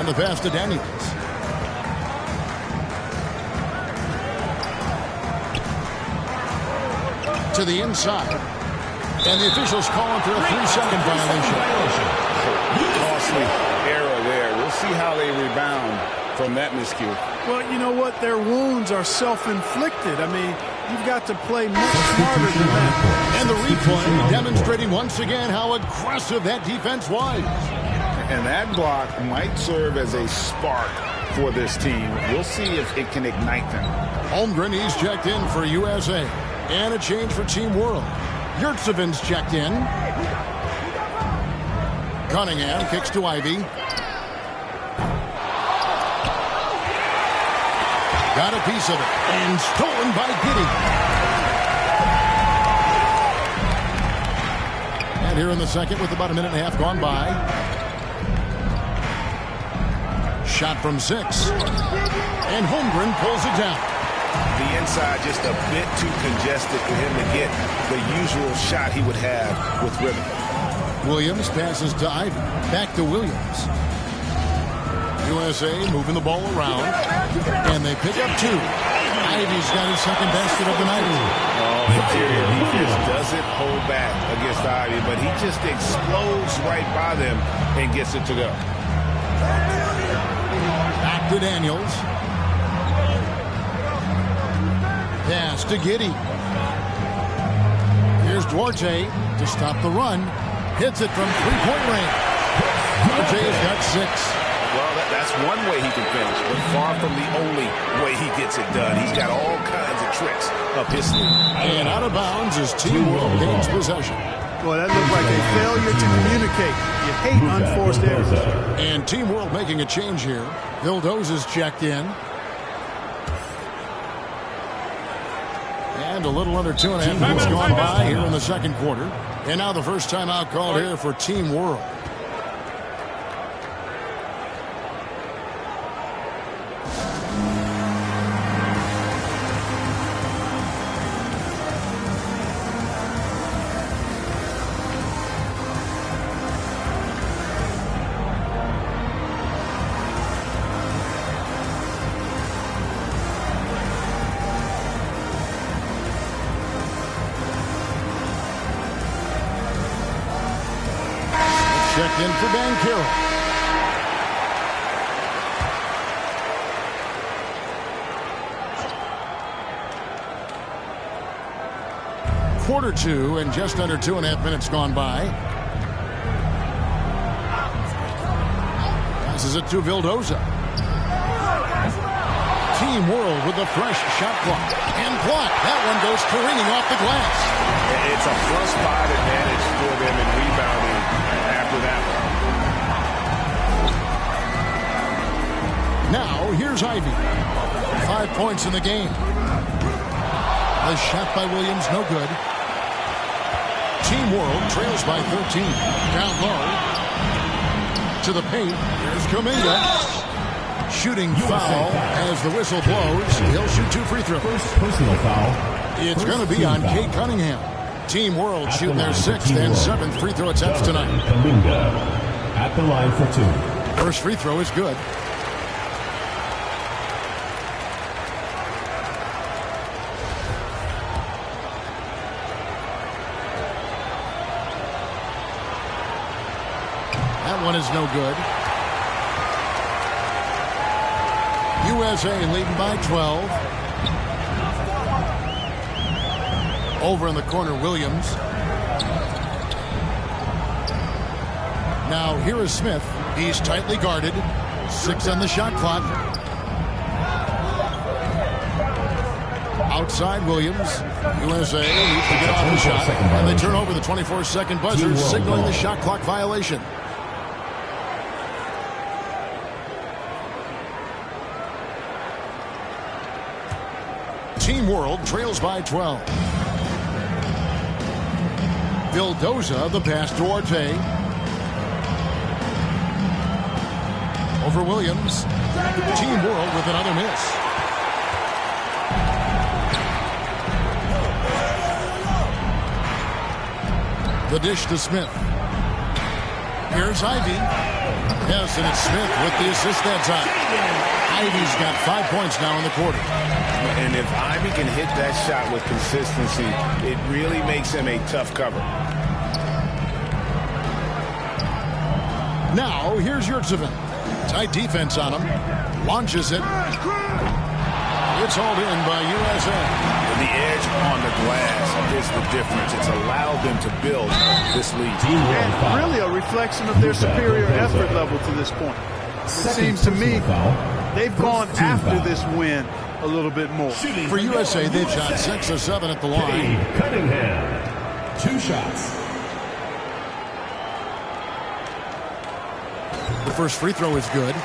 And the pass to Daniels. To the inside. And the officials calling for a 3-second violation. Costly error there. We'll see how they rebound from that miscue. Well, you know what? Their wounds are self-inflicted. I mean, you've got to play much smarter than that. And the replay demonstrating once again how aggressive that defense was. And that block might serve as a spark for this team. We'll see if it can ignite them. Holmgren, he's checked in for USA. And a change for Team World. Yurtseven's checked in. Cunningham kicks to Ivy. Got a piece of it. And stolen by Giddey. And here in the second with about a minute and a half gone by. Shot from 6. And Holmgren pulls it down. The inside just a bit too congested for him to get the usual shot he would have with rhythm. Williams passes to Ivy. Back to Williams. USA moving the ball around. And they pick up 2. Ivy's got his second basket of the night. Oh, interior defense doesn't hold back against Ivy, but he just explodes right by them and gets it to go. Back to Daniels. Pass to Giddey. Here's Duarte to stop the run. Hits it from 3-point range. Duarte's got 6. Well, that's one way he can finish, but far from the only way he gets it done. He's got all kinds of tricks up his sleeve. And out of bounds as Team World gains possession. Well, that looked like a failure to communicate. You hate unforced errors. And Team World making a change here. Vildoza's checked in. And a little under 2.5 minutes gone by here in the second quarter. And now the first timeout called here for Team World. Checked in for Dan Carroll. Quarter 2 and just under 2.5 minutes gone by. Passes it to Vildoza. Team World with the fresh shot clock. And blocked. That one goes careening off the glass. It's a plus-5 advantage for them in rebounding after that one. Now, here's Ivy. 5 points in the game. The shot by Williams, no good. Team World trails by 13. Down low. To the paint. Here's Kuminga. Shooting foul as the whistle blows. He'll shoot 2 free throws. First personal foul. It's going to be on Kate Cunningham. Team World shooting their 6th and 7th free throw attempts tonight. Kuminga at the line for 2. First free throw is good. That one is no good. USA leading by 12. Over in the corner, Williams. Now here is Smith. He's tightly guarded. 6 on the shot clock. Outside Williams. USA needs to get off the shot. And they turn over the 24-second buzzer, signaling the shot clock violation. Team World trails by 12. Vildoza, the pass to Duarte. Over Williams. Team World with another miss. The dish to Smith. Here's Ivy. Yes, and it's Smith with the assist that time. Ivy's got 5 points now in the quarter. And if Ivy can hit that shot with consistency, it really makes him a tough cover. Now, here's Yurtseven. Tight defense on him. Launches it. It's hauled in by USA. The edge on the glass is the difference. It's allowed them to build this lead. And really a reflection of their superior effort level to this point. It seems to me they've gone after this win a little bit more. For USA, they've shot 6 of 7 at the line. Cunningham, 2 shots. The first free throw is good.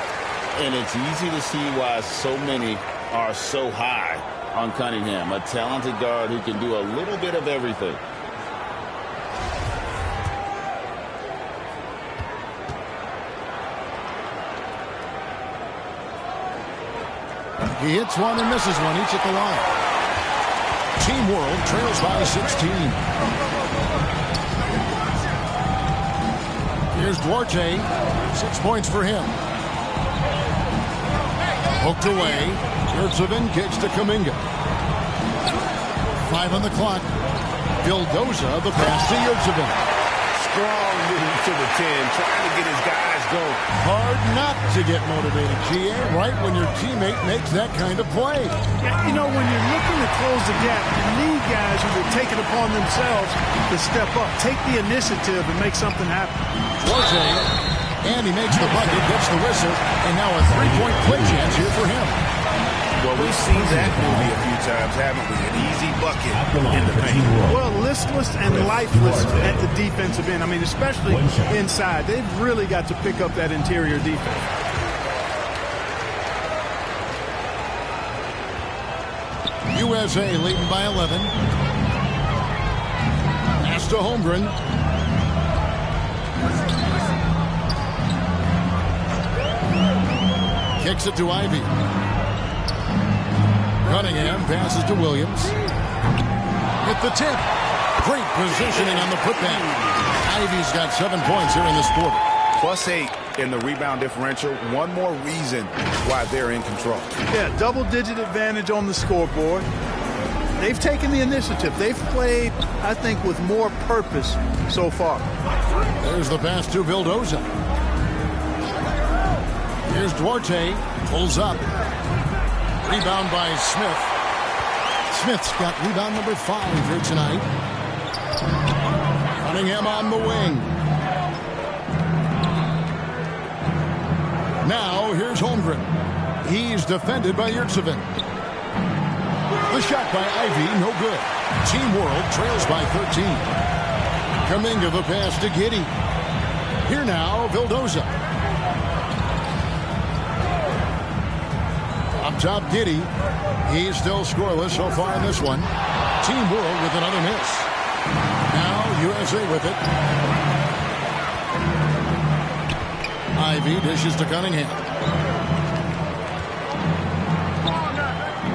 And it's easy to see why so many are so high on Cunningham, a talented guard who can do a little bit of everything. He hits one and misses one, each at the line. Team World trails by 16. Here's Duarte. 6 points for him. Hooked away. Yurtseven kicks to Kuminga. 5 on the clock. Vildoza, the pass to Yurtseven. Strong move to the 10, trying to get his guys going. Hard not to get motivated, GA, right when your teammate makes that kind of play. Yeah, you know, when you're looking to close the gap, you need guys who will take it upon themselves to step up, take the initiative, and make something happen. Duarte, and he makes the bucket, gets the whistle, and now a 3-point play chance here for him. Well, we've seen that movie a few times, haven't we? An easy bucket in the paint. Well, listless and lifeless at the defensive end. I mean, especially inside. They've really got to pick up that interior defense. USA leading by 11. Pass to Holmgren. Kicks it to Ivy. Cunningham passes to Williams. Hit the tip. Great positioning on the putback. Ivy's got 7 points here in this quarter. +8 in the rebound differential. One more reason why they're in control. Yeah, double-digit advantage on the scoreboard. They've taken the initiative. They've played, I think, with more purpose so far. There's the pass to Vildoza. Here's Duarte. Pulls up. Rebound by Smith. Smith's got rebound number 5 here tonight. Cunningham on the wing. Now here's Holmgren. He's defended by Yurtseven. The shot by Ivy, no good. Team World trails by 13. Kuminga the pass to Giddey. Here now, Vildoza. Up top, Giddey. He's still scoreless so far in this one. Team World with another miss. Now USA with it. Ivy dishes to Cunningham.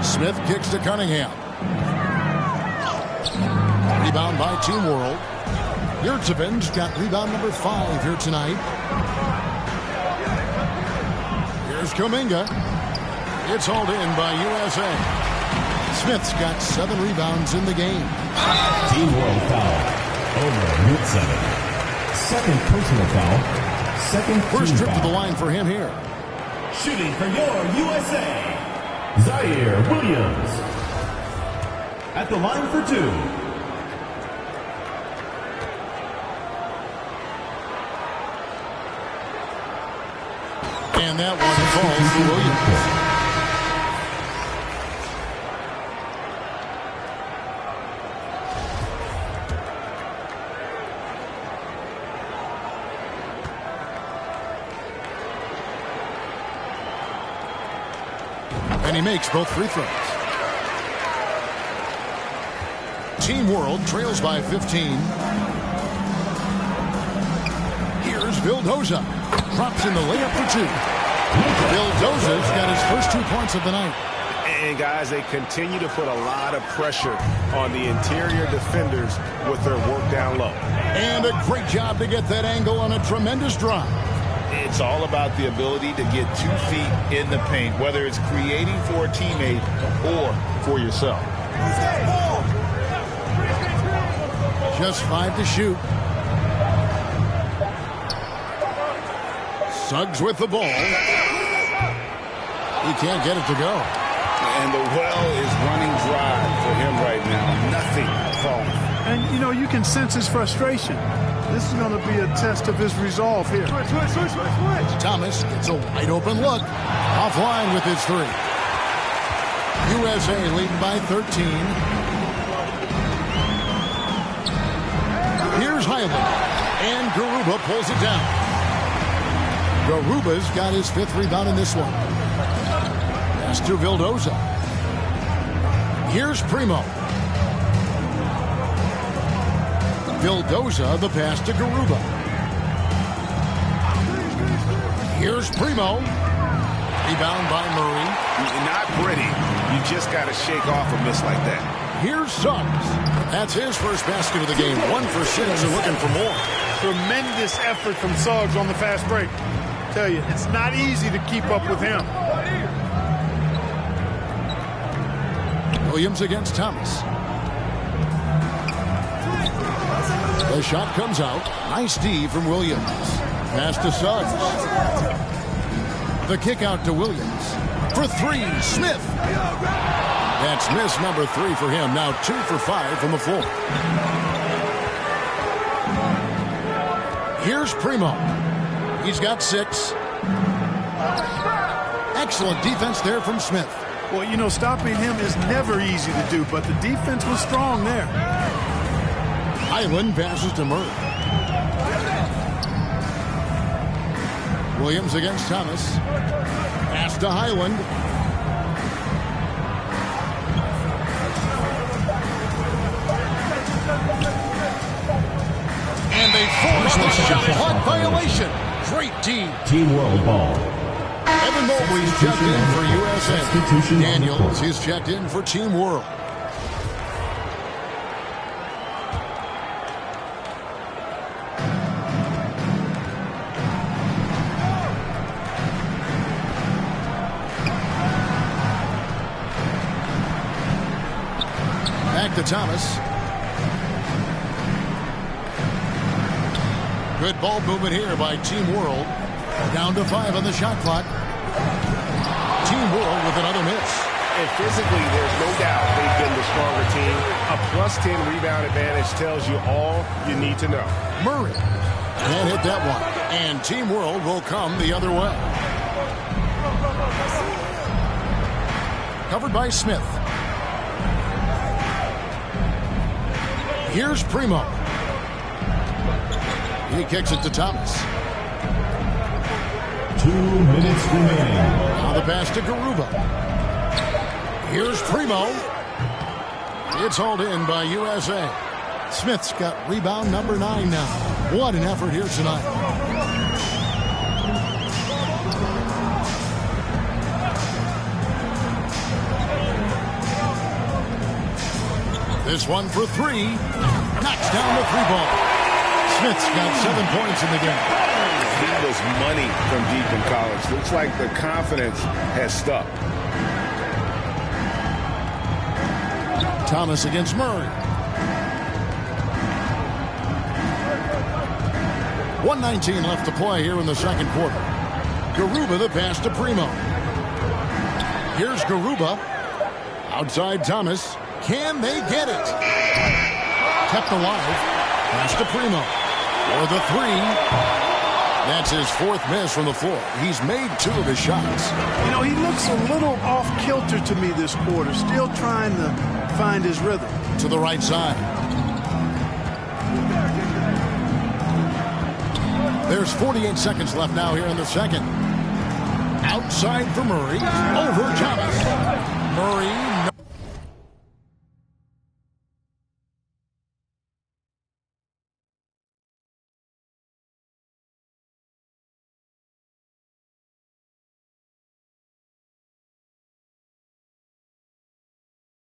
Smith kicks to Cunningham. Rebound by Team World. Yurtseven's got rebound number 5 here tonight. Here's Kuminga. It's hauled in by USA. Smith's got 7 rebounds in the game. Team World foul. Over Yurtseven. Second personal foul. Second First trip foul. to the line for him here. Shooting for your USA, Zaire Williams. At the line for 2. And that one falls to Williams. And he makes both free throws. Team World trails by 15. Here's Vildoza. Drops in the layup for 2. Vildoza's got his first 2 points of the night. And guys, they continue to put a lot of pressure on the interior defenders with their work down low. And a great job to get that angle on a tremendous drive. It's all about the ability to get 2 feet in the paint, whether it's creating for a teammate or for yourself. Just 5 to shoot. Suggs with the ball. He can't get it to go. And the well is running dry for him right now. Nothing falling. And, you know, you can sense his frustration. This is going to be a test of his resolve here. Switch. Thomas gets a wide open look. Offline with his 3. USA leading by 13. Here's Highland. And Garuba pulls it down. Garuba's got his 5th rebound in this one. Pass to Vildoza. Here's Primo. Vildoza, the pass to Garuba. Here's Primo. Rebound by Murray. Not pretty. You just got to shake off a miss like that. Here's Suggs. That's his first basket of the game. 1 for 6 and looking for more. Tremendous effort from Suggs on the fast break. Tell you, it's not easy to keep up with him. Williams against Thomas. The shot comes out. Nice D from Williams. Pass to Suggs. The kick out to Williams. For 3, Smith. That's miss number 3 for him. Now 2 for 5 from the floor. Here's Primo. He's got 6. Excellent defense there from Smith. Well, you know, stopping him is never easy to do, but the defense was strong there. Highland passes to Murray. Williams against Thomas. Pass to Highland. And they force the shot clock violation. Great team. Team World Ball. Evan Mobley's checked in for USA. Daniels is checked in for Team World. Back to Thomas. Good ball movement here by Team World. Down to 5 on the shot clock. Team World with another miss. And physically, there's no doubt they've been the stronger team. A +10 rebound advantage tells you all you need to know. Murray can't hit that one. And Team World will come the other way. Covered by Smith. Here's Primo. He kicks it to Thomas. 2 minutes remaining. Now the pass to Garuba. Here's Primo. It's hauled in by USA. Smith's got rebound number 9 now. What an effort here tonight. This one for 3. Knocks down the 3 ball. Smith's got 7 points in the game. He was money from deep in college. Looks like the confidence has stuck. Thomas against Murray. 1:19 left to play here in the second quarter. Garuba the pass to Primo. Here's Garuba. Outside Thomas. Can they get it? Kept alive. Pass to Primo. For the 3. That's his 4th miss from the floor. He's made 2 of his shots. You know, he looks a little off kilter to me this quarter. Still trying to find his rhythm. To the right side. There's 48 seconds left now here in the second. Outside for Murray. Over Thomas. Murray.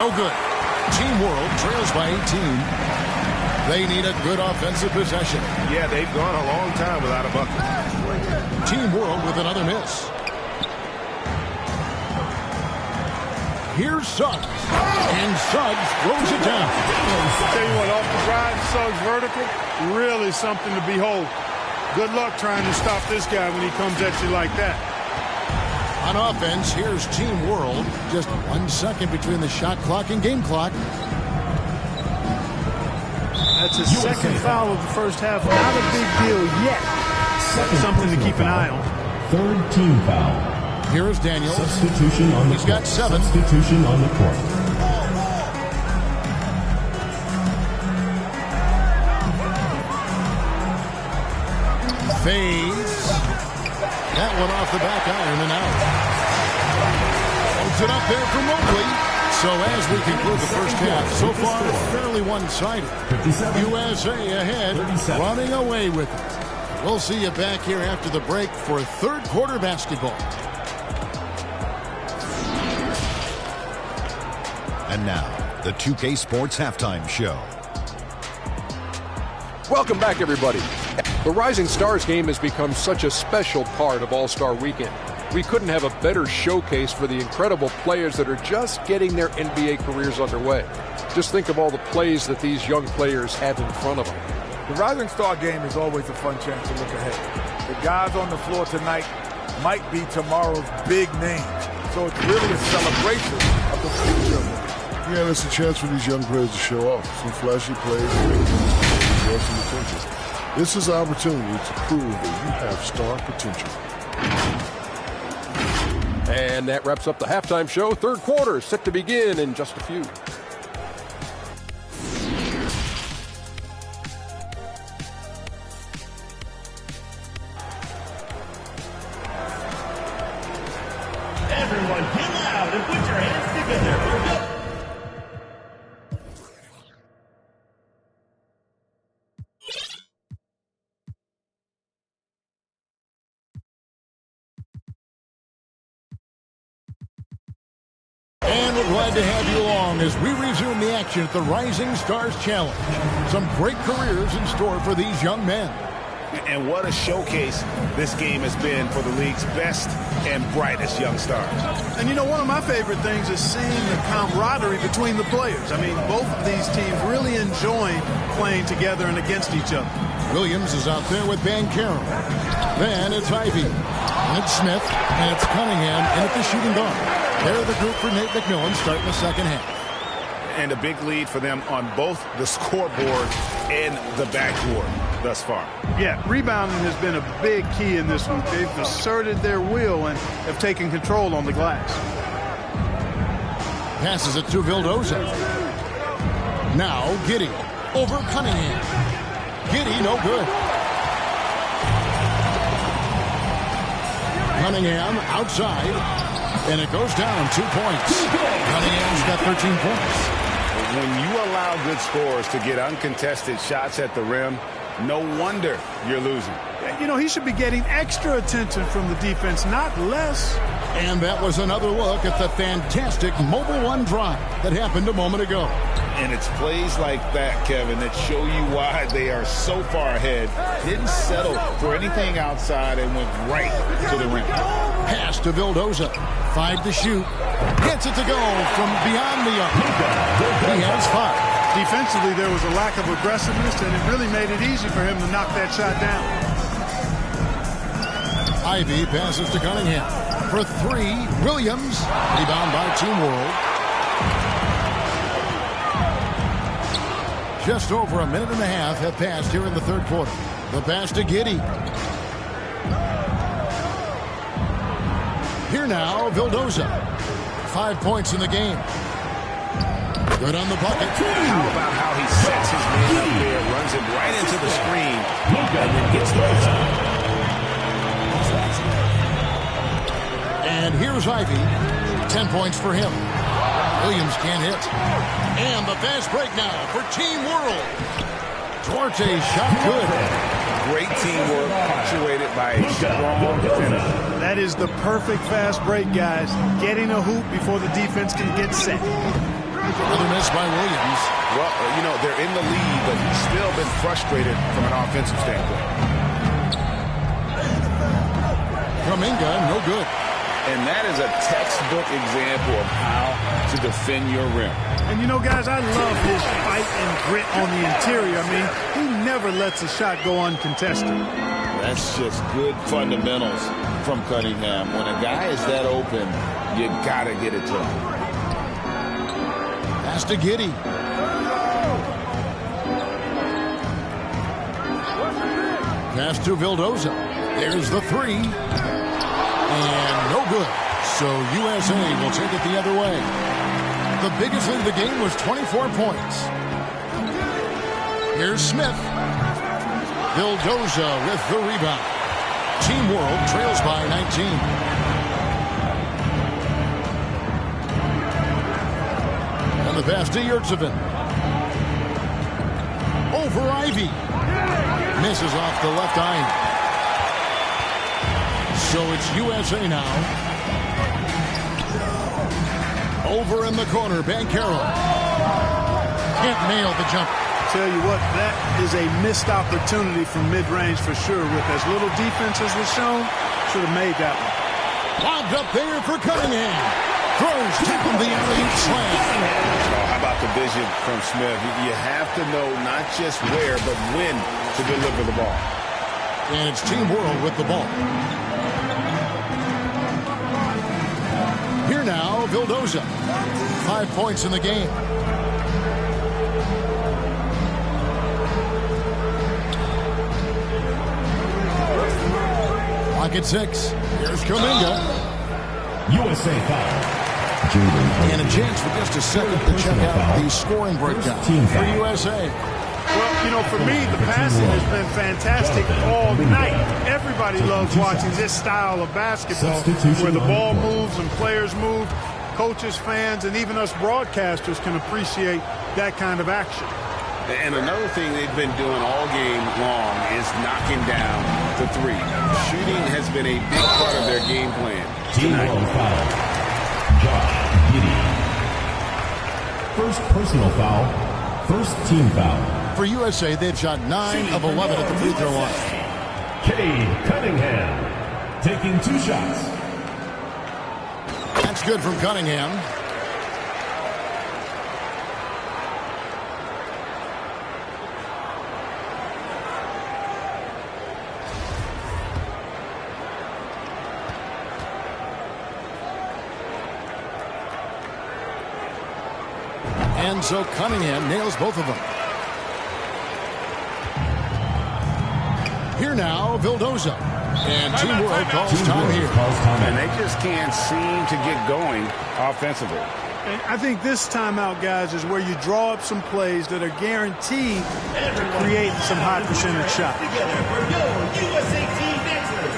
No good. Team World trails by 18. They need a good offensive possession. Yeah, they've gone a long time without a bucket. Team World with another miss. Here's Suggs. And Suggs throws it down. Tell you what, off the drive, Suggs vertical, really something to behold. Good luck trying to stop this guy when he comes at you like that. On offense, here's Team World. Just 1 second between the shot clock and game clock. That's his second foul of the first half. Not a big deal yet. Something to keep an eye on. Third team foul. Here's Daniels. Substitution on the He's got 7. Substitution on the court. Fades. That one off the back iron and out. Holds it up there for Mobley. So as we conclude the first half, so far fairly one-sided. USA ahead, running away with it. We'll see you back here after the break for third quarter basketball. And now, the 2K Sports Halftime Show. Welcome back, everybody. The Rising Stars game has become such a special part of All-Star Weekend. We couldn't have a better showcase for the incredible players that are just getting their NBA careers underway. Just think of all the plays that these young players have in front of them. The Rising Star game is always a fun chance to look ahead. The guys on the floor tonight might be tomorrow's big names. So it's really a celebration of the future of it. Yeah, it's a chance for these young players to show off some flashy plays and draw some attention. This is an opportunity to prove that you have star potential. And that wraps up the halftime show. Third quarter is set to begin in just a few. Everyone get loud and put your hands together. And we're glad to have you along as we resume the action at the Rising Stars Challenge. Some great careers in store for these young men. And what a showcase this game has been for the league's best and brightest young stars. And you know, one of my favorite things is seeing the camaraderie between the players. I mean, both of these teams really enjoying playing together and against each other. Williams is out there with Banchero. Then it's Ivy. And it's Smith. And it's Cunningham in at the shooting guard. They're the group for Nate McMillan starting the second half. And a big lead for them on both the scoreboard and the backboard thus far. Yeah, rebounding has been a big key in this one. They've asserted their will and have taken control on the glass. Passes it to Vildoza. Now Giddey over Cunningham. Giddey no good. Cunningham outside. And it goes down 2 points. Cunningham's got 13 points. When you allow good scorers to get uncontested shots at the rim, no wonder you're losing. You know, he should be getting extra attention from the defense, not less. And that was another look at the fantastic Mobile One drive that happened a moment ago. And it's plays like that, Kevin, that show you why they are so far ahead. Didn't settle for anything outside and went right to the rim. Pass to Vildoza. 5 to shoot. Gets it to go from beyond the arc. He has 5. Defensively, there was a lack of aggressiveness, and it really made it easy for him to knock that shot down. Ivy passes to Cunningham. For 3, Williams. Rebound by Team World. Just over a minute and a half have passed here in the third quarter. The pass to Giddey. Here now, Vildoza. 5 points in the game. Good on the bucket. How about how he sets his man up there, runs him right into the screen, and then gets the basket. And here's Ivy. 10 points for him. Williams can't hit. And the fast break now for Team World. Duarte shot good. Great teamwork punctuated by a strong defender. That is the perfect fast break, guys. Getting a hoop before the defense can get set. Another miss by Williams. Well, you know, they're in the lead, but he's still been frustrated from an offensive standpoint. Kuminga, no good. And that is a textbook example of how to defend your rim. And, you know, guys, I love his fight and grit on the interior. I mean, he never lets a shot go uncontested. That's just good fundamentals from Cunningham. When a guy is that open, you got to get it to him. Pass to Giddey. Pass to Vildoza. There's the three. And no good. So USA will take it the other way. The biggest lead of the game was 24 points. Here's Smith. Vildoza with the rebound. Team World trails by 19. And the pass to Yurtsevin. Over Ivy. Misses off the left eye. So it's USA now. Over in the corner, Banchero. Can't nail the jumper. Tell you what, that is a missed opportunity from mid-range for sure. With as little defense as was shown, should have made that one. Lobbed up there for Cunningham. Throws down the alley-oop slam. Oh, how about the vision from Smith? You have to know not just where, but when to deliver the ball. And it's Team World with the ball. Here now, Vildoza. 5 points in the game. Lock at 6. Here's Kuminga. USA foul. And a chance for just a second to check out the scoring breakdown for USA. Well, you know, for me, the passing has been fantastic all night. Everybody loves watching this style of basketball where the ball moves and players move. Coaches, fans, and even us broadcasters can appreciate that kind of action. And another thing they've been doing all game long is knocking down the three. Shooting has been a big part of their game plan. Team World foul. Josh Giddey. First personal foul. First team foul. For USA, they've shot 9 of 11 at the free throw line. Cade Cunningham taking 2 shots. That's good from Cunningham. And so Cunningham nails both of them. Here now, Vildoza. And Team World calls time here. And they just can't seem to get going offensively. And I think this timeout, guys, is where you draw up some plays that are guaranteed to create some high percentage shots. Together for your USA team answers.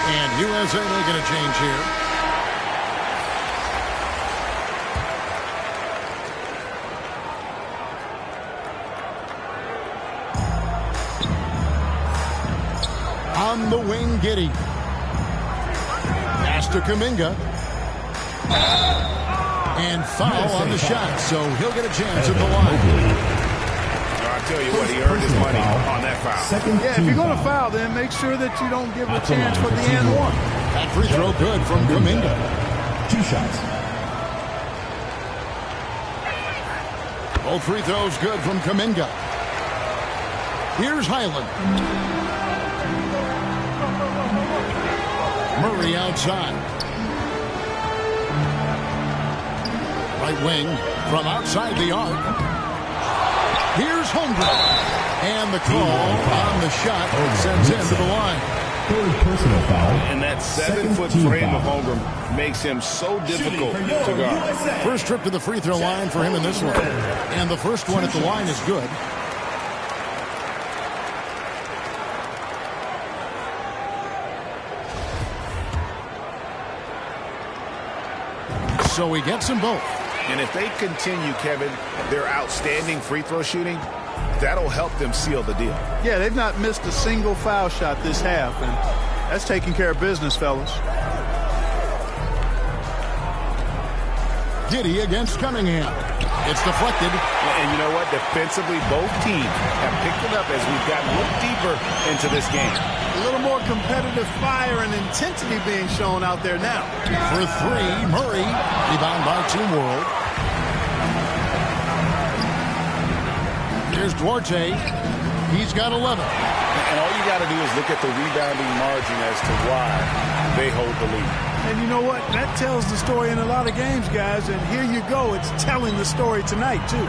And USA making a change here. On the wing, Giddey. Pass to Kuminga. And foul on the shot, so he'll get a chance at the line. I tell you what, he earned his money on that foul. Yeah, if you're going to foul, then make sure that you don't give a chance for the and one. That free throw good from Kuminga. 2 shots. Both free throws good from Kuminga. Here's Highland. Murray outside. Right wing from outside the arc. Here's Holmgren. And the call on the shot sends him to the line. Third personal foul. And that 7-foot frame of Holmgren makes him so difficult to guard. First trip to the free throw line for him in this one. And the first one at the line is good. So he gets them both. And if they continue, Kevin, their outstanding free throw shooting, that'll help them seal the deal. Yeah, they've not missed a single foul shot this half, and that's taking care of business, fellas. Giddey against Cunningham. It's deflected. And you know what? Defensively, both teams have picked it up as we've gotten a little deeper into this game. A little more competitive fire and intensity being shown out there now. For three, Murray. Rebound by Team World. Here's Duarte. He's got 11. And all you got to do is look at the rebounding margin as to why they hold the lead. And you know what? That tells the story in a lot of games, guys. And here you go. It's telling the story tonight, too.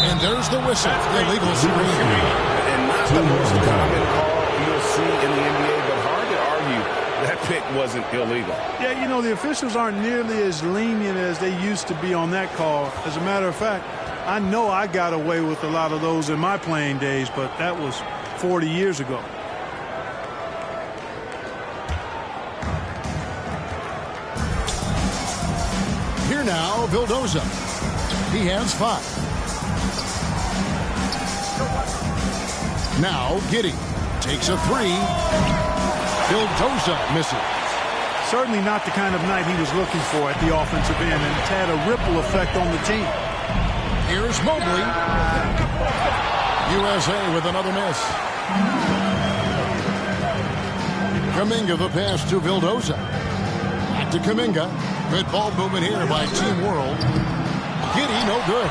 And there's the whistle. Illegal screen. And not the most common call you'll see in the NBA, but hard to argue that pick wasn't illegal. Yeah, you know, the officials aren't nearly as lenient as they used to be on that call. As a matter of fact, I know I got away with a lot of those in my playing days, but that was 40 years ago. Here now, Vildoza. He has 5. Now, Giddey takes a 3. Vildoza misses. Certainly not the kind of night he was looking for at the offensive end, and it's had a ripple effect on the team. Here's Mobley. USA with another miss. Kuminga the pass to Vildoza. Back to Kuminga. Good ball movement here by Team World. Giddey, no good.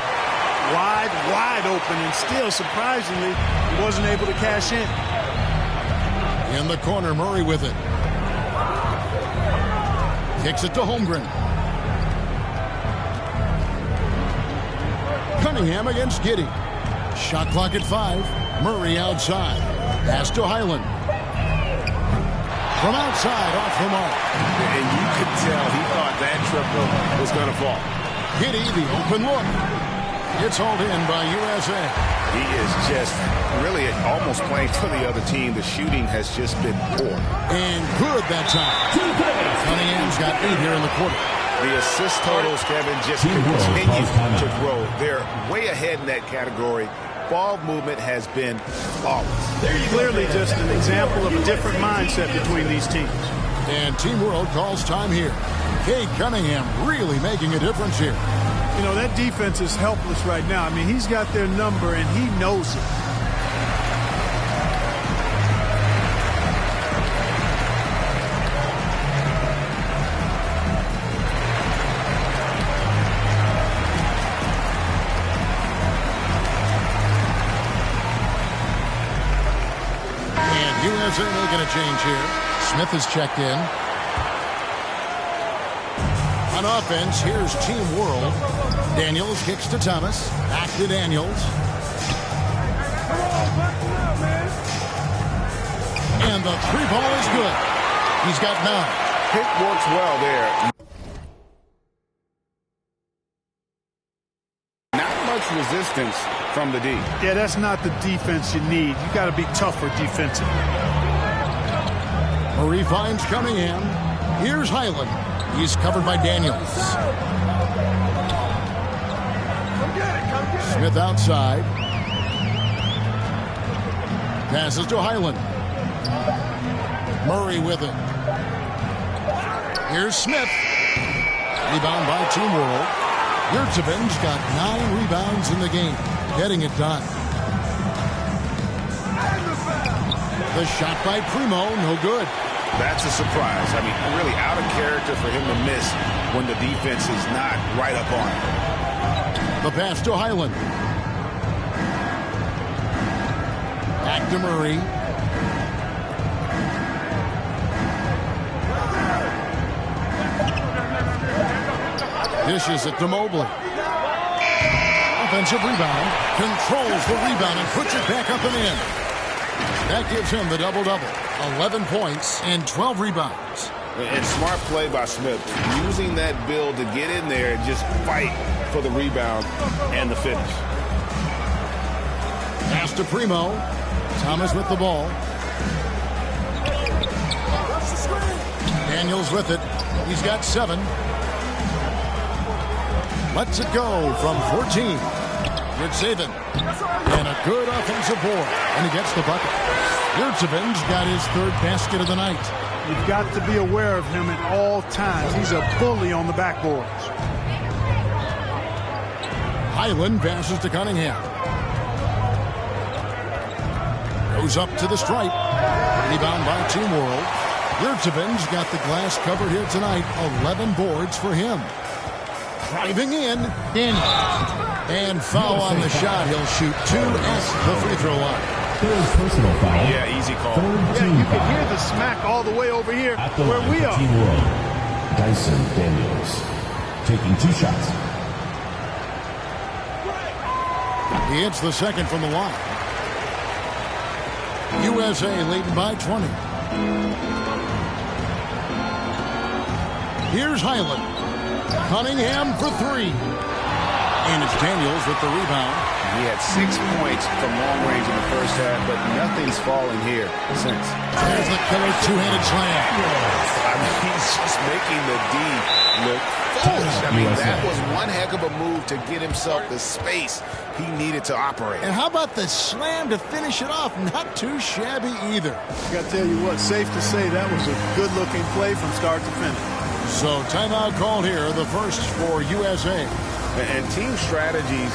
Wide open, and still, surprisingly, he wasn't able to cash in. In the corner, Murray with it. Kicks it to Holmgren. Cunningham against Giddey. Shot clock at 5. Murray outside. Pass to Highland. From outside, off the mark. And you could tell he thought that triple was going to fall. Giddey, the open look. It's hauled in by USA. He is just really almost playing for the other team. The shooting has just been poor. And good that time. Cunningham's got 8 here in the quarter. The assist totals, Kevin, just continue to grow. They're way ahead in that category. Ball movement has been flawless. Clearly just an example of a different mindset between these teams. And Team World calls time here. Cade Cunningham really making a difference here. You know, that defense is helpless right now. I mean, he's got their number, and he knows it. And USA making a change here. Smith is checked in. On offense, here's Team World. Daniels kicks to Thomas. Back to Daniels. And the 3 ball is good. He's got 9. Pick works well there. Not much resistance from the D. Yeah, that's not the defense you need. You got to be tougher defensively. Murray finds Cunningham. Here's Highland. He's covered by Daniels. Smith outside. Passes to Highland. Murray with it. Here's Smith. Rebound by Team World. Yurtseven's got 9 rebounds in the game. Getting it done. The shot by Primo, no good. That's a surprise. I mean, really out of character for him to miss when the defense is not right up on him. The pass to Highland. Back to Murray. Dishes it to Mobley. Offensive rebound. Controls the rebound and puts it back up and in. That gives him the double-double. 11 points and 12 rebounds. And smart play by Smith. Using that build to get in there and just fight for the rebound and the finish. Pass to Primo. Thomas with the ball. Daniels with it. He's got 7. Lets it go from 14. Good saving. And a good offensive board. And he gets the bucket. Yurtseven's got his 3rd basket of the night. You've got to be aware of him at all times. He's a bully on the backboards. Highland passes to Cunningham. Goes up to the stripe. Rebound by Team World. Yurtseven's got the glass covered here tonight. 11 boards for him. Driving in, Daniels. And foul on the shot. He'll shoot 2 at the free throw line. Personal foul. Yeah, easy call. Yeah, you can hear the smack all the way over here where we are. Team World. Dyson Daniels taking 2 shots. He hits the second from the line. USA leading by 20. Here's Highland. Cunningham for 3. And it's Daniels with the rebound. He had 6 points from long range in the first half, but nothing's fallen here since. There's the killer two-handed slam. I mean, he's just making the D look foolish. I mean, that was one heck of a move to get himself the space he needed to operate. And how about the slam to finish it off? Not too shabby either. I got to tell you what, safe to say that was a good-looking play from start to finish. So timeout called here, the first for USA. And team strategies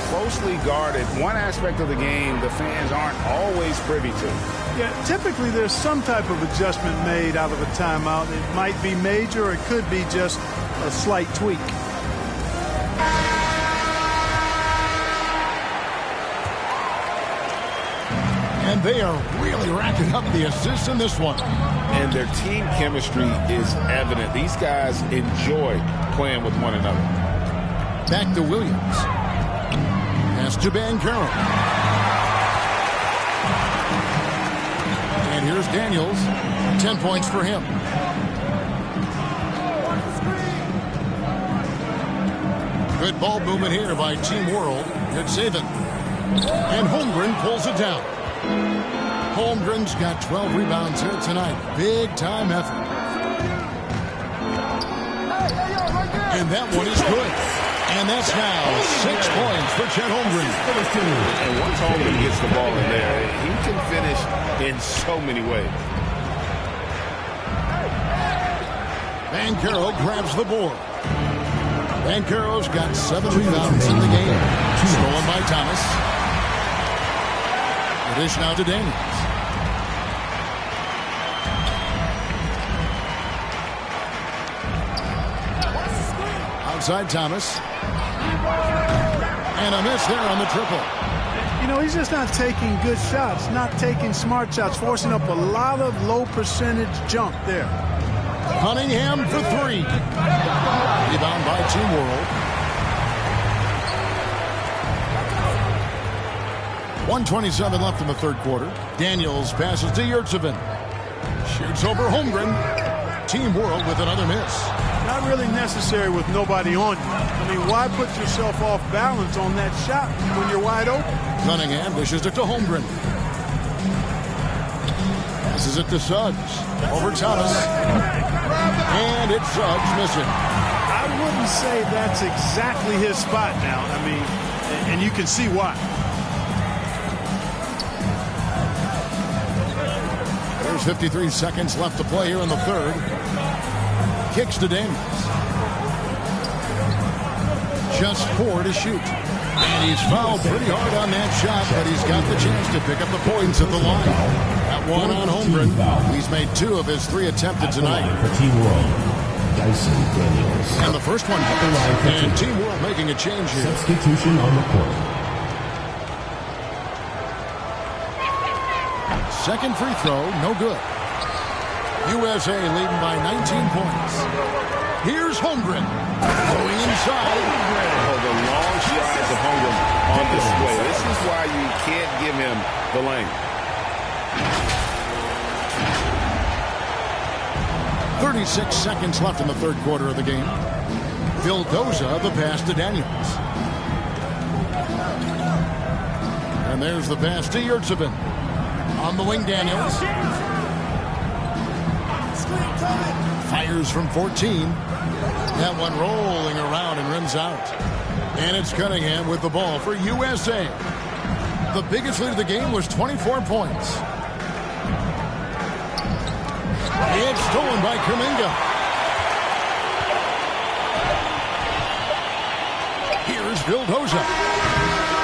closely guarded. One aspect of the game the fans aren't always privy to. Yeah, typically there's some type of adjustment made out of a timeout. It might be major or it could be just a slight tweak. And they are really racking up the assists in this one. And their team chemistry is evident. These guys enjoy playing with one another. Back to Williams. Pass to Bancaro. And here's Daniels. 10 points for him. Good ball movement here by Team World. Good saving. And Holmgren pulls it down. Holmgren's got 12 rebounds here tonight. Big time effort. And that one is good. And that's now 6 points for Chet Holmgren. And once Holmgren gets the ball in there, he can finish in so many ways. Bancaro grabs the board. Bancaro's got 7 rebounds in the game. Stolen by Thomas. The dish now to Daniels. Outside Thomas. And a miss there on the triple. You know, he's just not taking good shots, not taking smart shots, forcing up a lot of low percentage jump there. Cunningham for 3. Rebound by Team World. 1:27 left in the third quarter. Daniels passes to Yurtseven. Shoots over Holmgren. Team World with another miss. Not really necessary with nobody on you. I mean, why put yourself off balance on that shot when you're wide open? Cunningham dishes it to Holmgren. Passes it to Suggs. Over Thomas. And it's Suggs missing. I wouldn't say that's exactly his spot now. I mean, and you can see why. There's 53 seconds left to play here in the third. Kicks to Daniels. Just 4 to shoot. And he's fouled pretty hard on that shot, but he's got the chance to pick up the points at the line. That one on Holmgren. He's made 2 of his 3 attempted tonight. For Team World, Dyson Daniels. And the first one hits. And Team World making a change here. Substitution on the court. Second free throw, no good. USA leading by 19 points. Here's Holmgren. Going inside. Oh, the long strides of Holmgren on display. This is why you can't give him the lane. 36 seconds left in the third quarter of the game. Vildoza, the pass to Daniels. And there's the pass to Yurtsevin. On the wing, Daniels. Fires from 14. That one rolling around and rims out. And it's Cunningham with the ball for USA. The biggest lead of the game was 24 points. It's stolen by Kuminga. Here's Vildoza.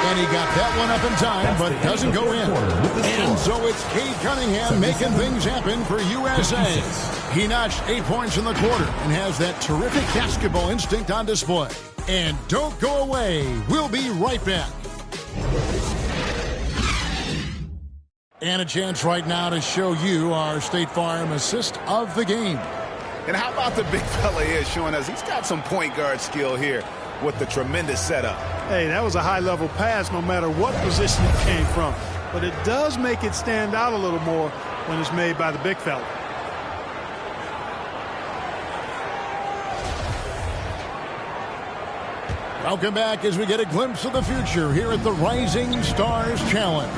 And he got that one up in time, but doesn't go in. And so it's Cade Cunningham making things happen for USA. He notched 8 points in the quarter and has that terrific basketball instinct on display. And don't go away. We'll be right back. And a chance right now to show you our State Farm assist of the game. And how about the big fella here showing us he's got some point guard skill here with the tremendous setup. Hey, that was a high-level pass no matter what position it came from. But it does make it stand out a little more when it's made by the big fella. Welcome back as we get a glimpse of the future here at the Rising Stars Challenge.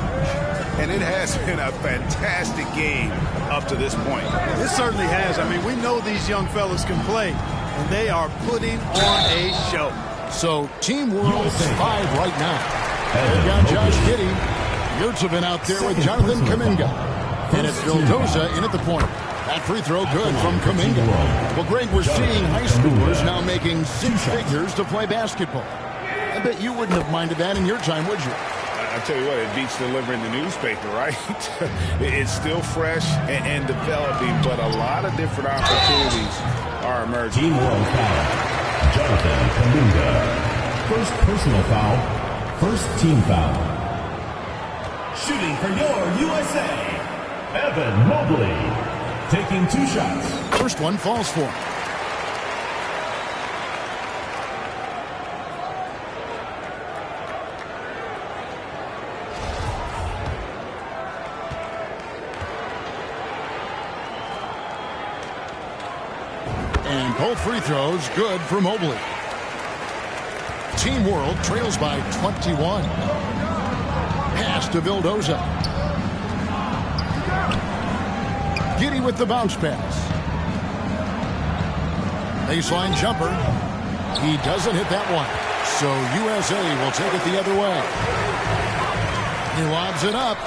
And it has been a fantastic game up to this point. It certainly has. I mean, we know these young fellas can play, and they are putting on a show. So, Team World's 5 right now. They've got Josh Giddey. Yurtsevin out there with Jonathan Kuminga. And it's Vildoza in at the point. That free throw good from Kuminga. Well, Greg, we're seeing high schoolers now making 6 figures to play basketball. I bet you wouldn't have minded that in your time, would you? I tell you what, it beats delivering the newspaper, right? It's still fresh and developing, but a lot of different opportunities are emerging. Team World foul. Jonathan Kuminga. First personal foul. First team foul. Shooting for your USA. Evan Mobley. Taking 2 shots. First one falls for him. And both free throws good for Mobley. Team World trails by 21. Pass to Vildoza. Giddey with the bounce pass. Baseline jumper. He doesn't hit that one. So USA will take it the other way. He lobs it up.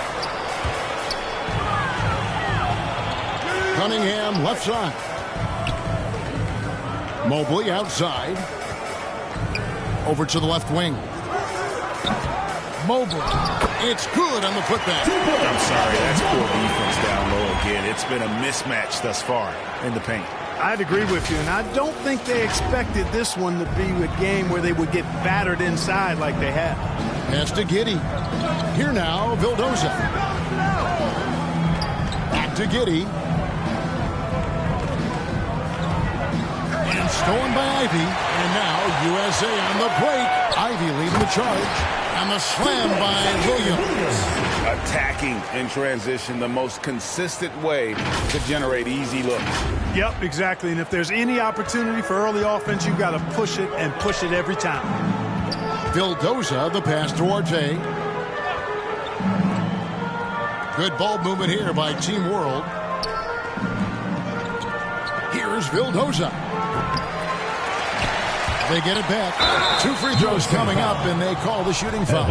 Cunningham left side. Mobley outside. Over to the left wing. Mobley. It's good on the putback. I'm sorry, that's poor defense down low again. It's been a mismatch thus far in the paint. I'd agree with you, and I don't think they expected this one to be a game where they would get battered inside like they have. Pass to Giddey. Here now, Vildoza. Back to Giddey. And stolen by Ivy. And now USA on the break. Ivy leading the charge. And the slam by Williams. Attacking in transition, the most consistent way to generate easy looks. Yep, exactly. And if there's any opportunity for early offense, you've got to push it and push it every time. Vildoza, the pass to Arte. Good ball movement here by Team World. Here's Vildoza. They get it back. 2 free throws coming up, and they call the shooting foul.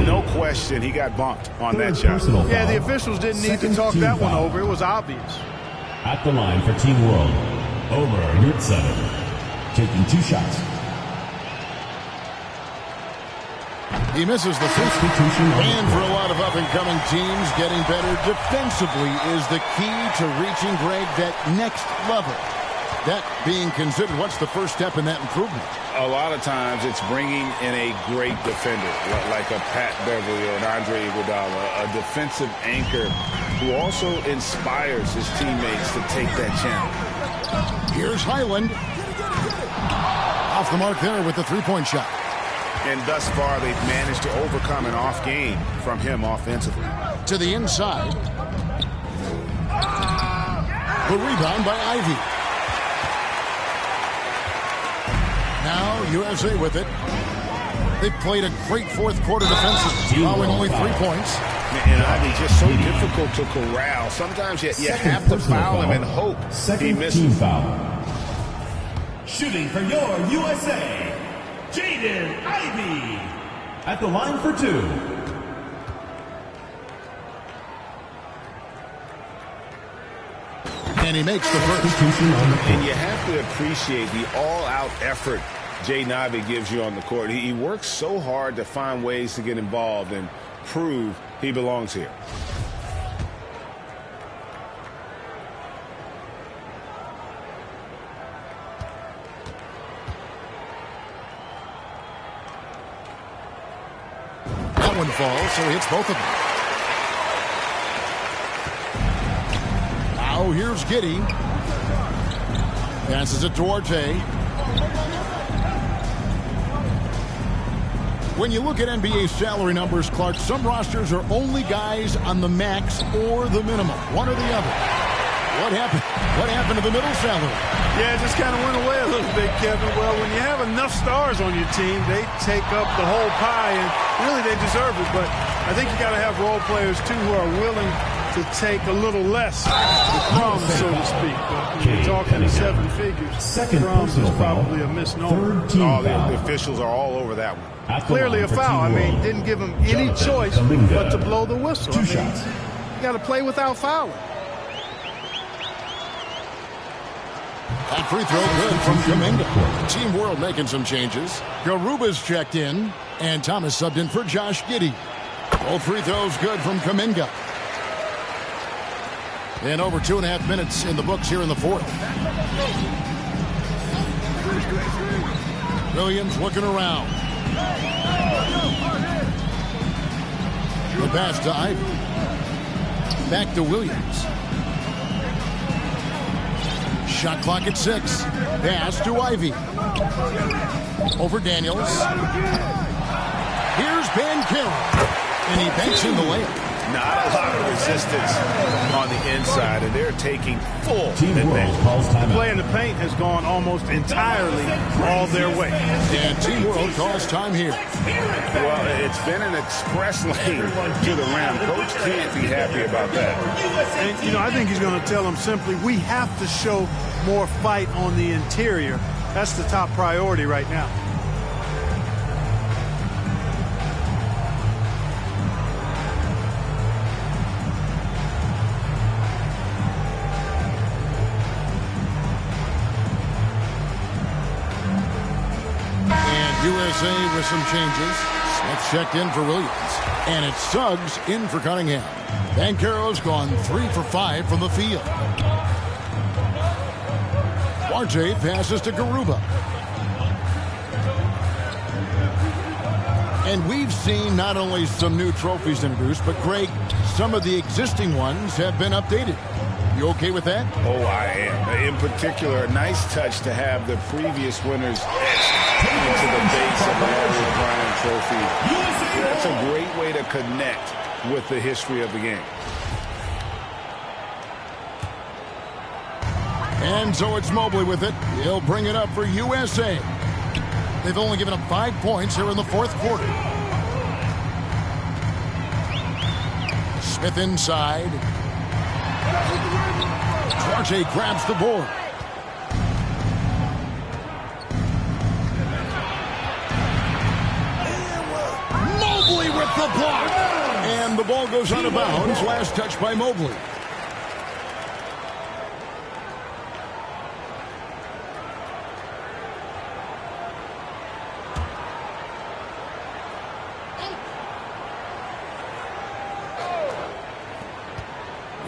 No question, he got bumped on that shot. Yeah, the officials didn't need to talk that one over. It was obvious. At the line for Team World, Omer Yurtsevin. Taking 2 shots. He misses the first. And for a lot of up-and-coming teams, getting better defensively is the key to reaching, Greg, that next level. That being considered, what's the first step in that improvement? A lot of times it's bringing in a great defender, like a Pat Beverly or an Andre Iguodala, a defensive anchor who also inspires his teammates to take that challenge. Here's Highland. Off the mark there with the three-point shot. And thus far, they've managed to overcome an off game from him offensively. To the inside. The rebound by Ivy. Now USA with it. They've played a great fourth quarter defensively, allowing only 3 points. And Ivy just so difficult to corral. Sometimes you have to foul him and hope he misses. Foul. Shooting for your USA, Jaden Ivey at the line for 2. And he makes the first. And you have to appreciate the all-out effort Jaden Ivey gives you on the court. He works so hard to find ways to get involved and prove he belongs here. That one falls, so he hits both of them. Now here's Giddey. Passes it to Arte. When you look at NBA salary numbers, Clark, some rosters are only guys on the max or the minimum, one or the other. What happened? What happened to the middle salary? Yeah, it just kind of went away a little bit, Kevin. Well, when you have enough stars on your team, they take up the whole pie, and really they deserve it. But I think you got to have role players, too, who are willing to take a little less crumbs, so to speak. But when you're talking 7 figures, crumbs is probably a misnomer. The officials are all over that one. Clearly a foul. I mean, didn't give him any choice but to blow the whistle. I mean, you got to play without fouling. That free throw good from Kuminga. Team World making some changes. Garuba's checked in, and Thomas subbed in for Josh Giddey. Both free throws good from Kuminga. And over 2.5 minutes in the books here in the fourth. Williams looking around. The pass to Ivy. Back to Williams. Shot clock at 6. Pass to Ivy. Over Daniels. Here's Banchero. And he banks in the layup. Not a lot of resistance on the inside, and they're taking full advantage. The play in the paint has gone almost entirely all their way. And Team World calls time here. Well, it's been an express lane to the rim. Coach can't be happy about that. And, you know, I think he's going to tell them simply, we have to show more fight on the interior. That's the top priority right now. USA with some changes. Smith checked in for Williams. And it's Suggs in for Cunningham. Banchero's gone 3 for 5 from the field. Arte passes to Garuba. And we've seen not only some new trophies introduced, but Greg, some of the existing ones have been updated. You okay with that? Oh, I am. In particular, a nice touch to have the previous winners etched into the base of the Larry Bryant Trophy. That's a great way to connect with the history of the game. And so it's Mobley with it. He'll bring it up for USA. They've only given up 5 points here in the fourth quarter. Smith inside. Duarte grabs the board. Mobley with the block. And the ball goes out of bounds. Last touch by Mobley.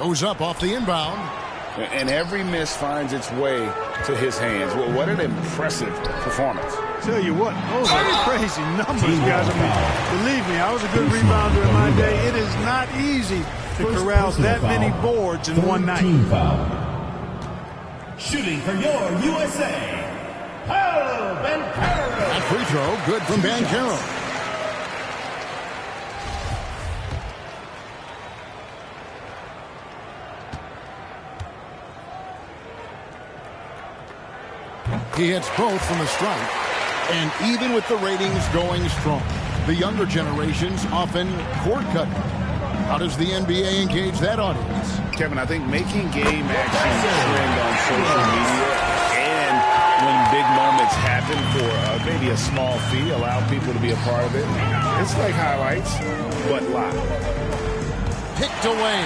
Goes up off the inbound. And every miss finds its way to his hands. Well, what an impressive performance. Tell you what, those are crazy numbers, guys. I mean, believe me, I was a good rebounder in my day. It is not easy to corral that many boards in one night. Shooting for your USA. Oh, Bancaro. That free throw, good from Bancaro. He hits both from the strike. And even with the ratings going strong, the younger generations often cord cut. How does the NBA engage that audience? Kevin, I think making game action trend on social media and when big moments happen for maybe a small fee, allow people to be a part of it. It's like highlights, but live. Picked away.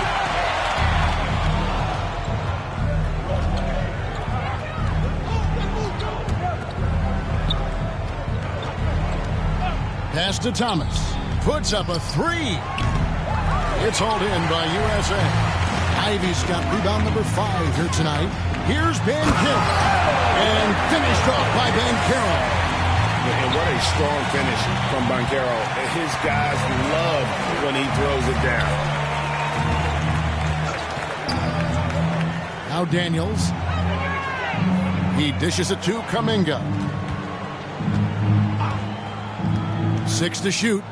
Pass to Thomas. Puts up a three. It's hauled in by USA. Ivy's got rebound number 5 here tonight. Here's Bancaro. And finished off by Bancaro. And what a strong finish from Bancaro. His guys love when he throws it down. Now Daniels. He dishes it to Kuminga. 6 to shoot.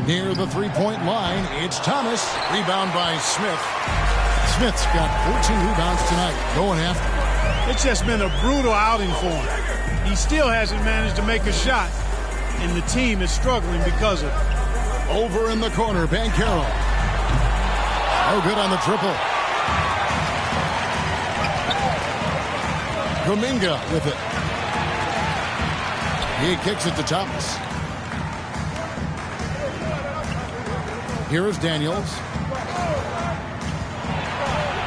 Near the three-point line, it's Thomas. Rebound by Smith. Smith's got 14 rebounds tonight. Going after. It's just been a brutal outing for him. He still hasn't managed to make a shot, and the team is struggling because of it. Over in the corner, Bancaro. Oh, good on the triple. Kuminga with it. He kicks it to Thomas. Here is Daniels.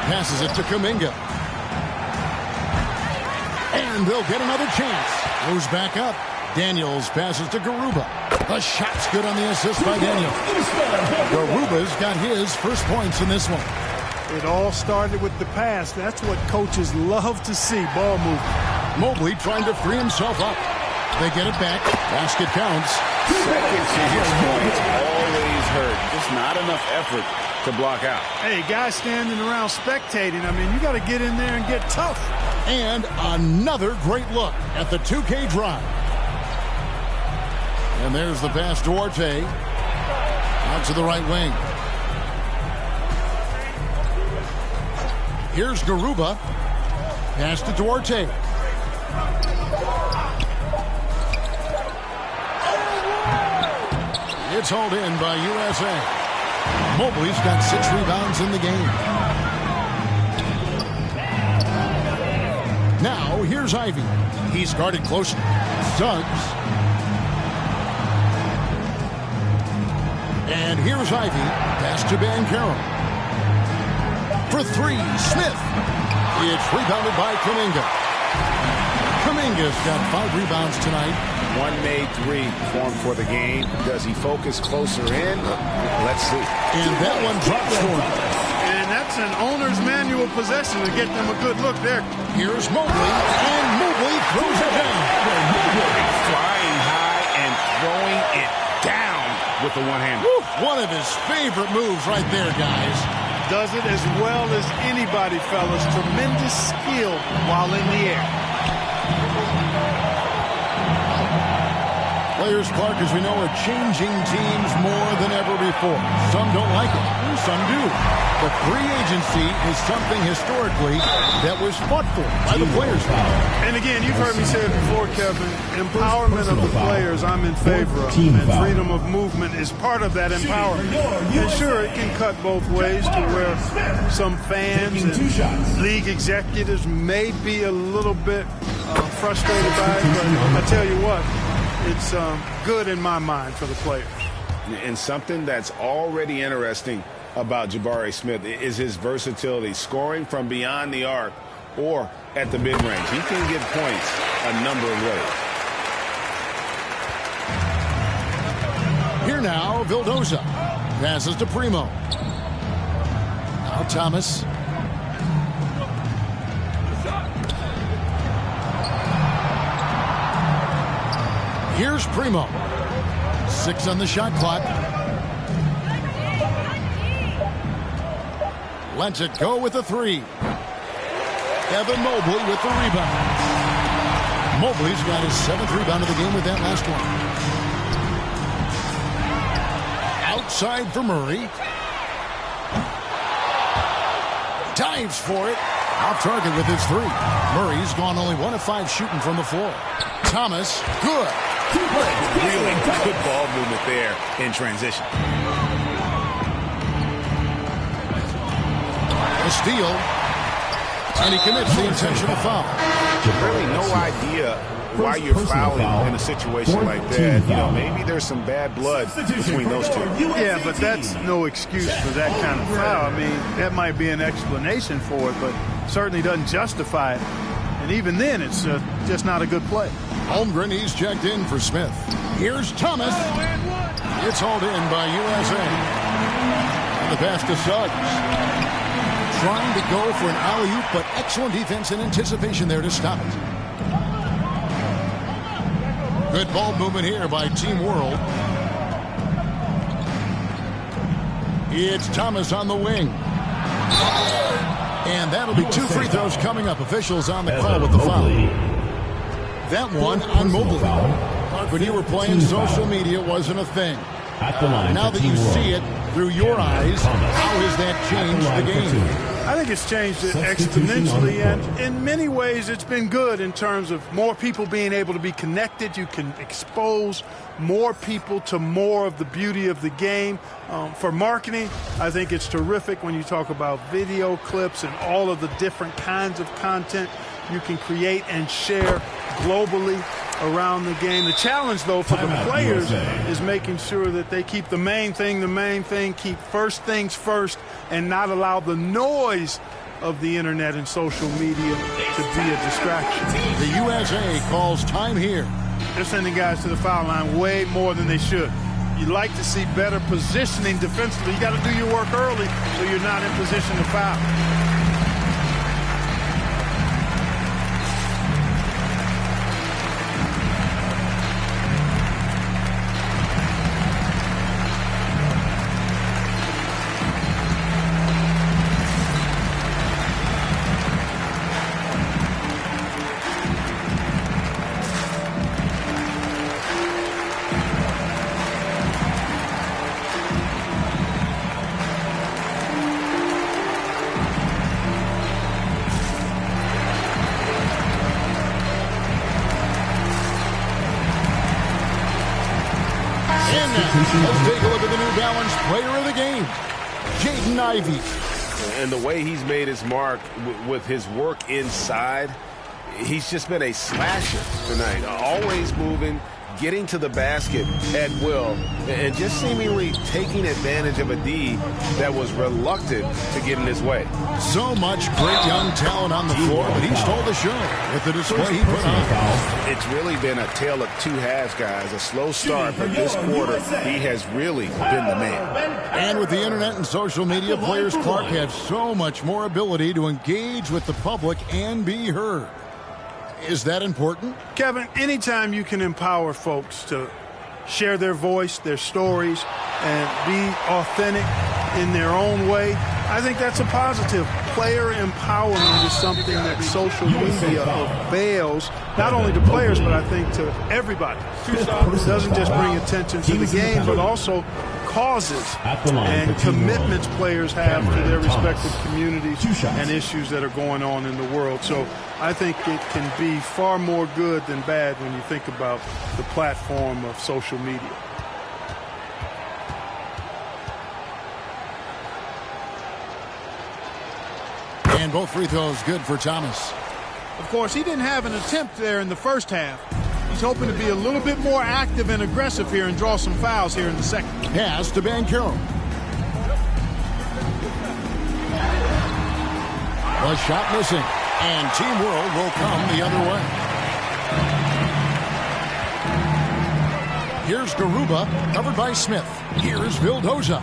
Passes it to Kuminga. And they'll get another chance. Goes back up. Daniels passes to Garuba. The shot's good on the assist by Daniels. Garuba's got his first points in this one. It all started with the pass. That's what coaches love to see, ball movement. Mobley trying to free himself up. They get it back. Basket counts. Second chance points always hurt. Just not enough effort to block out. Hey, guys standing around spectating. I mean, you got to get in there and get tough. And another great look at the 2K drive. And there's the pass to Duarte. Out to the right wing. Here's Garuba. Pass to Duarte. It's hauled in by USA. Mobley's got 6 rebounds in the game. Now, here's Ivy. He's guarded closely. Suggs. And here's Ivy. Pass to Bancaro. For 3, Smith. It's rebounded by Kuminga. Kuminga's got 5 rebounds tonight. 1 made 3 formed for the game. Does he focus closer in? Let's see. And that one drops for him. And that's an owner's manual possession to get them a good look there. Here's Mobley, and Mobley throws it down. Flying high and throwing it down with the one-hander. One of his favorite moves right there, guys. Does it as well as anybody, fellas. Tremendous skill while in the air. Players, Clark, as we know, are changing teams more than ever before. Some don't like it, some do. But free agency is something historically that was fought for by the players. And again, you've heard me say it before, Kevin. Empowerment of the players I'm in favor of. And freedom of movement is part of that empowerment. And sure, it can cut both ways to where some fans and league executives may be a little bit frustrated by it. But I tell you what, it's good in my mind for the players. And something that's already interesting about Jabari Smith is his versatility, scoring from beyond the arc or at the mid-range. He can get points a number of ways. Here now, Vildoza. Passes to Primo. Now Thomas. Here's Primo. 6 on the shot clock. Lets it go with the 3. Evan Mobley with the rebound. Mobley's got his 7th rebound of the game with that last one. Outside for Murray. Dives for it. Off target with his 3. Murray's gone only 1 of 5 shooting from the floor. Thomas, good. Really good ball movement there in transition. A steal. And he commits the intentional foul. Really no idea why you're fouling in a situation like that. You know, maybe there's some bad blood between those two. Yeah, but that's no excuse for that kind of foul. I mean, that might be an explanation for it, but certainly doesn't justify it. And even then, it's just not a good play. Holmgren, he's checked in for Smith. Here's Thomas. It's hauled in by USA. And the pass to Suggs. Trying to go for an alley-oop, but excellent defense and anticipation there to stop it. Good ball movement here by Team World. It's Thomas on the wing. And that'll be 2 free throws coming up. Officials on the call with the foul. That one on Mobley. When you were playing, social media wasn't a thing. Now that you see it through your eyes, how has that changed the game? I think it's changed it exponentially, and in many ways it's been good in terms of more people being able to be connected. You can expose more people to more of the beauty of the game. For marketing, I think it's terrific when you talk about video clips and all of the different kinds of content you can create and share globally around the game. The challenge, though, for the players is making sure that they keep the main thing, keep first things first, and not allow the noise of the internet and social media to be a distraction. The USA calls time here. They're sending guys to the foul line way more than they should. You'd like to see better positioning defensively. You got to do your work early so you're not in position to foul. Let's take a look at the New Balance player of the game, Jaden Ivey. And the way he's made his mark with his work inside, he's just been a slasher tonight. Always moving, getting to the basket at will, and just seemingly taking advantage of a D that was reluctant to get in his way. So much great young talent on the floor, but he stole the show with the display he put on. It's really been a tale of 2 halves, guys. A slow start, but this quarter, he has really been the man. And with the internet and social media, players Clark have so much more ability to engage with the public and be heard. Is that important? Kevin, anytime you can empower folks to share their voice, their stories, and be authentic in their own way, I think that's a positive. Player empowerment is something that social media avails, not only to players, but I think to everybody. It doesn't just bring attention to the game, but also causes and commitments players have to their respective communities and issues that are going on in the world. So I think it can be far more good than bad when you think about the platform of social media. And both free throws good for Thomas. Of course, he didn't have an attempt there in the first half. He's hoping to be a little bit more active and aggressive here and draw some fouls here in the second. Pass to Banchero. The shot missing. And Team World will come the other way. Here's Garuba, covered by Smith. Here's Vildoza.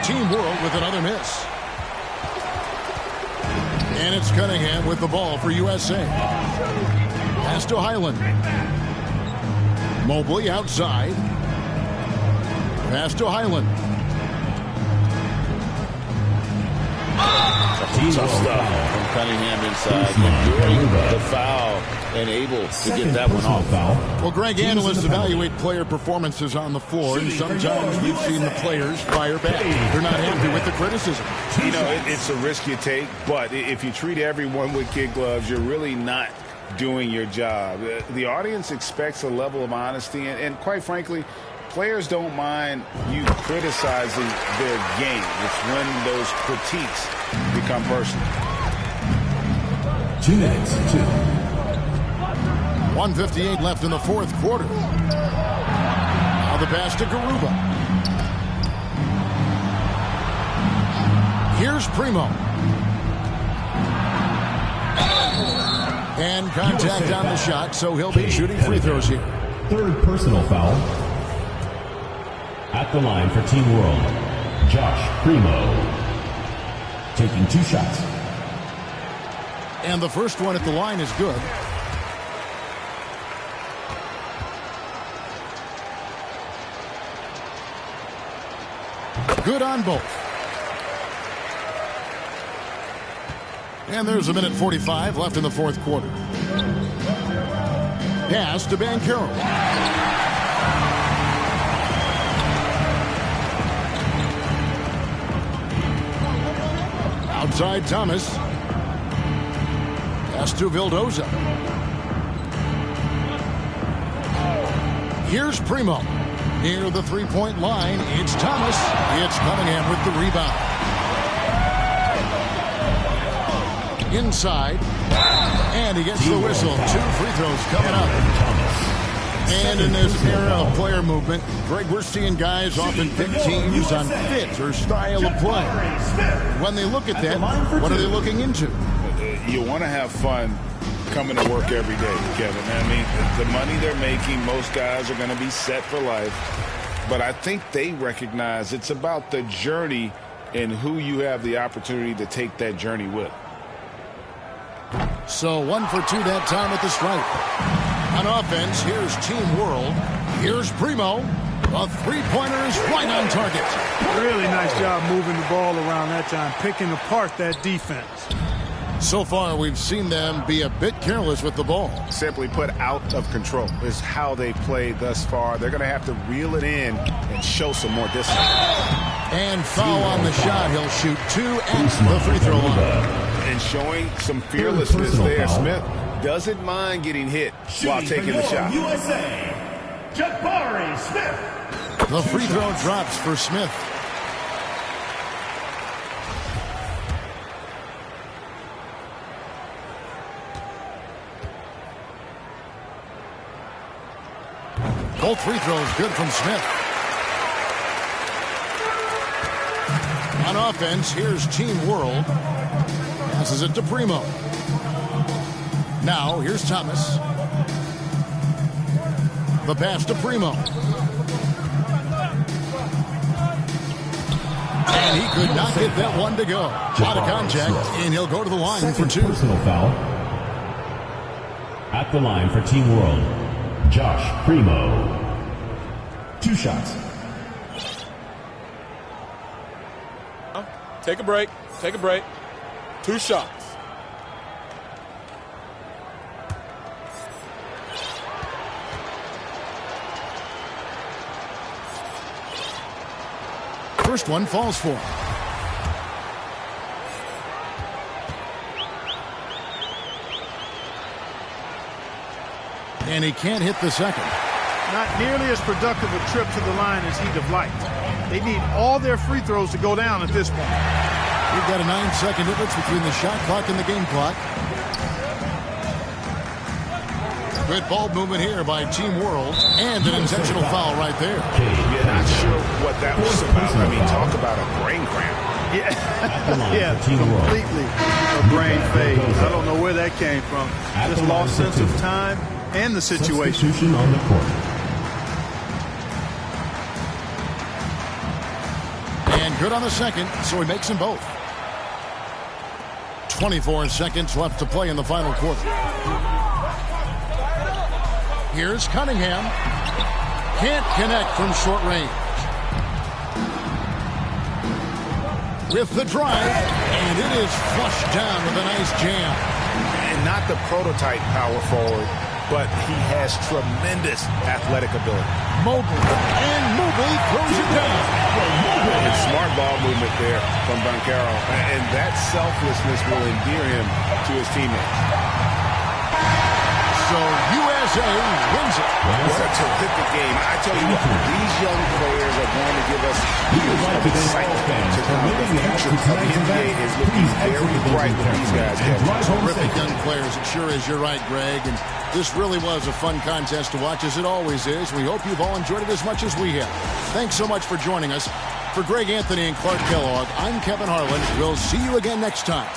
Team World with another miss. And it's Cunningham with the ball for USA. Pass to Highland. Mobley outside. Pass to Highland. Tough stuff from Cunningham inside. Enduring the foul and able to get that one off. Well, Greg, analysts evaluate player performances on the floor, and sometimes we've seen the players fire back. They're not happy with the criticism. You know, it's a risk you take, but if you treat everyone with kid gloves, you're really not doing your job. The audience expects a level of honesty, and quite frankly, players don't mind you criticizing their game. It's when those critiques become personal. 2 minutes, 1:58 left in the fourth quarter. Now the pass to Garuba. Here's Primo. And contact on the shot, so he'll be shooting free throws here. Third personal foul. At the line for Team World, Josh Primo. Taking 2 shots. And the first one at the line is good. Good on both. And there's a minute 45 left in the fourth quarter. Pass to Banchero. Outside Thomas. Pass to Vildoza. Here's Primo. Near the three-point line, it's Thomas. It's Cunningham with the rebound. Inside. And he gets the whistle. 2 free throws coming up. And in this era of player movement, Greg, we're seeing guys often pick teams on fit or style of play. When they look at that, what are they looking into? You want to have fun coming to work every day, Kevin. I mean, the money they're making, most guys are going to be set for life. But I think they recognize it's about the journey and who you have the opportunity to take that journey with. So 1 for 2 that time at the stripe. On offense, here's Team World. Here's Primo. A three-pointer is right on target. Really nice job moving the ball around that time, picking apart that defense. So far, we've seen them be a bit careless with the ball. Simply put, out of control is how they played thus far. They're going to have to reel it in and show some more discipline. And foul on the shot. He'll shoot 2 at the free throw line. And showing some fearlessness there. Smith doesn't mind getting hit while taking the shot. USA, Jabari Smith. The free throw drops for Smith. Both free throws good from Smith. On offense, here's Team World. Passes it to Primo. Now, here's Thomas. The pass to Primo. And he could not get that one to go. Out of contact, and he'll go to the line for 2. Personal foul. At the line for Team World, Josh Primo. 2 shots. Take a break. Take a break. 2 shots. First one falls for him. And he can't hit the second. Not nearly as productive a trip to the line as he'd have liked. They need all their free throws to go down at this point. We've got a 9-second difference between the shot clock and the game clock. Good ball movement here by Team World, and an intentional foul right there. You're not sure what that was about. I mean, talk about a brain cramp. Yeah, completely a brain phase. I don't know where that came from. Just lost sense of time and the situation. Substitution on the court. And good on the second, so he makes them both. 24 seconds left to play in the final quarter. Here's Cunningham. Can't connect from short range. With the drive, and it is flushed down with a nice jam. And not the prototype power forward, but he has tremendous athletic ability. Mobley, and Mobley throws it down. And smart ball movement there from Banchero, and that selflessness will endear him to his teammates. So USA wins it. What a terrific game. I tell you what, these young players are going to give us years of excitement to come. The future of the NBA is looking very bright with these guys. Terrific young players. It sure is. You're right, Greg. And this really was a fun contest to watch, as it always is. We hope you've all enjoyed it as much as we have. Thanks so much for joining us. For Greg Anthony and Clark Kellogg, I'm Kevin Harlan. We'll see you again next time.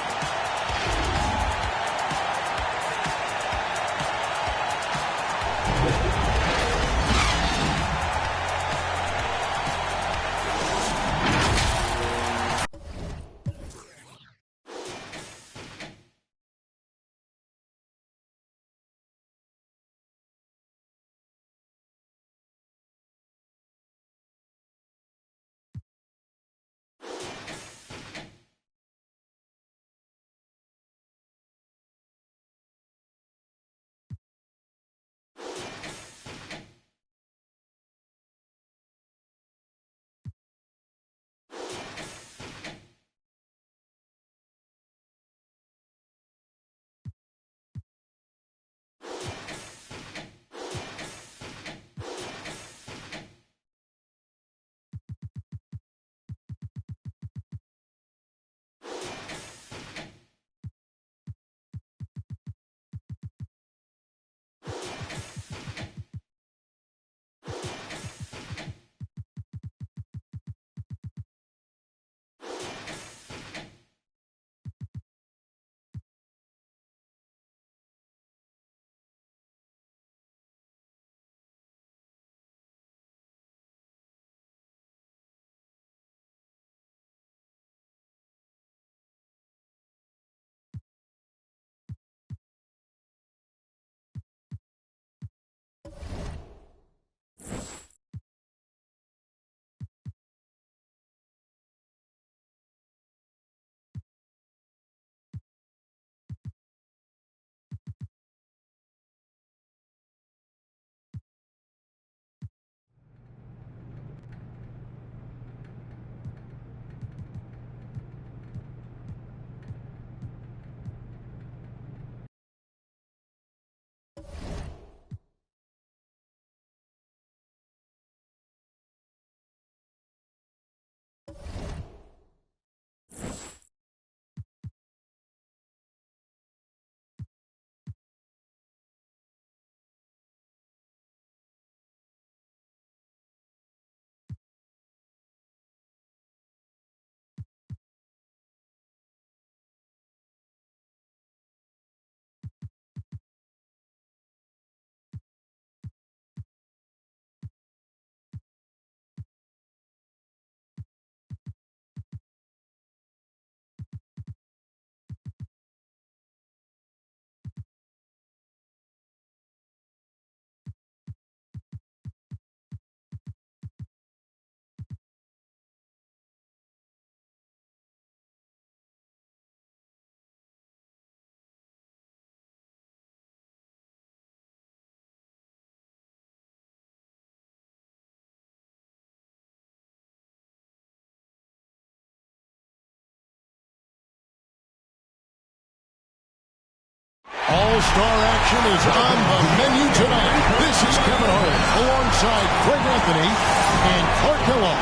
All-star action is on the menu tonight. This is Kevin Harlan alongside Greg Anthony and Clark Kellogg.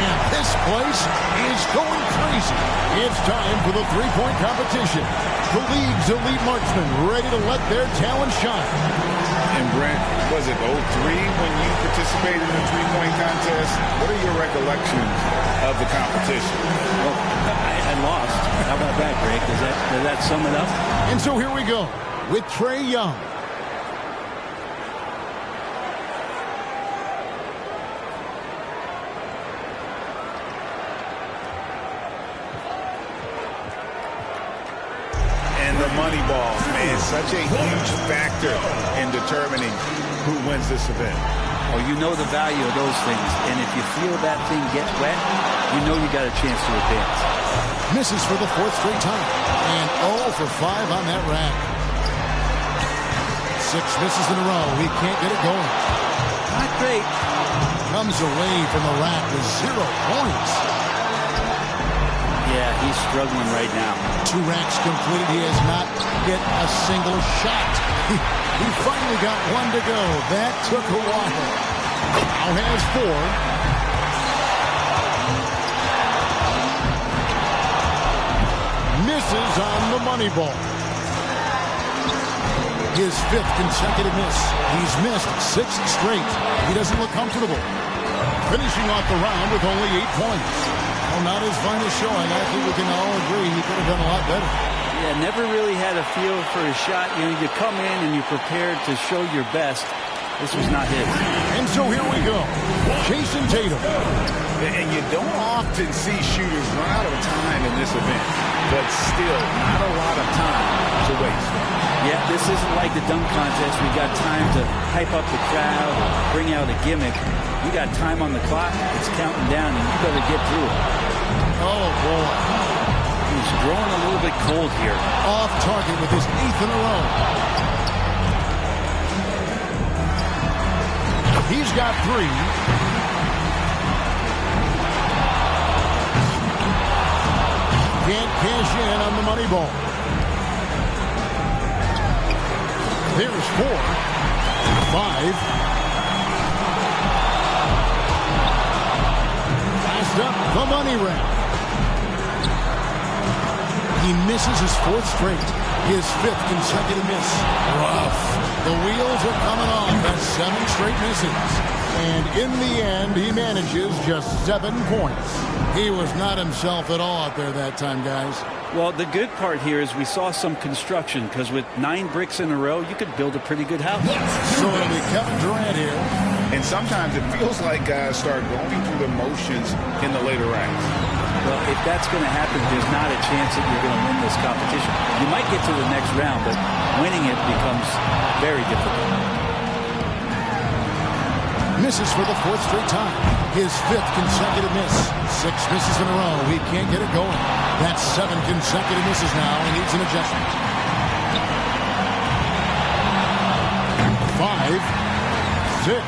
And this place is going crazy. It's time for the three-point competition. The league's elite marksmen ready to let their talent shine. And Brent, was it 03 when you participated in the three-point contest? What are your recollections of the competition? Well, I lost. How about that, Greg? Does that sum it up? And so here we go with Trae Young. And the money ball, man, such a huge factor in determining who wins this event. Oh, you know the value of those things, and if you feel that thing get wet, you know you got a chance to advance. Misses for the 4th straight time. And 0 for 5 on that rack. 6 misses in a row. He can't get it going. Not great. Comes away from the rack with 0 points. Yeah, he's struggling right now. 2 racks completed. He has not hit a single shot. He finally got 1 to go. That took a while. Now has 4. Misses on the money ball. His 5th consecutive miss. He's missed 6 straight. He doesn't look comfortable. Finishing off the round with only 8 points. Well, not his finest showing. I think we can all agree he could have done a lot better. Yeah, never really had a feel for a shot. You know, you come in and you're prepared to show your best. This was not his. And so here we go. Jason Tatum. And you don't often see shooters run out of time in this event, but still not a lot of time to waste. Yeah, this isn't like the dunk contest. We got time to hype up the crowd or bring out a gimmick. You got time on the clock. It's counting down, and you better get through it. Oh, boy. He's growing a little bit cold here. Off target with his 8th in a row. He's got 3. Can't cash in on the money ball. There's 4. 5. Passed up the money rack. He misses his 4th straight. His 5th consecutive miss. Rough. The wheels are coming off. That's 7 straight misses. And in the end, he manages just 7 points. He was not himself at all out there that time, guys. Well, the good part here is we saw some construction, because with 9 bricks in a row, you could build a pretty good house. So it'll be Kevin Durant here. And sometimes it feels like guys start going through the motions in the later rounds. Well, if that's going to happen, there's not a chance that you're going to win this competition. You might get to the next round, but winning it becomes very difficult. Misses for the 4th straight time. His 5th consecutive miss. 6 misses in a row. He can't get it going. That's 7 consecutive misses now. He needs an adjustment. 5, 6.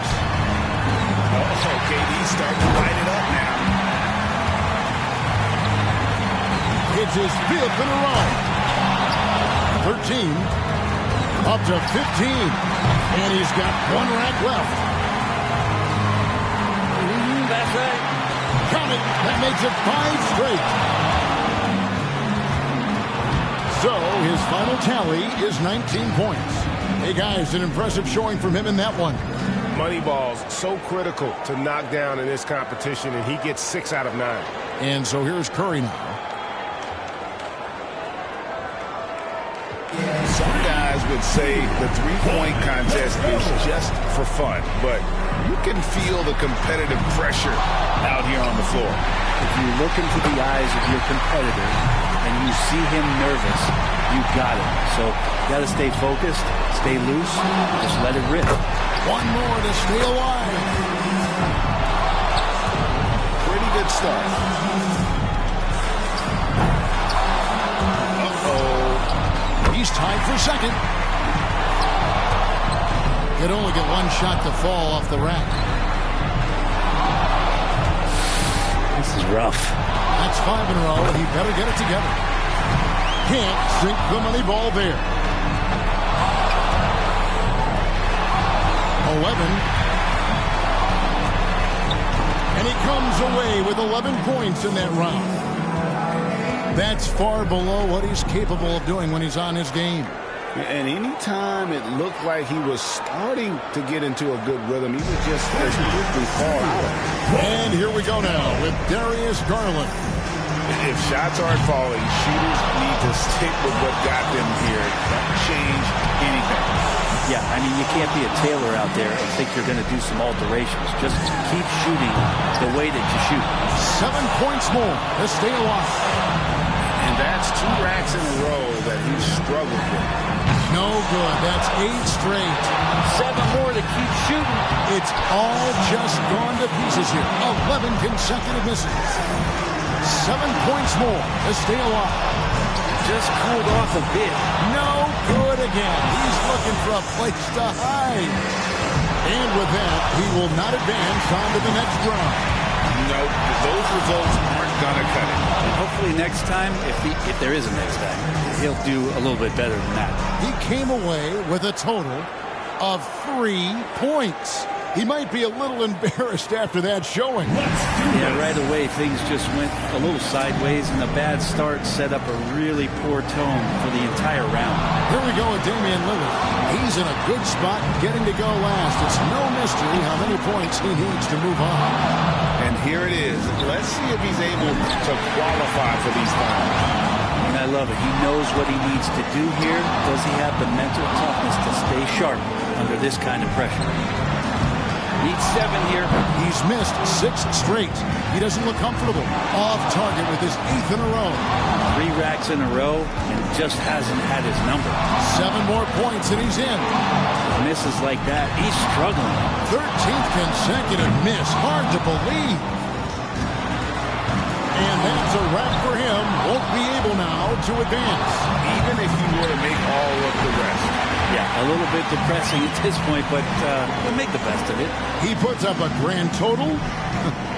Oh, KD's starting to light it up now. It's his 5th in a row. 13. Up to 15. And he's got 1 rack left. That's right. Count it. That makes it 5 straight. So his final tally is 19 points. Hey, guys, an impressive showing from him in that one. Moneyball's so critical to knock down in this competition, and he gets 6 out of 9. And so here's Curry now. Some guys would say the three-point contest is just for fun, but you can feel the competitive pressure out here on the floor. If you look into the eyes of your competitor and you see him nervous, you got it. So you got to stay focused, stay loose, just let it rip. 1 more to stay alive. Pretty good start. He's tied for 2nd. Could only get 1 shot to fall off the rack. This is rough. That's 5 in a row. He better get it together. Can't sink the money ball there. 11. And he comes away with 11 points in that round. That's far below what he's capable of doing when he's on his game. And anytime it looked like he was starting to get into a good rhythm, he would just as quickly fall out of it. And here we go now with Darius Garland. If shots aren't falling, shooters need to stick with what got them here. Don't change anything. Yeah, I mean, you can't be a tailor out there and think you're going to do some alterations. Just keep shooting the way that you shoot. 7 points more to stay alive. And that's 2 racks in a row that he's struggled struggled with. No good. That's 8 straight. 7 more to keep shooting. It's all just gone to pieces here. 11 consecutive misses. 7 points more to stay alive. Just cooled off a bit. No good again. He's looking for a place to hide. And with that, he will not advance on to the next round. No, those results aren't going to cut it. Hopefully next time, if there is a next time, he'll do a little bit better than that. He came away with a total of 3 points. He might be a little embarrassed after that showing. Yeah, right away things just went a little sideways, and the bad start set up a really poor tone for the entire round. Here we go with Damian Lillard. He's in a good spot getting to go last. It's no mystery how many points he needs to move on. And here it is. Let's see if he's able to qualify for these finals. And I love it. He knows what he needs to do here. Does he have the mental toughness to stay sharp under this kind of pressure? Needs 7 here. He's missed 6 straight. He doesn't look comfortable. Off target with his 8th in a row. 3 racks in a row and just hasn't had his number. 7 more points and he's in. Misses like that, he's struggling. 13th consecutive miss. Hard to believe. And that's a wrap for him. Won't be able now to advance. Even if he were to make all of the rest. Yeah, a little bit depressing at this point, but we'll make the best of it. He puts up a grand total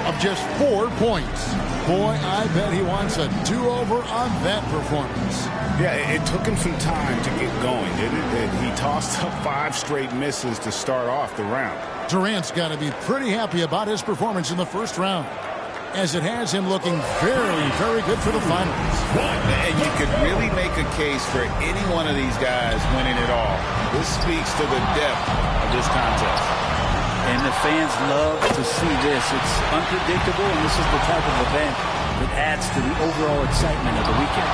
of just 4 points. Boy, I bet he wants a do-over on that performance. Yeah, it took him some time to get going, didn't it? He tossed up 5 straight misses to start off the round. Durant's got to be pretty happy about his performance in the first round, as it has him looking very, very good for the finals. And you could really make a case for any one of these guys winning it all. This speaks to the depth of this contest. And the fans love to see this. It's unpredictable, and this is the type of event that adds to the overall excitement of the weekend.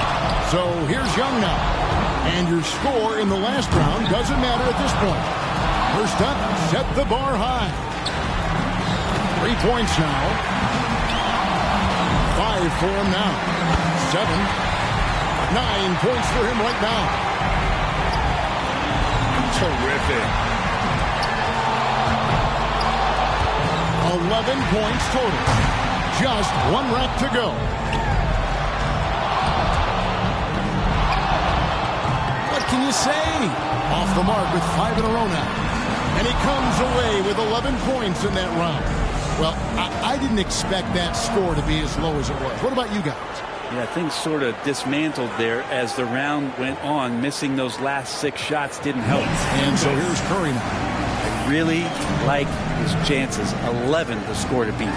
So here's Young now. And your score in the last round doesn't matter at this point. First up, set the bar high. 3 points now. 5 for him now. 7. 9 points for him right now. Terrific. 11 points total. Just 1 rack to go. What can you say? Off the mark with 5 in a row now. And he comes away with 11 points in that round. Well, I didn't expect that score to be as low as it was. What about you guys? Yeah, things sort of dismantled there as the round went on. Missing those last 6 shots didn't help. And so here's Curry now. I really like his chances. 11 the score to beat. 1.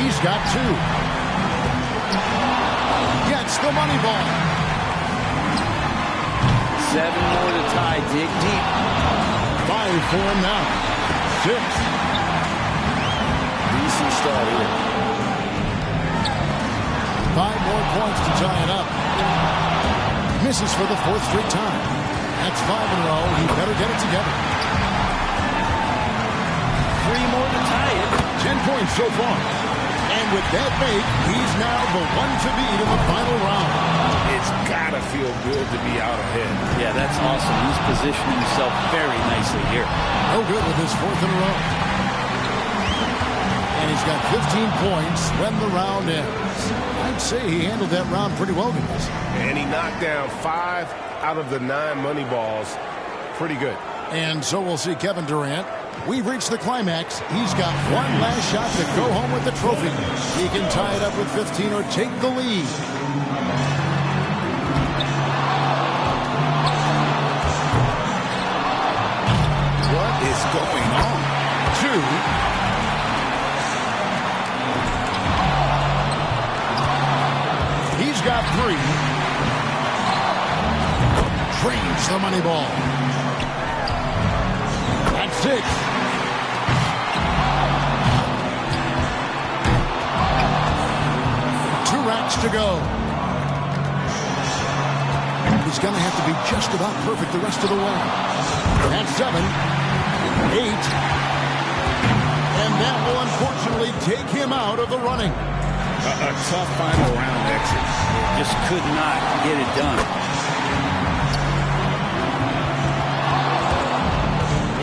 He's got 2. Gets the money ball. 7 more to tie. Dig deep. 5 for him now. 6. Decent start here. 5 more points to tie it up. Misses for the 4th straight time. That's 5 in a row. He better get it together. 3 more to tie it. 10 points so far. And with that make, he's now the one to beat in the final round. It's got to feel good to be out ahead. Yeah, that's awesome. He's positioning himself very nicely here. No good with his 4th in a row. And he's got 15 points when the round ends. I'd say he handled that round pretty well, guys. And he knocked down 5 out of the 9 money balls. Pretty good. And so we'll see Kevin Durant. We've reached the climax. He's got 1 last shot to go home with the trophy. He can tie it up with 15 or take the lead. What is going on? 2. He's got 3. Drains the money ball. That's 6. Two racks to go. He's going to have to be just about perfect the rest of the way. That's 7. 8. And that will unfortunately take him out of the running. A tough final round exit. just could not get it done.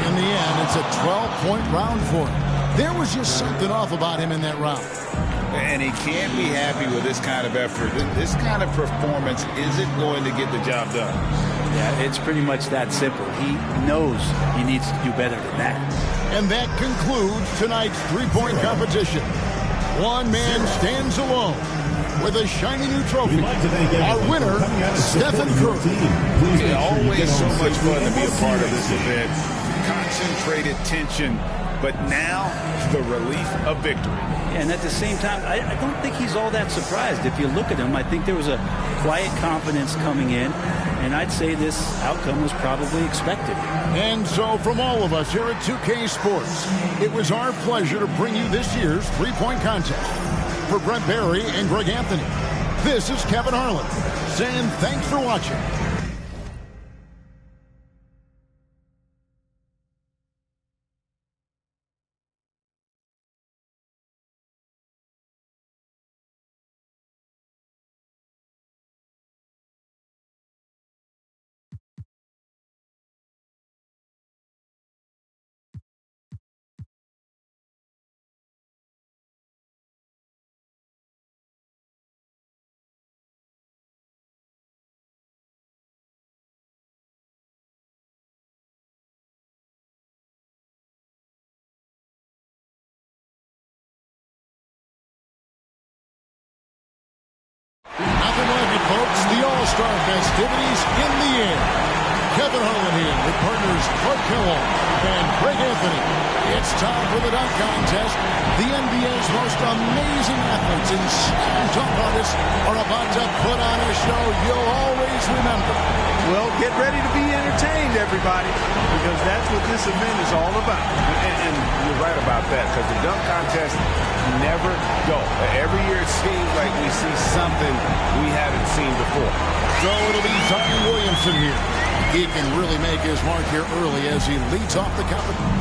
In the end, it's a 12-point round for him. There was just something off about him in that round. And he can't be happy with this kind of effort. This kind of performance isn't going to get the job done. Yeah, it's pretty much that simple. He knows he needs to do better than that. And that concludes tonight's three-point competition. One man stands alone with a shiny new trophy. Our winner, Stephen Curry. Yeah, always so much fun to be a part of this event. Concentrated tension, but now the relief of victory. And at the same time, I don't think he's all that surprised. If you look at him, I think there was a quiet confidence coming in, and I'd say this outcome was probably expected. And so from all of us here at 2K Sports, it was our pleasure to bring you this year's three-point contest. For Brent Barry and Greg Anthony, this is Kevin Harlan saying thanks for watching. Nothing like it, folks. The All-Star festivities in the air. Kevin Harlan here with partners Clark Kellogg and Greg Anthony. It's time for the dunk contest. The NBA's most amazing athletes and slam dunk artists are about to put on a show you'll always remember. Well, get ready to be entertained, everybody, because that's what this event is all about. And you're right about that, because the dunk contest never go. Every year it seems like we see something we haven't seen before. So it'll be Zion Williamson here. He can really make his mark here early as he leads off the competition.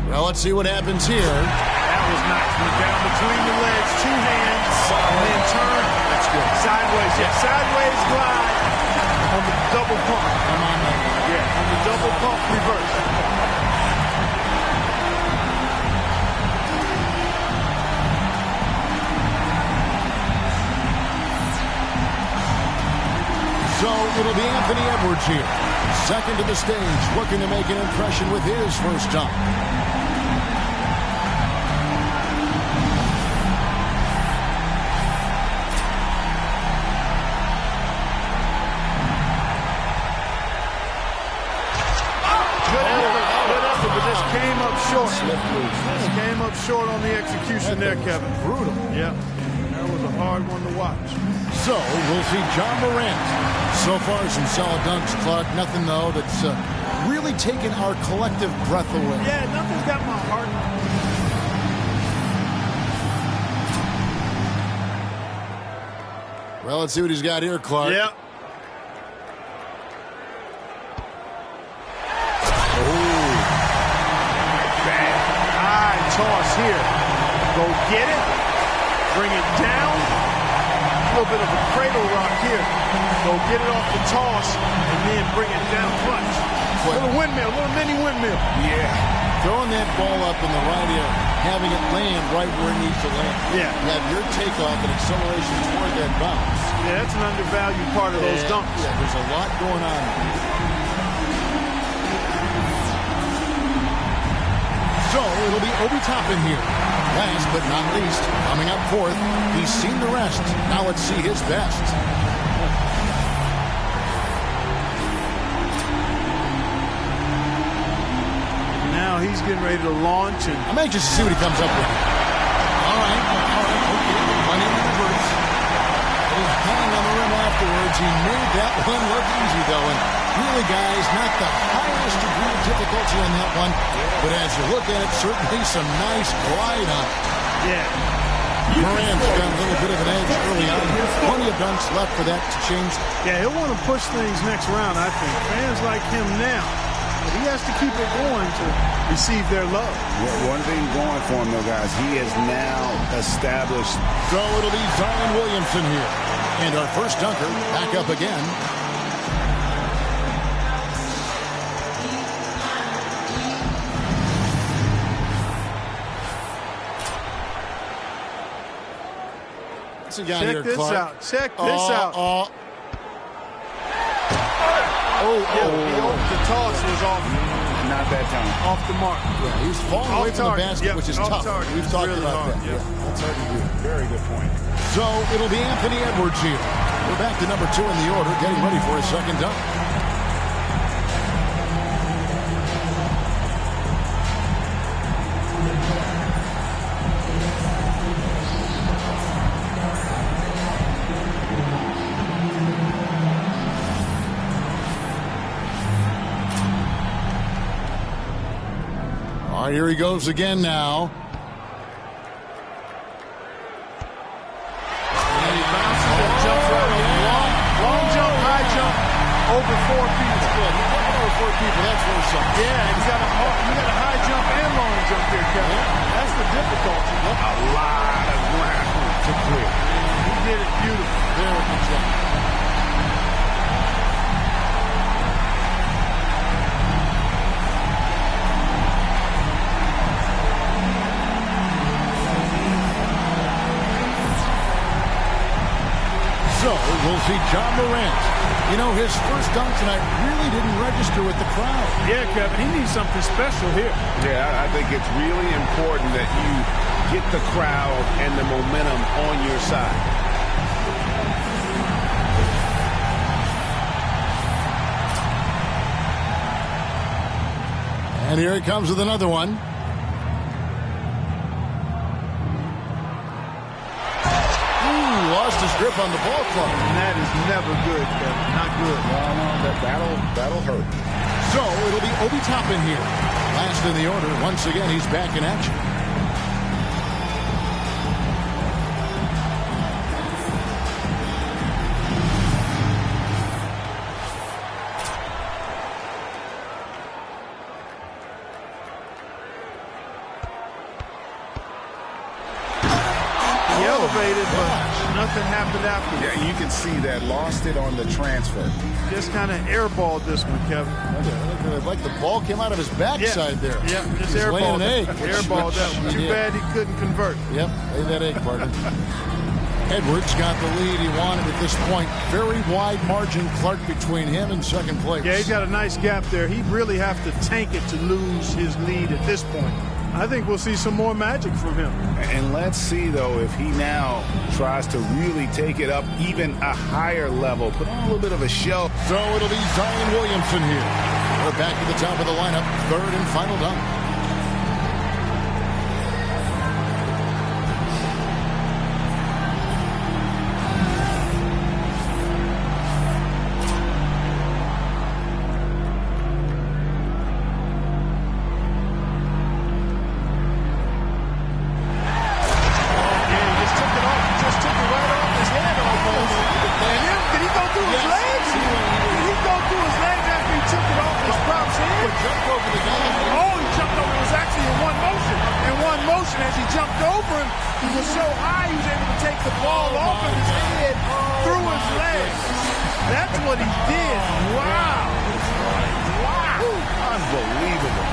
Well, let's see what happens here. That was nice. Went down between the legs, two hands, and then turn. That's good. Sideways, yeah. Sideways glide on the double pump. Come on, man. Yeah, on the double pump reverse. So it'll be Anthony Edwards here. Second to the stage, looking to make an impression with his first dunk. Came up short on the execution there, Kevin. Brutal. Yeah, that was a hard one to watch. So we'll see John Morant. So far, some solid dunks, Clark. Nothing, though, that's really taken our collective breath away. Yeah, nothing's got my heart. Well, let's see what he's got here, Clark. Yeah. Toss here. Go get it. Bring it down. A little bit of a cradle rock here. Go get it off the toss and then bring it down clutch. Little windmill, little mini windmill. Yeah. Throwing that ball up in the right air, having it land right where it needs to land. Yeah. You have your takeoff and acceleration toward that bounce. Yeah, that's an undervalued part of those dunks. Yeah, there's a lot going on there. So it'll be Obi Toppin here. Last but not least, coming up fourth, he's seen the rest. Now let's see his best. Now he's getting ready to launch. And I'm anxious to see what he comes up with. All right, okay, money in the reverse. He'll hang on the rim afterwards. He made that one look easy, though. And really, guys, not the highest degree of difficulty on that one. But as you look at it, certainly some nice glide on it. Yeah. Morant's got a little bit of an edge early on. Plenty of dunks left for that to change. Yeah, he'll want to push things next round, I think. Fans like him now but he has to keep it going to receive their love. One thing going for him, though, guys, he has now established. So it'll be Zion Williamson here. And our first dunker back up again. Check this out. Check this out. The toss was off. Not that time. Off the mark. Yeah, he was falling away from the basket, which is tough. Target. We've talked really about hard. that. Yeah, that's hard to do. Very good point. So it'll be Anthony Edwards here. We're back to number 2 in the order, getting ready for his second dunk. All right, here he goes again now. And he bounces and jumps right on. Long jump, high jump, over 4 feet. That's good. He's jumping over 4 people. That's worth something. Yeah, you got a high jump and long jump here, Kevin. That's the difficulty. A lot of ground to clear. He did it beautiful. Very good job. So we'll see John Morant. You know, his first dunk tonight really didn't register with the crowd. Yeah, Kevin, he needs something special here. Yeah, I think it's really important that you get the crowd and the momentum on your side. And here he comes with another one. Lost his grip on the ball club. And that is never good, Kevin. Not good. No, that'll hurt. So it'll be Obi Toppin here. Last in the order. Once again, he's back in action. Elevated, but nothing happened after. Yeah, you can see that. Lost it on the transfer. Just kind of airballed this one, Kevin. Like the ball came out of his backside there. Yeah, just He's laying airballed an egg. Airballed that one. Too bad he couldn't convert. Yep, lay that egg, partner. Edwards got the lead he wanted at this point. Very wide margin, Clark, between him and second place. Yeah, he's got a nice gap there. He really have to tank it to lose his lead at this point. I think we'll see some more magic from him. And let's see, though, if he now tries to really take it up even a higher level, put on a little bit of a show. So it'll be Zion Williamson here. We're back to the top of the lineup, third and final dunk. As he jumped over him, he was so high he was able to take the ball off of his head through his legs. That's what he did. Wow. Wow. Unbelievable.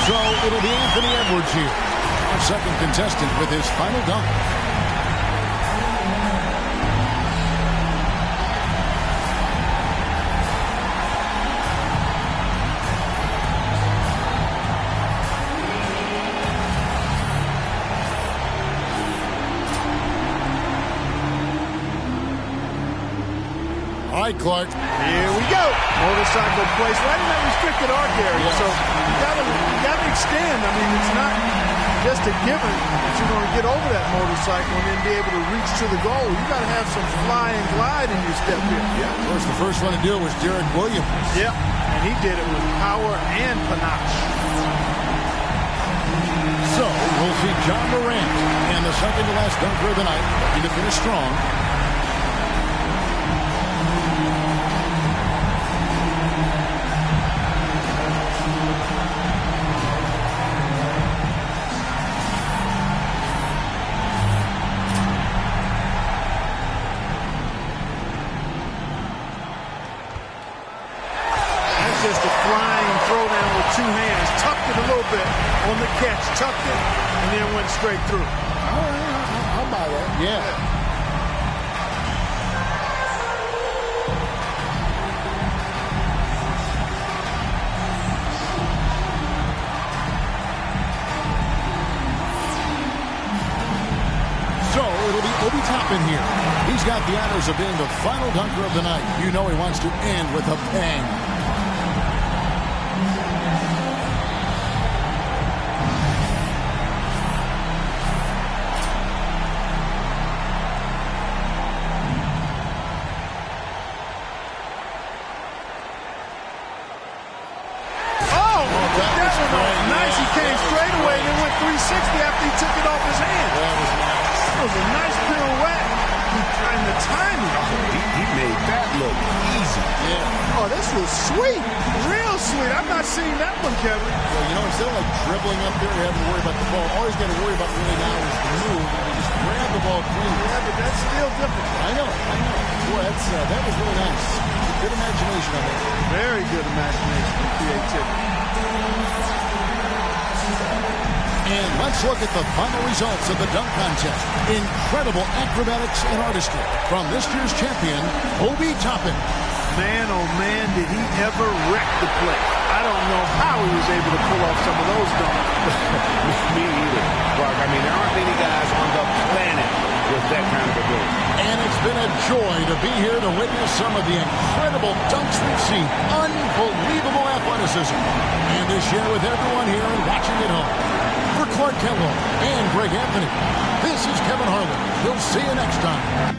So it'll be Anthony Edwards here, our second contestant with his final dunk. All right, Clark. Here we go. Motorcycle place right in that restricted arc area. So you gotta extend. I mean, it's not just a given that you're going to get over that motorcycle and then be able to reach to the goal. You got to have some fly and glide in your step here. Yeah, of course, the first one to do it was Derek Williams. Yeah, and he did it with power and panache. So we'll see John Morant and the second to last dunker of the night, looking to finish strong. just a flying throwdown with two hands. Tucked it a little bit on the catch. Tucked it and then went straight through. All right, I'll buy that. Yeah. So it'll be Obi Toppin here. He's got the honors of being the final dunker of the night. You know he wants to end with a bang. Oh, that was nice. He came straight away and then went 360 after he took it off his hand. That was nice. That was a nice pirouette. And the timing. He made that look easy. Yeah. Oh, this was sweet. Real sweet. I've not seen that one, Kevin. Well, you know, instead of like dribbling up there and having to worry about the ball, all he's got to worry about really now is the move and just grab the ball clean. Yeah, but that's still different. I know. Boy, that was really nice. Good imagination on that. Very good imagination and creativity. And let's look at the final results of the dunk contest. Incredible acrobatics and artistry from this year's champion, Obi Toppin. Man, oh man, did he ever wreck the play. I don't know how he was able to pull off some of those dunks. Me either, Clark. I mean, there aren't many guys on the planet with that kind of ability. And it's been a joy to be here to witness some of the incredible dunks we've seen. Unbelievable athleticism. And to share with everyone here and watching at home. For Clark Kellogg and Greg Anthony, this is Kevin Harlan. We'll see you next time.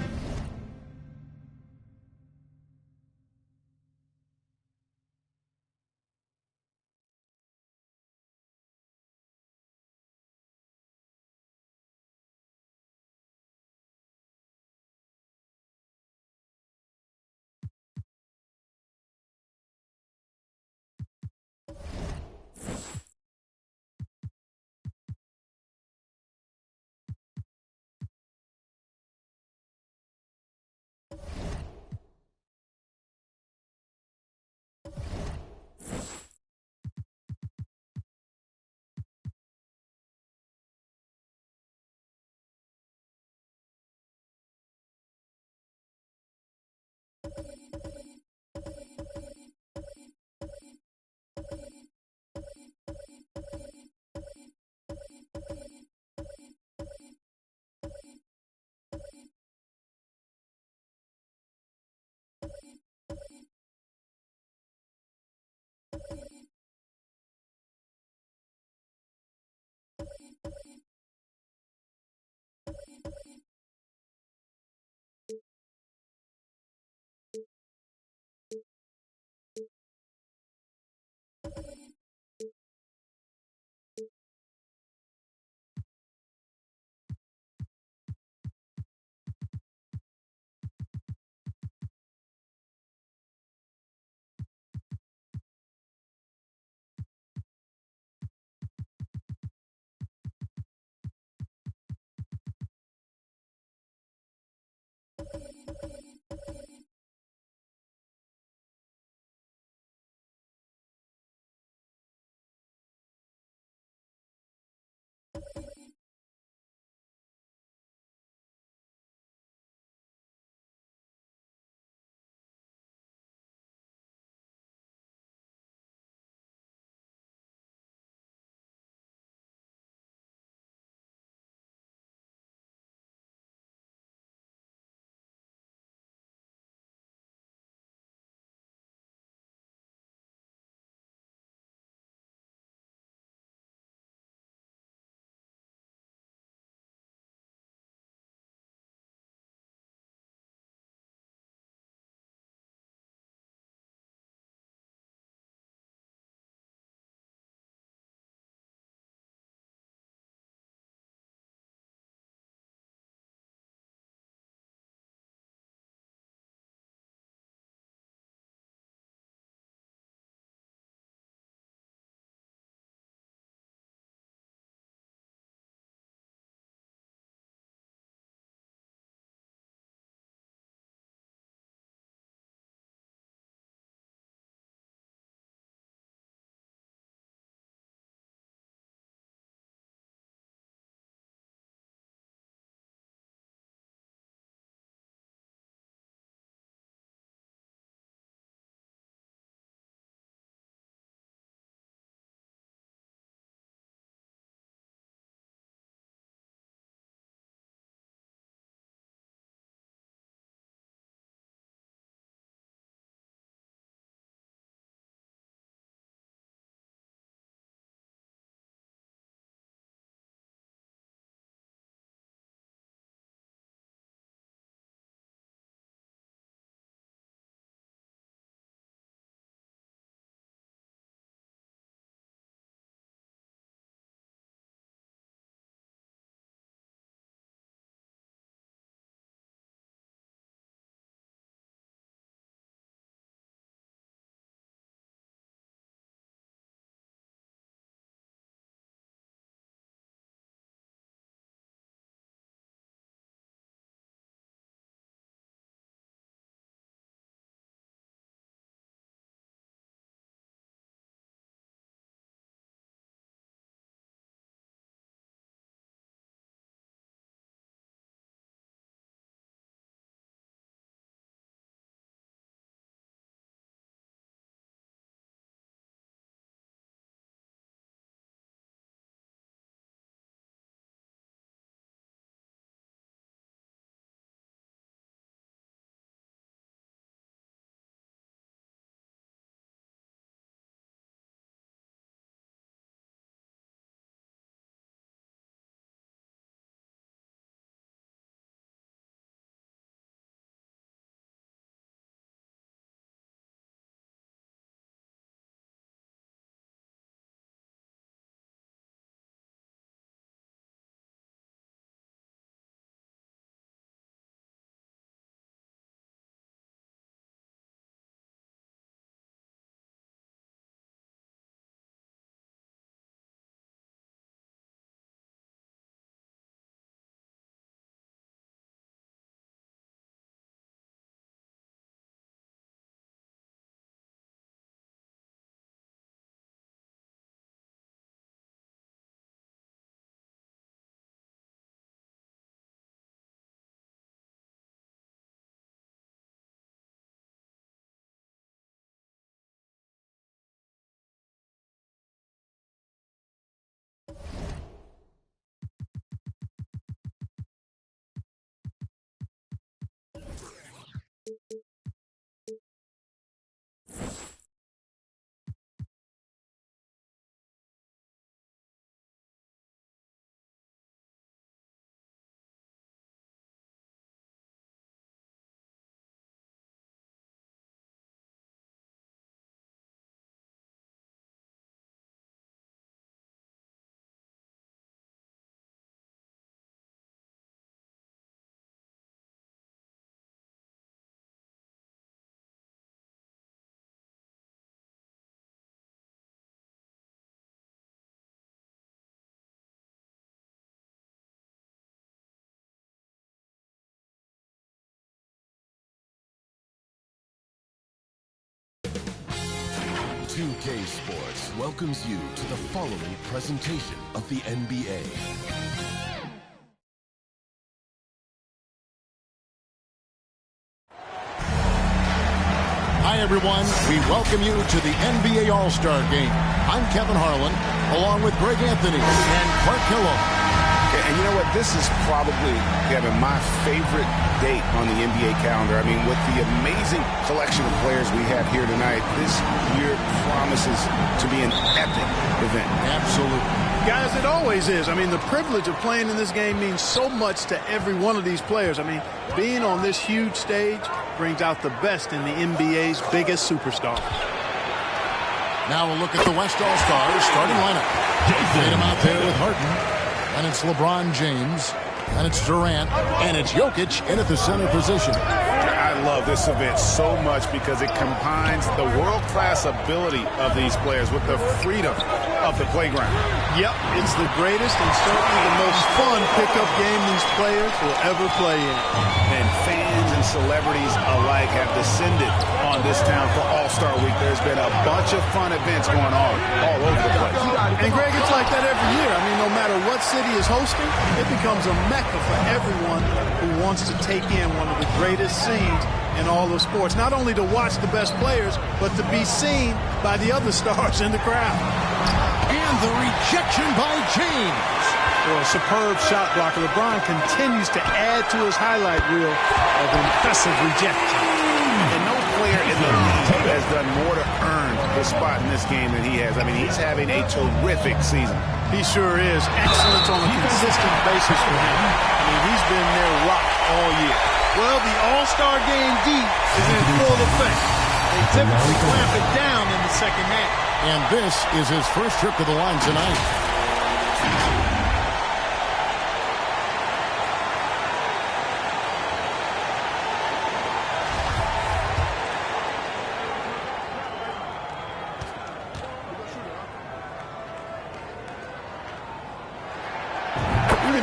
NBA2K Sports welcomes you to the following presentation of the NBA. Hi, everyone. We welcome you to the NBA All-Star Game. I'm Kevin Harlan, along with Greg Anthony and Clark Kellogg. And you know what? This is probably, Kevin, my favorite date on the NBA calendar. I mean, with the amazing collection of players we have here tonight, this year promises to be an epic event. Absolutely. Guys, it always is. I mean, the privilege of playing in this game means so much to every one of these players. I mean, being on this huge stage brings out the best in the NBA's biggest superstar. Now we'll look at the West All-Stars starting lineup. Tatum out there with Harden. And it's LeBron James, and it's Durant, and it's Jokic in at the center position. I love this event so much because it combines the world-class ability of these players with the freedom of the playground. Yep, it's the greatest and certainly the most fun pickup game these players will ever play in. And fans and celebrities alike have descended on this town for All-Star Week. There's been a bunch of fun events going on all over the place. And Greg, it's like that every year. I mean, no matter what city is hosting, it becomes a mecca for everyone who wants to take in one of the greatest scenes in all of sports. Not only to watch the best players, but to be seen by the other stars in the crowd. And the rejection by James. For a superb shot blocker, LeBron continues to add to his highlight reel of impressive rejection. And no player in the league has done more to earn his spot in this game than he has. I mean, he's having a terrific season. He sure is. Excellence on a consistent basis for him. I mean, he's been their rock all year. Well, the All-Star Game D is in full effect. They typically clamp it down in the second half. And this is his first trip to the line tonight.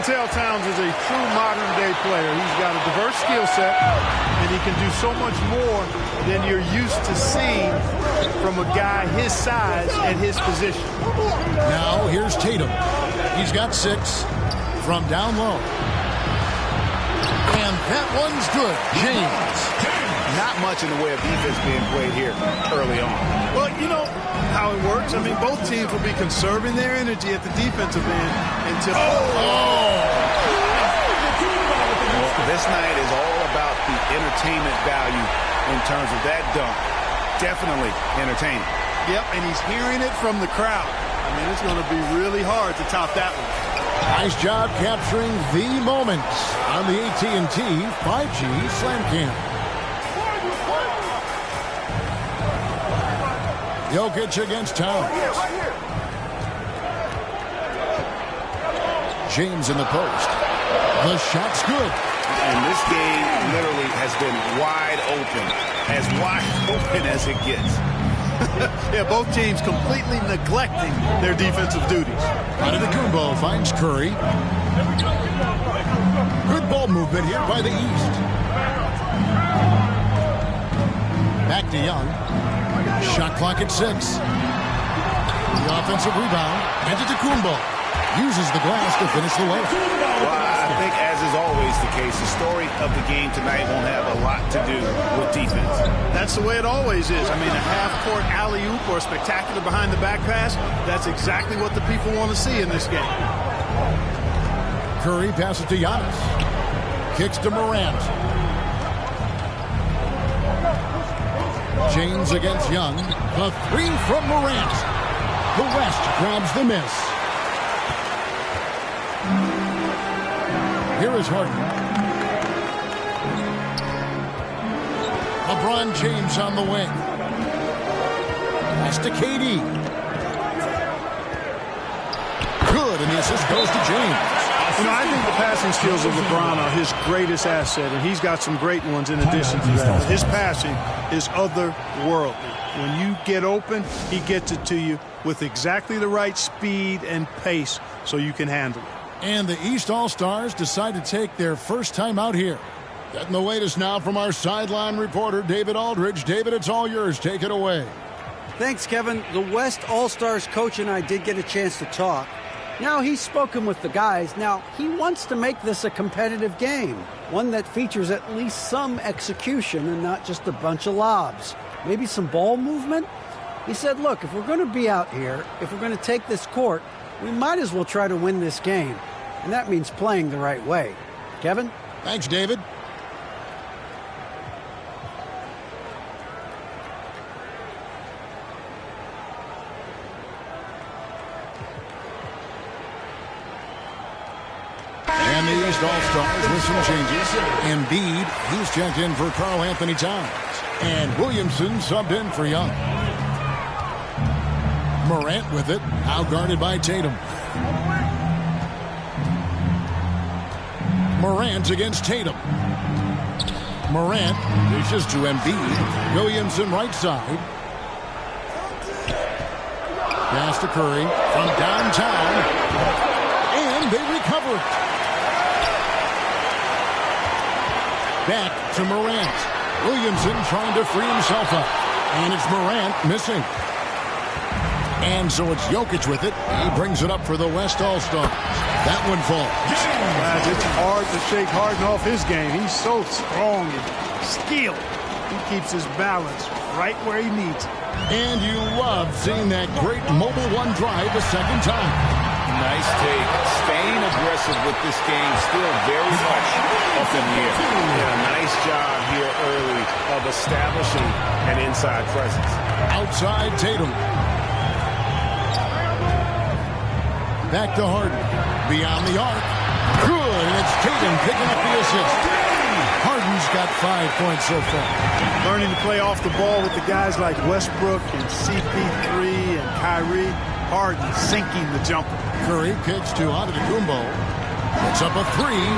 Tell Towns is a true modern-day player. He's got a diverse skill set, and he can do so much more than you're used to seeing from a guy his size at his position. Now here's Tatum. He's got 6 from down low. And that one's good. James. Not much in the way of defense being played here early on. Well, you know how it works. I mean, both teams will be conserving their energy at the defensive end until... Well, this night is all about the entertainment value in terms of that dunk. Definitely entertaining. Yep, and he's hearing it from the crowd. I mean, it's going to be really hard to top that one. Nice job capturing the moments on the AT&T 5G Slam Cam. Jokic against Towns. James in the post. The shot's good. And this game literally has been wide open as it gets. Yeah, both teams completely neglecting their defensive duties. Antetokounmpo finds Curry. Good ball movement here by the East. Back to Young. Shot clock at 6. The offensive rebound. Antetokounmpo uses the glass to finish the layup. Well, I think, as is always the case, the story of the game tonight won't have a lot to do with defense. That's the way it always is. I mean, a half-court alley-oop or a spectacular behind-the-back pass, that's exactly what the people want to see in this game. Curry passes to Giannis. Kicks to Morant. James against Young. The 3 from Morant. The West grabs the miss. Here is Harden. LeBron James on the wing. Pass to KD. Good, and the assist goes to James. You know, I think the passing skills of LeBron are his greatest asset, and he's got some great ones in addition to that. But his passing is otherworldly. When you get open, he gets it to you with exactly the right speed and pace so you can handle it. And the East All-Stars decide to take their first time out here. Getting the latest now from our sideline reporter, David Aldridge. David, it's all yours. Take it away. Thanks, Kevin. The West All-Stars coach and I did get a chance to talk. Now, he's spoken with the guys. Now, he wants to make this a competitive game, one that features at least some execution and not just a bunch of lobs. Maybe some ball movement? He said, look, if we're going to be out here, if we're going to take this court, we might as well try to win this game. And that means playing the right way. Kevin? Thanks, David. And the East All-Stars with some changes. Embiid, he's checked in for Karl Anthony Towns. And Williamson subbed in for Young. Morant with it, out-guarded by Tatum. Morant against Tatum. Morant dishes to Embiid. Williamson right side. Pass to Curry from downtown. And they recover it. Back to Morant. Williamson trying to free himself up. And it's Morant missing. And so it's Jokic with it. He brings it up for the West All-Stars. That one falls. It's hard to shake Harden off his game. He's so strong and skilled. He keeps his balance right where he needs it. And you love seeing that great mobile one drive a second time. Nice take. Staying aggressive with this game, still very much up in the air. Yeah, nice job here early of establishing an inside presence. Outside Tatum. Back to Harden. Beyond the arc. Good, and it's Tatum picking up the assist. Harden's got 5 points so far. Learning to play off the ball with the guys like Westbrook and CP3 and Kyrie. Harden sinking the jumper. Curry kicks to Antetokounmpo. Puts up a three.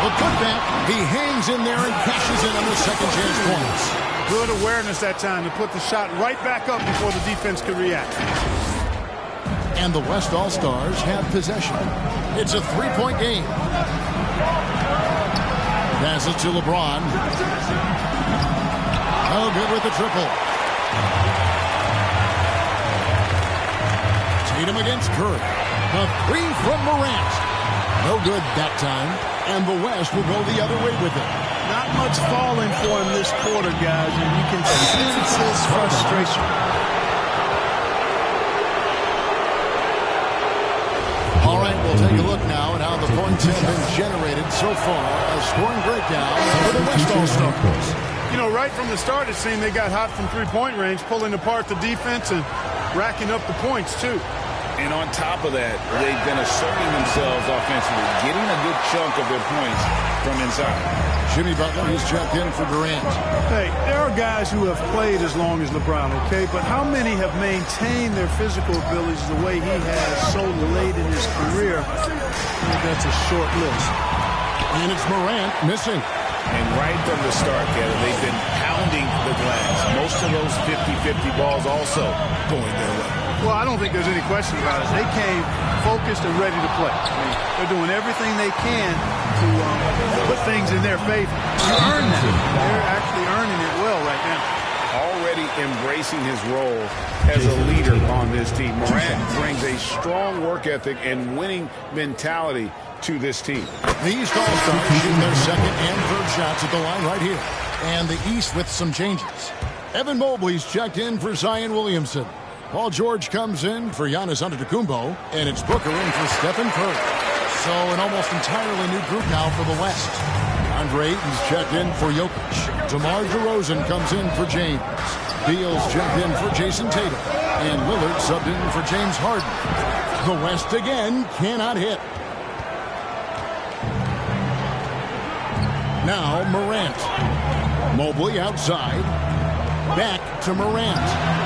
The putback. He hangs in there and cashes in on the second chance points. Good awareness that time to put the shot right back up before the defense could react. And the West All-Stars have possession. It's a three-point game. Passes to LeBron. Oh, good with the triple. Tatum against Curry. A three from Morant. No good that time. And the West will go the other way with it. Not much falling for him this quarter, guys, and you can sense his frustration. All right, we'll take a look now at how the points have been generated so far. A scoring breakdown for the West All-Stars. You know, right from the start, it seemed they got hot from three-point range, pulling apart the defense and racking up the points, too. And on top of that, they've been asserting themselves offensively, getting a good chunk of their points from inside. Jimmy Butler, he's checked in for Durant. Hey, there are guys who have played as long as LeBron, okay? But how many have maintained their physical abilities the way he has so late in his career? I think that's a short list. And it's Morant missing. And right from the start, Kevin, they've been pounding the glass. Most of those 50-50 balls also going their way. Well, I don't think there's any question about it. They came focused and ready to play. I mean, they're doing everything they can to put things in their favor. You earn that. They're actually earning it well right now. Already embracing his role as a leader on this team. Morant brings a strong work ethic and winning mentality to this team. The East All-Stars shooting their second and third shots at the line right here. And the East with some changes. Evan Mobley's checked in for Zion Williamson. Paul George comes in for Giannis Antetokounmpo, and it's Booker in for Stephen Curry. So an almost entirely new group now for the West. Andre Ayton's checked in for Jokic. DeMar DeRozan comes in for James. Beal's checked in for Jason Tatum. And Lillard subbed in for James Harden. The West again cannot hit. Now Morant. Mobley outside. Back to Morant.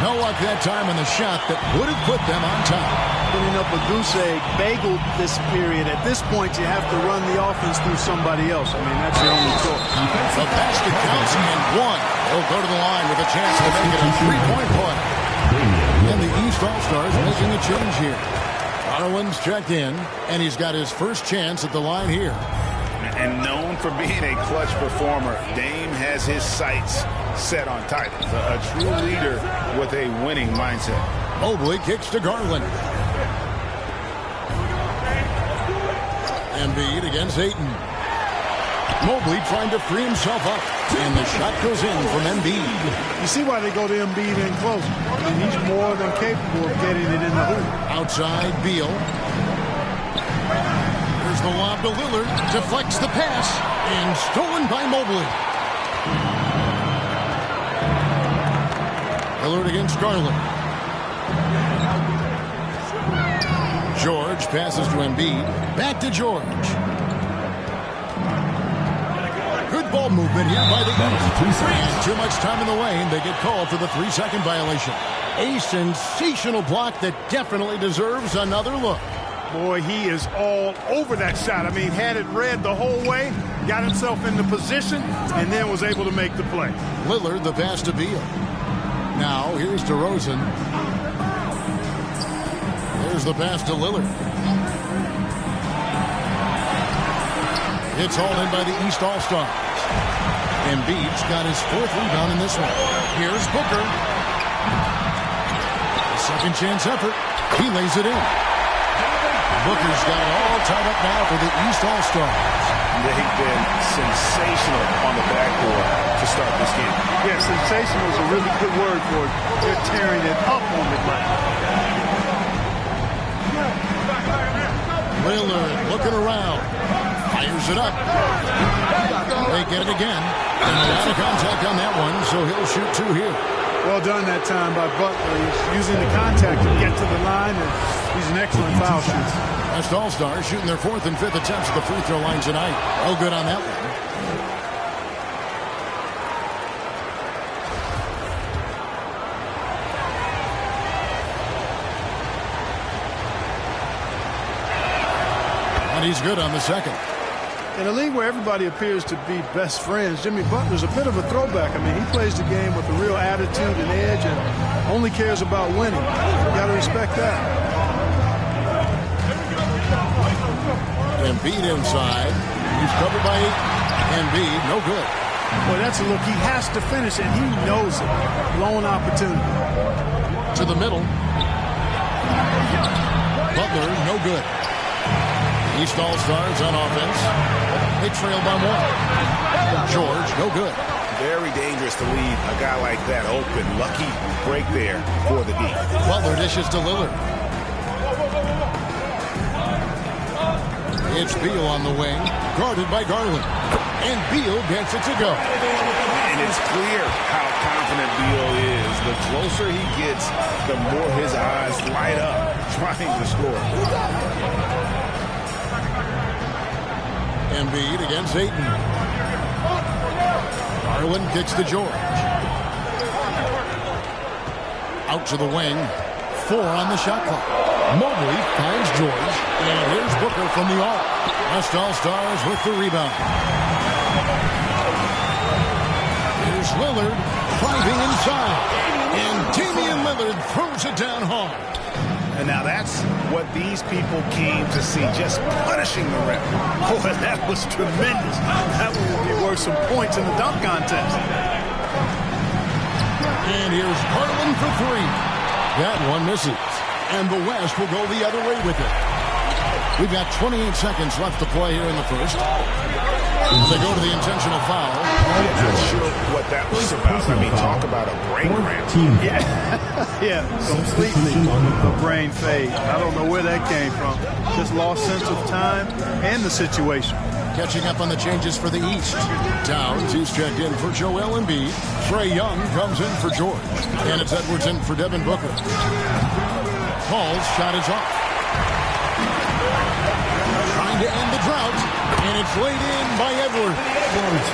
No luck that time on the shot that would have put them on top. Putting up a goose egg, bageled this period. At this point, you have to run the offense through somebody else. I mean, that's the only choice. The basket counts and one. He'll go to the line with a chance to make it a three-point play. And the East All-Stars making a change here. Ottowan's checked in, and he's got his first chance at the line here. And known for being a clutch performer, Dame has his sights set on titles. A true leader with a winning mindset. Mobley kicks to Garland. Embiid against Ayton. Mobley trying to free himself up. And the shot goes in from Embiid. You see why they go to Embiid in close. I mean, he's more than capable of getting it in the hoop. Outside, Beal. Here's the lob to Lillard. Deflects the pass. And stolen by Mobley. Lillard against Garland. George passes to Embiid. Back to George. Good ball movement here by the East. And too much time in the lane. They get called for the 3-second violation. A sensational block that definitely deserves another look. Boy, he is all over that shot. I mean, had it read the whole way, got himself into position, and then was able to make the play. Lillard, the pass to Beal. Now, here's DeRozan. There's the pass to Lillard. It's all in by the East All-Stars. Embiid's got his 4th rebound in this one. Here's Booker. Second chance effort. He lays it in. Booker's got it all tied up now for the East All-Stars. They've been sensational on the backboard to start this game. Yeah, sensational is a really good word for it. They're tearing it up on the glass. Lillard looking around. Fires it up. They get it again. And a lot of contact on that one, so he'll shoot 2 here. Well done that time by Butler. He's using the contact to get to the line, and he's an excellent foul shooter. West All-Stars shooting their 4th and 5th attempts at the free throw line tonight. Oh, good on that one. And he's good on the second. In a league where everybody appears to be best friends, Jimmy Butler's a bit of a throwback. I mean, he plays the game with a real attitude and edge and only cares about winning. You got to respect that. Embiid inside. He's covered by Embiid. No good. Boy, that's a look. He has to finish, and he knows it. Blown opportunity. To the middle. Butler, no good. East All-Stars on offense. They trail by 1. George, no good. Very dangerous to leave a guy like that open. Lucky break there for the D. Butler dishes to Lillard. It's Beal on the wing, guarded by Garland. And Beal gets it to go. And it's clear how confident Beal is. The closer he gets, the more his eyes light up trying to score. Embiid against Ayton. Garland kicks to George. Out to the wing. 4 on the shot clock. Mobley finds George. And here's Booker from the arc. West All-Stars with the rebound. Here's Lillard driving inside. And Damian Lillard throws it down hard. And now that's what these people came to see, just punishing the ref. Boy, that was tremendous. That one will be worth some points in the dunk contest. And here's Garland for 3. That one misses. And the West will go the other way with it. We've got 28 seconds left to play here in the first. They go to the intentional foul. Not sure what that was about. I mean, talk about a brain cramp. Yeah, completely a brain fade. I don't know where that came from. Just lost sense of time and the situation. Catching up on the changes for the East. Towns, he's checked in for Joel Embiid. Trae Young comes in for George. And it's Edwards in for Devin Booker. Paul's shot is off. Trying to end the drought. And it's laid in by Edwards.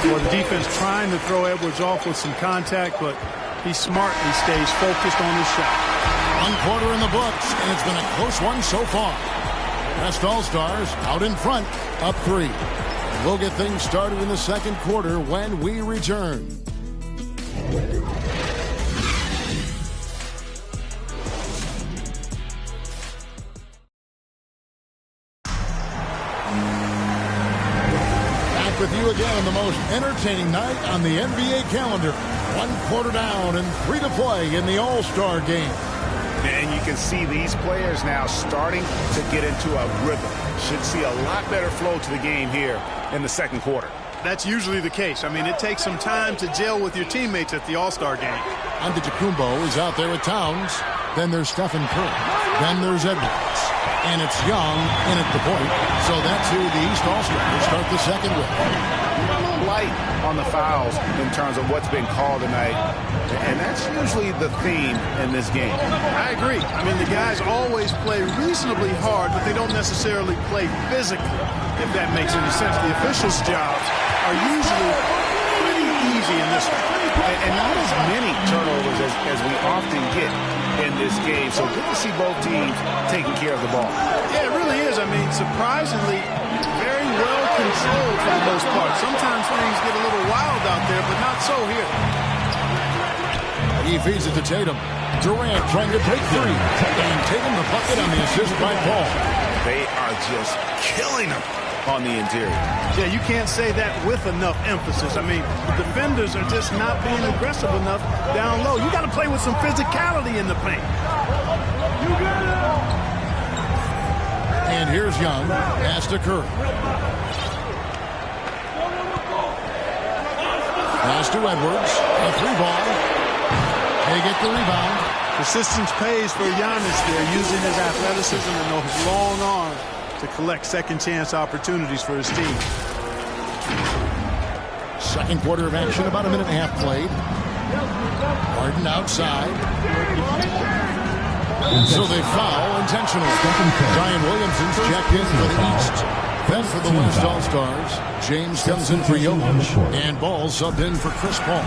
Well, the defense trying to throw Edwards off with some contact, but he smartly stays focused on his shot. 1 quarter in the books, and it's been a close one so far. West All-Stars out in front, up 3. We'll get things started in the second quarter when we return. With you again, the most entertaining night on the NBA calendar. 1 quarter down and 3 to play in the All-Star game. And you can see these players now starting to get into a rhythm. Should see a lot better flow to the game here in the second quarter. That's usually the case. I mean, it takes some time to gel with your teammates at the All-Star game. Antetokounmpo is out there with Towns. Then there's Stephen Curry. Then there's Edwards. And it's Young in at the point. So that's who the East All-Stars start the second with. A little light on the fouls in terms of what's been called tonight. And that's usually the theme in this game. I agree. I mean, the guys always play reasonably hard, but they don't necessarily play physically, if that makes any sense. The officials' jobs are usually pretty easy in this one. And not as many turnovers as we often get in this game. So good to see both teams taking care of the ball. Yeah, it really is. I mean, surprisingly, very well controlled for the most part. Sometimes things get a little wild out there, but not so here. He feeds it to Tatum. Durant trying to break free. And Tatum the bucket on the assist by Paul. They are just killing him on the interior. Yeah, you can't say that with enough emphasis. I mean, defenders are just not being aggressive enough down low. You got to play with some physicality in the paint. And here's Young. Pass to Curry. Pass to Edwards. A 3-ball. They get the rebound. Persistence pays for Giannis there, using his athleticism and those long arms to collect second-chance opportunities for his team. Second quarter of action, about a minute and a half played. Harden outside. So they foul intentionally. Zion Williamson's checked in for the East. Then for the West All-Stars, James comes in for Jokic. And Ball subbed in for Chris Paul.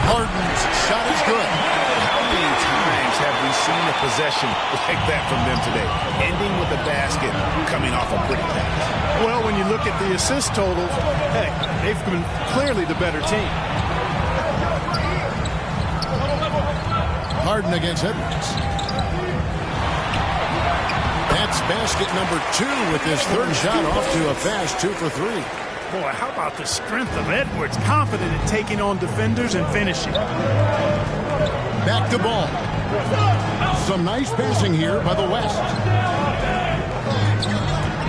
Harden's shot is good. How many times have we seen a possession like that from them today? Ending with a basket, coming off a pretty pass. Well, when you look at the assist totals, hey, they've been clearly the better team. Harden against Edwards. That's basket number 2 with his third shot off to a fast 2 for 3. Boy, how about the strength of Edwards, confident in taking on defenders and finishing. Back to Ball. Some nice passing here by the West.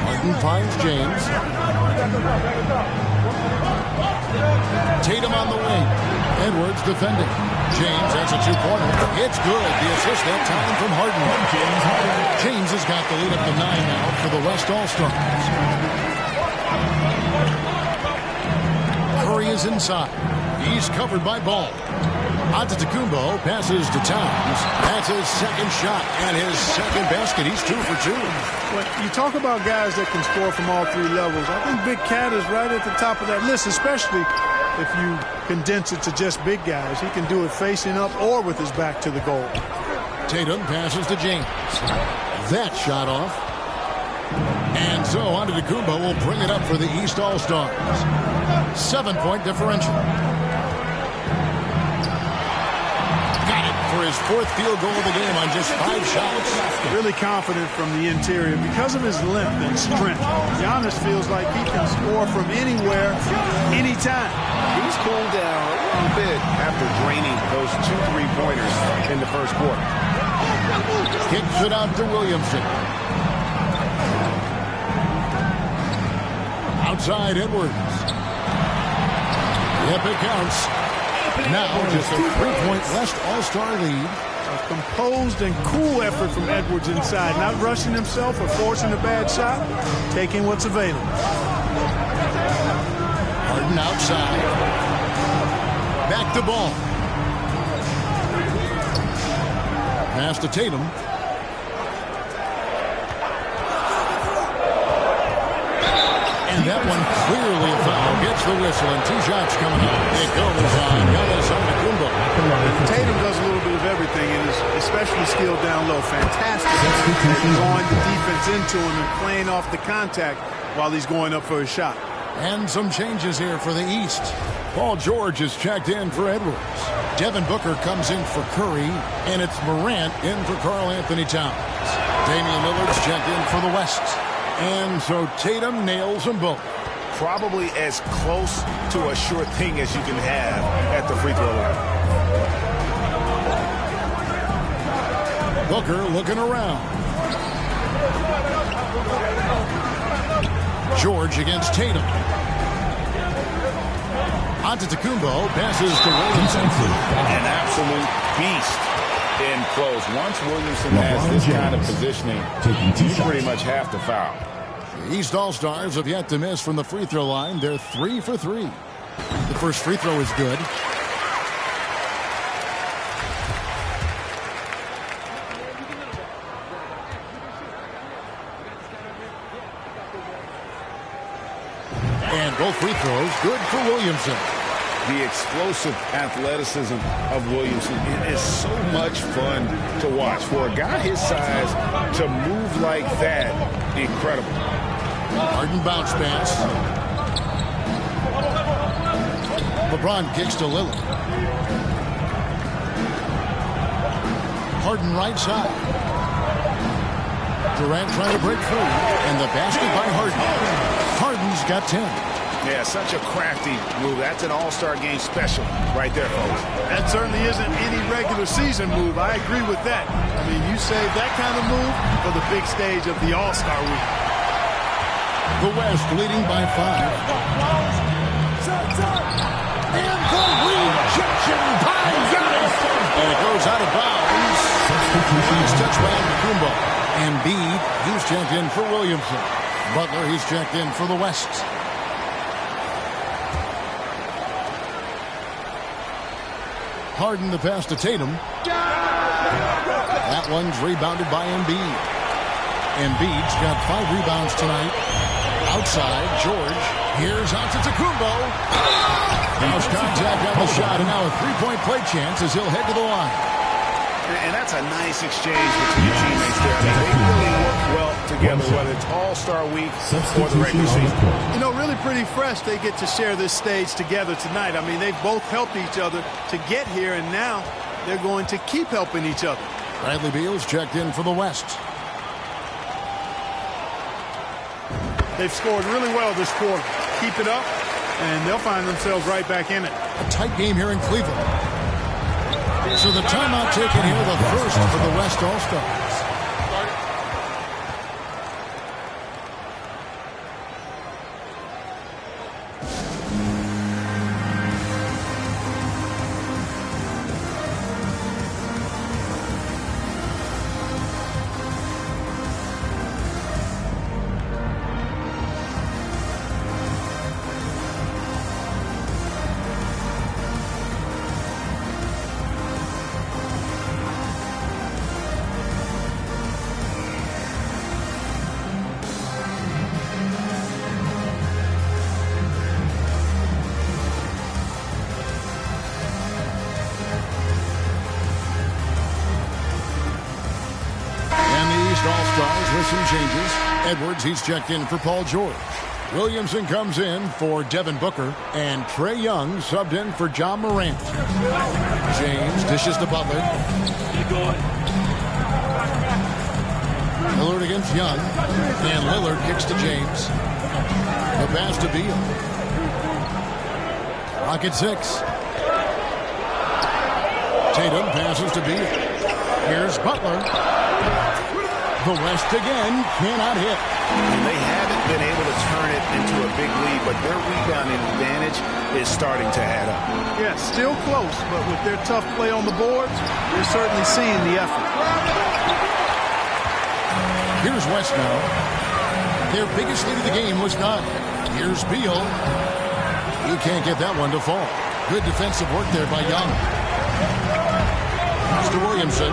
Harden finds James. Tatum on the wing. Edwards defending. James, that's a 2-pointer. It's good. The assist that time from Harden. James has got the lead up to 9 now for the West All-Stars. Curry is inside. He's covered by Ball. Antetokounmpo passes to Towns. That's his second shot and his second basket. He's 2 for 2. When you talk about guys that can score from all 3 levels, I think Big Cat is right at the top of that list, especially if you condense it to just big guys. He can do it facing up or with his back to the goal. Tatum passes to James. That shot off. And so Antetokounmpo will bring it up for the East All-Stars. 7-point differential. Got it for his 4th field goal of the game on just 5 shots. Really confident from the interior. Because of his length and strength, Giannis feels like he can score from anywhere, anytime. He's cooled down a little bit after draining those 2 3-pointers in the first quarter. Kicks it out to Williamson. Outside Edwards. Yep, it counts. Now just a 3-point West All-Star lead. A composed and cool effort from Edwards inside. Not rushing himself or forcing a bad shot. Taking what's available. Harden outside. Back to Ball. Pass to Tatum. And that one clearly a foul. Gets the whistle and 2 shots coming up. It goes on Giannis Antetokounmpo. Tatum does a little bit of everything and is especially skilled down low. Fantastic. Drawing the defense into him and playing off the contact while he's going up for a shot. And some changes here for the East. Paul George is checked in for Edwards. Devin Booker comes in for Curry. And it's Morant in for Karl Anthony Towns. Damian Lillard's checked in for the West. And so Tatum nails them both. probably as close to a sure thing as you can have at the free throw line. Booker looking around. George against Tatum. Antetokounmpo passes to Williamson. An absolute beast in close. Once Williamson has this kind of positioning, you pretty much have to foul. The East All-Stars have yet to miss from the free throw line. They're 3 for 3. The first free throw is good. And both free throws good for Williamson. The explosive athleticism of Williamson, it is so much fun to watch. For a guy his size to move like that, incredible. Harden bounce pass. LeBron kicks to Lillard. Harden right side. Durant trying to break through. And the basket by Harden. Harden's got 10. Yeah, such a crafty move. That's an all-star game special right there, folks. That certainly isn't any regular season move. I agree with that. I mean, you save that kind of move for the big stage of the All-Star week. The West leading by 5. And the rejection by Giannis. And it goes out of bounds. He's touched by Antetokounmpo. Embiid, he's checked in for Williamson. Butler, he's checked in for the West. Harden the pass to Tatum. That one's rebounded by Embiid. Embiid's got 5 rebounds tonight. Outside, George. Here's Antetokounmpo. House contact on the shot, and now a three-point play chance as he'll head to the line. And that's a nice exchange between the teammates there. I mean, they really work well together, whether it's All-Star Week or the regular season. You know, really pretty fresh they get to share this stage together tonight. I mean, they've both helped each other to get here, and now they're going to keep helping each other. Bradley Beal's checked in for the West. They've scored really well this quarter. Keep it up, and they'll find themselves right back in it. A tight game here in Cleveland. So the timeout taken here, the first for the West All-Stars. All-Stars with some changes. Edwards, he's checked in for Paul George. Williamson comes in for Devin Booker. And Trae Young subbed in for John Morant. James dishes to Butler. Lillard against Young. And Lillard kicks to James. The pass to Beal. Rocket 6. Tatum passes to Beal. Here's Butler. The West again cannot hit. And they haven't been able to turn it into a big lead, but their rebounding advantage is starting to add up. Yeah, still close, but with their tough play on the boards, they're certainly seeing the effort. Here's West now. Their biggest lead of the game was gone. Here's Beal. He can't get that one to fall. Good defensive work there by Young. Pass to Williamson.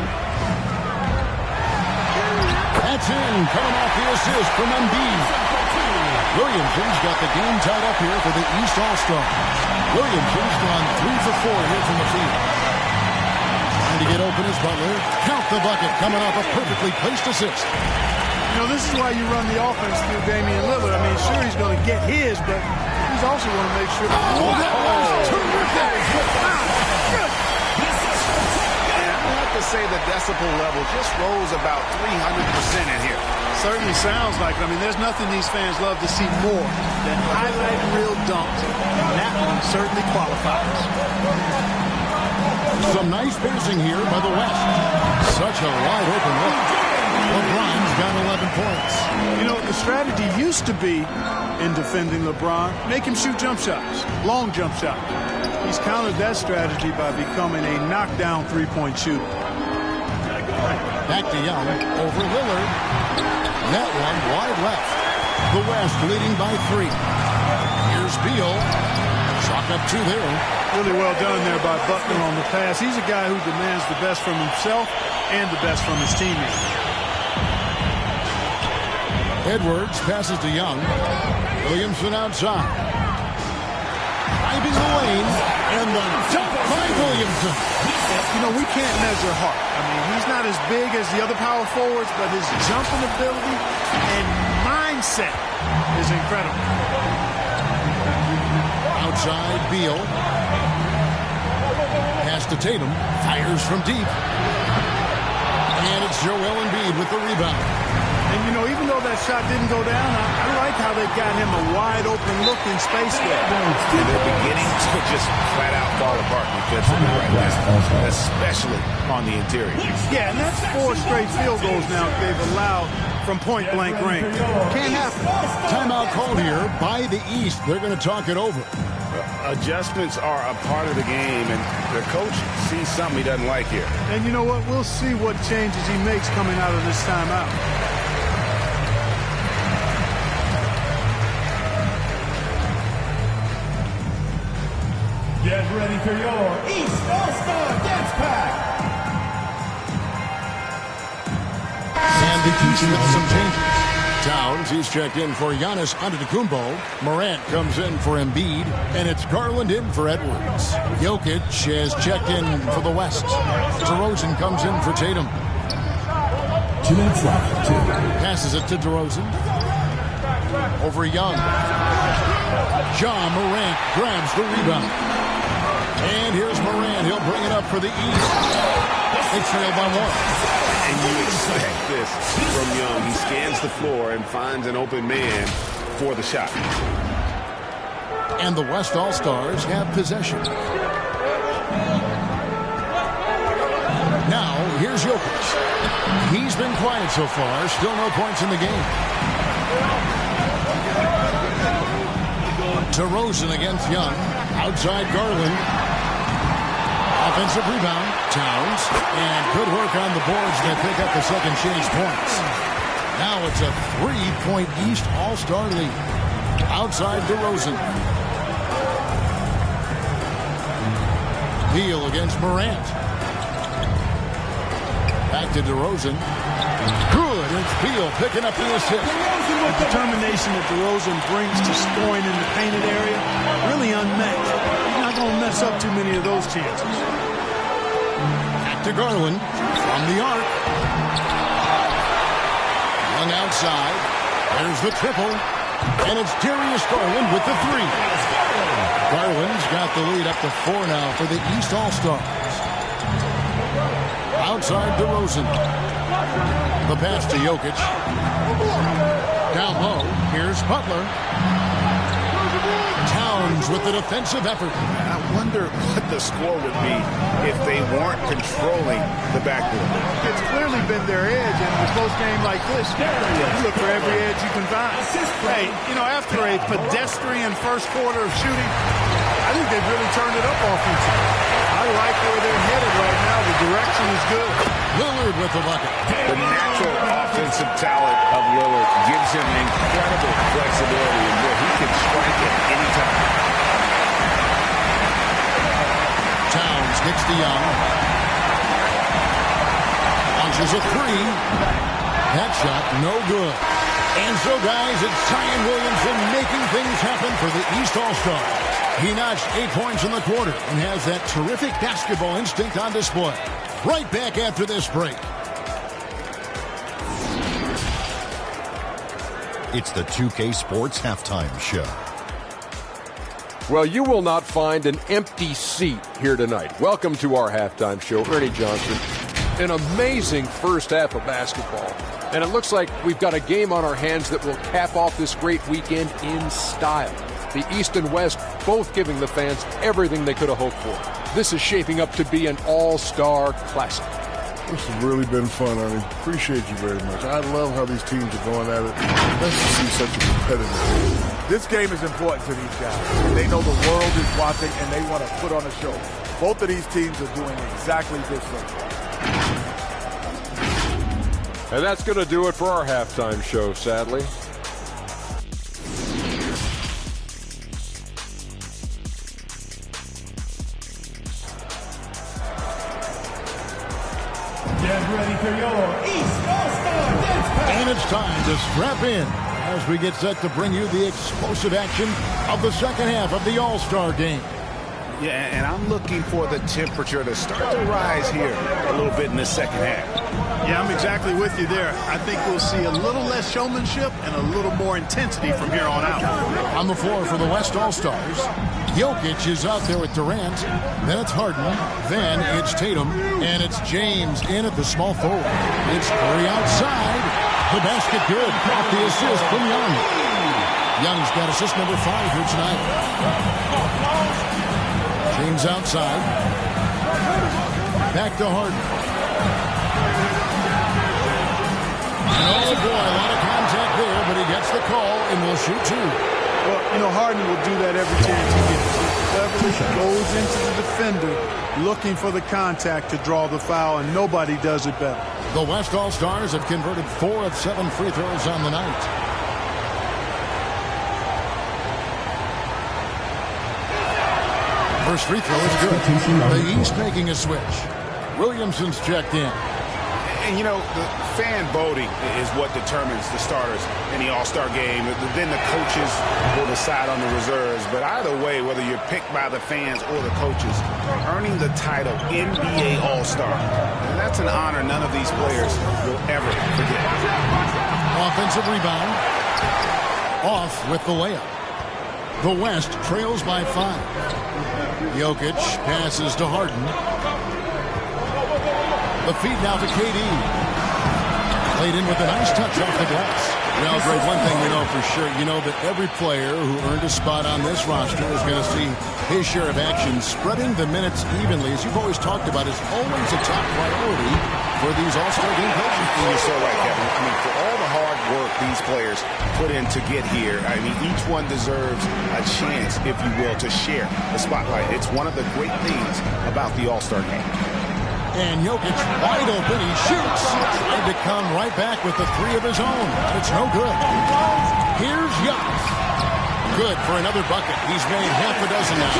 That's in, coming off the assist from Embiid. Williamson's got the game tied up here for the East All-Stars. Williamson's gone 3 for 4 here from the field. Trying to get open is Butler. Count the bucket, coming off a perfectly placed assist. You know, this is why you run the offense through Damian Lillard. I mean, sure, he's going to get his, but he's also going to make sure that And I have to say the decibel level just rose about 300% in here. Certainly sounds like it. I mean, there's nothing these fans love to see more than highlight reel dunks. And that one certainly qualifies. Some nice passing here by the West. Such a wide open look. LeBron's got 11 points. You know, the strategy used to be in defending LeBron, make him shoot jump shots, long jump shots. He's countered that strategy by becoming a knockdown three-point shooter. Back to Young, over Lillard. That one wide left. The West leading by 3. Here's Beal. Chalk up 2 there. Really well done there by Butler on the pass. He's a guy who demands the best from himself and the best from his teammates. Edwards passes to Young. Williamson outside. Driving the lane, and the dunk by Williamson. You know, we can't measure Hart. I mean, he's not as big as the other power forwards, but his jumping ability and mindset is incredible. Outside, Beal. Pass to Tatum. Fires from deep. And it's Joel Embiid with the rebound. And, you know, even though that shot didn't go down, I like how they got him a wide-open look in space there. And they're beginning to just flat-out fall apart defensively right now, especially on the interior. Yeah, and that's 4 straight field goals now they've allowed from point-blank range. Can't happen. Timeout called here by the East. They're going to talk it over. Adjustments are a part of the game, and their coach sees something he doesn't like here. And you know what? We'll see what changes he makes coming out of this timeout. Get ready for your East All-Star Dance Pack. And the East with some changes. Towns, he's checked in for Giannis Antetokounmpo. Morant comes in for Embiid. And it's Garland in for Edwards. Jokic has checked in for the West. DeRozan comes in for Tatum. 2 minutes left. Passes it to DeRozan. Over Young. John Morant grabs the rebound. And here's Morant. He'll bring it up for the East. They trail by 1. And you expect this from Young. He scans the floor and finds an open man for the shot. And the West All-Stars have possession. Now, here's Jokic. He's been quiet so far. Still no points in the game. DeRozan against Young. Outside Garland. Offensive rebound. Towns. And good work on the boards that pick up the second chance points. Now it's a 3-point East All-Star lead. Outside DeRozan. Beal against Morant. Back to DeRozan. Good. It's Beal picking up the assist. The determination that DeRozan brings to scoring in the painted area, really unmatched. He's not going to mess up too many of those chances. Back to Garland from the arc. Young outside. There's the triple. And it's Darius Garland with the 3. Garland's got the lead up to 4 now for the East All-Stars. Outside DeRozan. The pass to Jokic. Down low. Here's Butler. Towns with the defensive effort. I wonder what the score would be if they weren't controlling the backboard. It's clearly been their edge, and in a close game like this, you look for every edge you can find. Hey, you know, after a pedestrian first quarter of shooting, I think they've really turned it up offensively. I like where they're headed right now. The direction is good. Lillard with the bucket. The natural offensive talent of Lillard gives him incredible flexibility in where he can strike at any time. Towns gets to Young. Launches a 3. That shot no good. And so, guys, it's Zion Williamson making things happen for the East All-Stars. He notched 8 points in the quarter and has that terrific basketball instinct on display. Right back after this break. It's the 2K Sports Halftime Show. Well, you will not find an empty seat here tonight. Welcome to our halftime show. Ernie Johnson, An amazing first half of basketball. And it looks like we've got a game on our hands that will cap off this great weekend in style. The East and West both giving the fans everything they could have hoped for. This is shaping up to be an all-star classic. This has really been fun, Ernie. Appreciate you very much. I love how these teams are going at it. Let's see such a competitive game. This game is important to these guys. They know the world is watching, and they want to put on a show. Both of these teams are doing exactly this thing. And that's going to do it for our halftime show, sadly. Get ready for your East All-Star Dance Pack. And it's time to strap in as we get set to bring you the explosive action of the second half of the All-Star game. Yeah, and I'm looking for the temperature to start to rise here a little bit in the second half. Yeah, I'm exactly with you there. I think we'll see a little less showmanship and a little more intensity from here on out. On the floor for the West All-Stars, Jokic is out there with Durant. Then it's Harden. Then it's Tatum. And it's James in at the small forward. It's Curry outside. The basket good. Off the assist from Young. Young's got assist number 5 here tonight. James outside. Back to Harden. Oh, boy, a lot of contact there, but he gets the call and will shoot 2. Well, you know, Harden will do that every chance he gets. He cleverly goes into the defender looking for the contact to draw the foul, and nobody does it better. The West All-Stars have converted 4 of 7 free throws on the night. First free throw is good. The East making a switch. Williamson's checked in. And, you know, the fan voting is what determines the starters in the All-Star game. Then the coaches will decide on the reserves. But either way, whether you're picked by the fans or the coaches, earning the title NBA All-Star, that's an honor none of these players will ever forget. Offensive rebound. Off with the layup. The West trails by 5. Jokic passes to Harden. The feed now to KD. Played in with a nice touch off the glass. Well, Greg, one thing we know for sure, you know that every player who earned a spot on this roster is going to see his share of action. Spreading the minutes evenly, as you've always talked about, is always a top priority for these All-Star game coaches. You're so right, Kevin. I mean, for all the hard work these players put in to get here, I mean, each one deserves a chance, if you will, to share the spotlight. It's one of the great things about the All-Star game. And Jokic wide open. He shoots. Tried to come right back with the 3 of his own, but it's no good. Here's Giannis. Good for another bucket. He's made half a dozen now.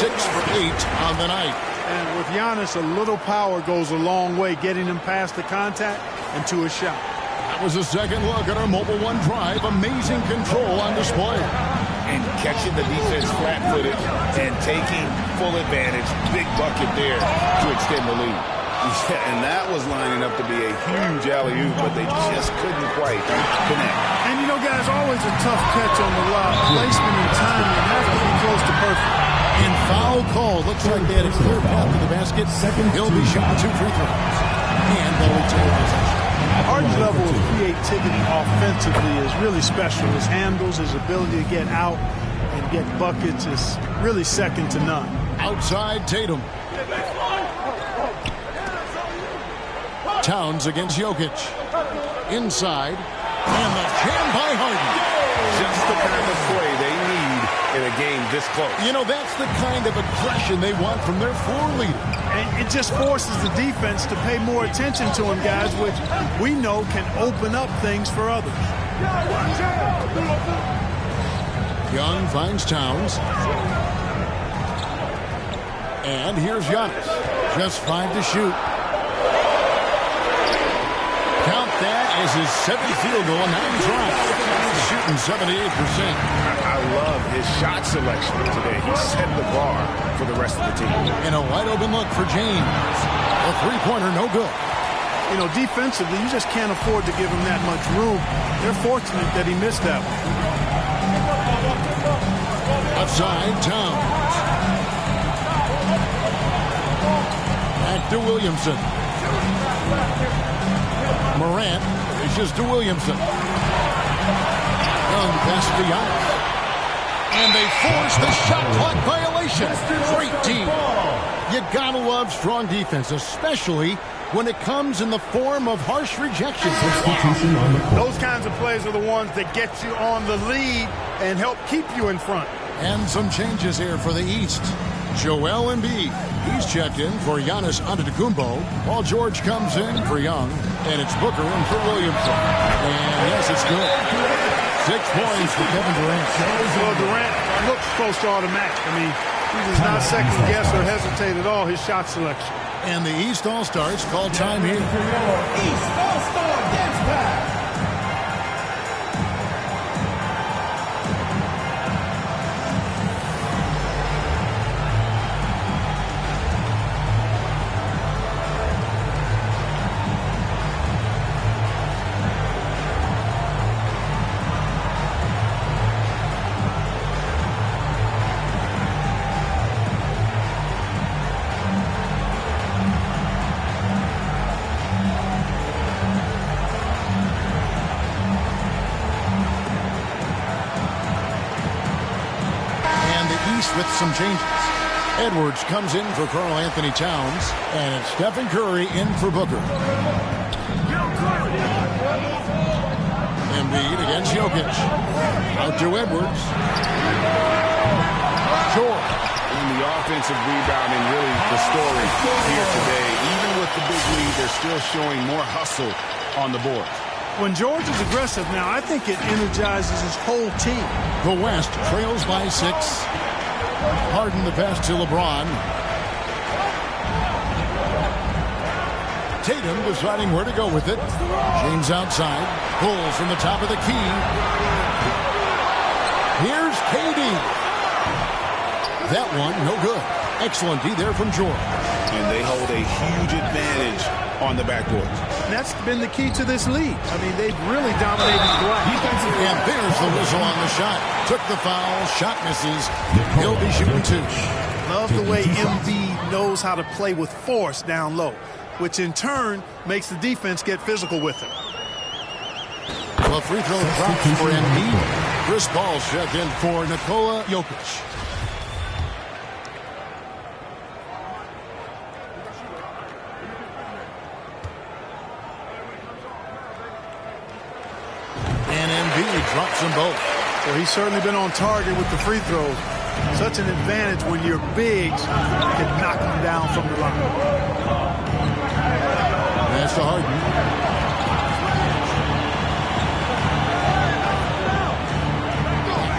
6 for 8 on the night. And with Giannis, a little power goes a long way, getting him past the contact and to a shot. That was a second look at our Mobile One drive. Amazing control on display. And catching the defense flat-footed and taking full advantage. Big bucket there to extend the lead. Yeah, and that was lining up to be a huge alley-oop, but they just couldn't quite connect. And, you know, guys, always a tough catch on the lob. Placement and timing have to be close to perfect. And foul call. Looks like they had a clear path to the basket. He'll be shooting 2 free throws. And they'll retain possession. Harden's level of creativity offensively is really special. His handles, his ability to get out and get buckets is really second to none. Outside Tatum. Towns against Jokic. Inside. And the jam by Harden. Just the kind of play they need in a game this close. You know, that's the kind of aggression they want from their floor leader. And it just forces the defense to pay more attention to him, guys, which we know can open up things for others. Young finds Towns. And here's Giannis. Just 5 to shoot. Count that as his 7th field goal, 9 tries. He's shooting 78%. I love his shot selection today. He set the bar for the rest of the team. And a wide open look for James. A 3-pointer, no good. You know, defensively, you just can't afford to give him that much room. They're fortunate that he missed that one. Outside, Towns. Back to Williamson. Morant dishes to Williamson. Young pass to Giannis. And they force the shot clock violation. Great team. You gotta love strong defense, especially when it comes in the form of harsh rejection. Those kinds of plays are the ones that get you on the lead and help keep you in front. And some changes here for the East. Joel Embiid, he's checked in for Giannis Antetokounmpo, while George comes in for Young, and it's Booker in for Williamson. And yes, it's good. 6 points for Kevin Durant. Well, Durant looks close to automatic. I mean, he does not second guess or hesitate at all his shot selection. And the East All-Stars call time here. East All-Star Dance Pass. With some changes. Edwards comes in for Karl Anthony Towns, and it's Stephen Curry in for Booker. Embiid against Jokic. Out to Edwards. George. And the offensive rebounding really the story here today. Even with the big lead, they're still showing more hustle on the board. When George is aggressive now, I think it energizes his whole team. The West trails by 6. Harden the pass to LeBron. Tatum deciding where to go with it. James outside. Pulls from the top of the key. Here's KD. That one, no good. Excellent D there from George. And they hold a huge advantage on the backboard. And that's been the key to this league. I mean, they've really dominated Dwight. And there's the whistle on the shot. Took the foul. Shot misses. He'll be shooting 2. Love the way Embiid knows how to play with force down low, which in turn makes the defense get physical with him. Well, free throw drops for Embiid. Chris Paul checked in for Nikola Jokic. Drops them both. Well, he's certainly been on target with the free throws. Such an advantage when your bigs can knock them down from the line. That's to Harden.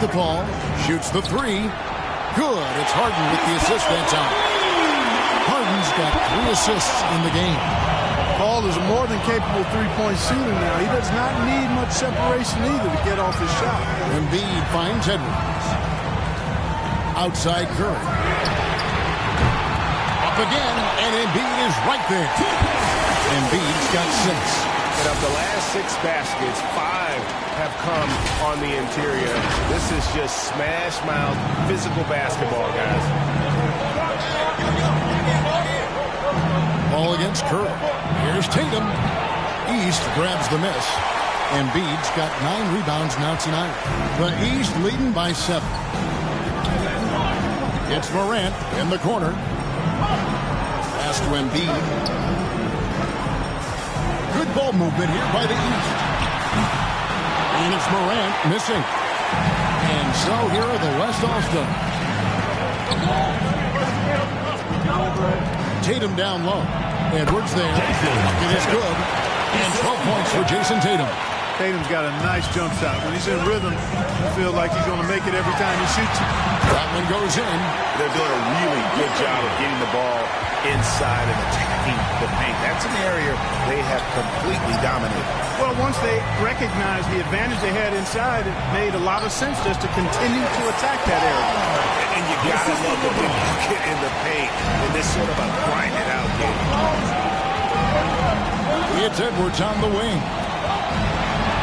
The ball shoots the 3. Good. It's Harden with the assist that time. Harden's got 3 assists in the game. Paul is a more than capable three-point shooter now. He does not need much separation either to get off his shot. Embiid finds Edwards. Outside Curry. Up again, and Embiid is right there. Embiid's got 6. And of the last 6 baskets, 5 have come on the interior. This is just smash-mouth physical basketball, guys. Ball against Curry. Here's Tatum. East grabs the miss. Embiid's got 9 rebounds now tonight. The East leading by 7. It's Morant in the corner. Pass to Embiid. Good ball movement here by the East. And it's Morant missing. And so here are the West All-Stars. Tatum down low. Edwards there. It is good. And 12 points for Jason Tatum. Tatum's got a nice jump shot. When he's in rhythm, you feel like he's going to make it every time he shoots it. That one goes in. They're doing a really good job of getting the ball inside and attacking the paint. That's an area they have completely dominated. Well, once they recognized the advantage they had inside, it made a lot of sense just to continue to attack that area. And you got to love the big bucket in the paint in this sort of a grinded out game. It's Edwards on the wing.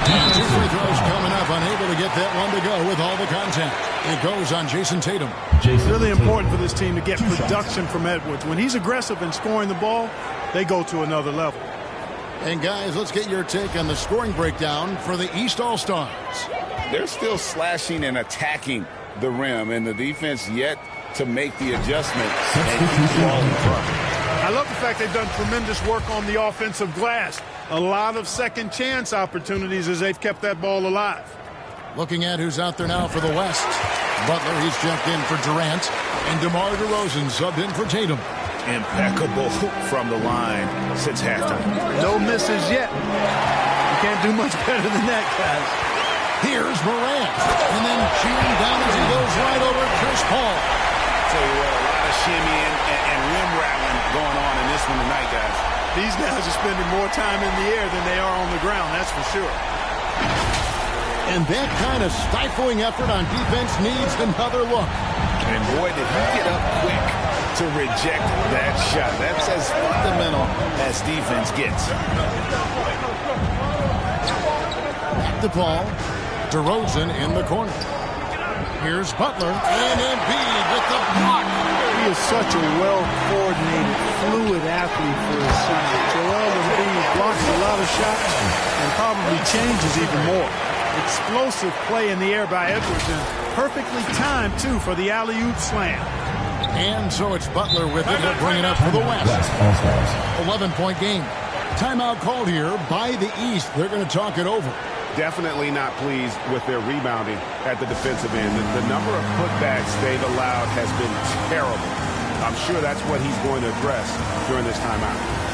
And 2 free throws coming up, unable to get that one to go with all the contact. It goes on Jason Tatum. It's really important for this team to get production from Edwards. When he's aggressive in scoring the ball, they go to another level. And guys, let's get your take on the scoring breakdown for the East All-Stars. They're still slashing and attacking the rim, and the defense yet to make the adjustment and keep the ball in front. I love the fact they've done tremendous work on the offensive glass. A lot of second chance opportunities as they've kept that ball alive. Looking at who's out there now for the West. Butler, he's checked in for Durant. And DeMar DeRozan subbed in for Tatum. Impeccable from the line since halftime. No misses yet. You can't do much better than that, guys. Here's Morant. And then shooting down as he goes right over Chris Paul. Tell you what, a lot of shimmying and rim rattling going on in this one tonight, guys. These guys are spending more time in the air than they are on the ground, that's for sure. And that kind of stifling effort on defense needs another look. And boy, did he get up quick to reject that shot. That's as fundamental as defense gets. Back to Paul. DeRozan in the corner. Here's Butler. And Embiid with the block. He is such a well-coordinated, fluid athlete for his size. Joel Embiid blocks a lot of shots and probably changes even more. Explosive play in the air by Edwards, and perfectly timed, too, for the alley-oop slam. And so it's Butler with it. He'll bring it up for the West. 11-point game. Timeout called here by the East. They're going to talk it over. Definitely not pleased with their rebounding at the defensive end. The number of putbacks they've allowed has been terrible. I'm sure that's what he's going to address during this timeout.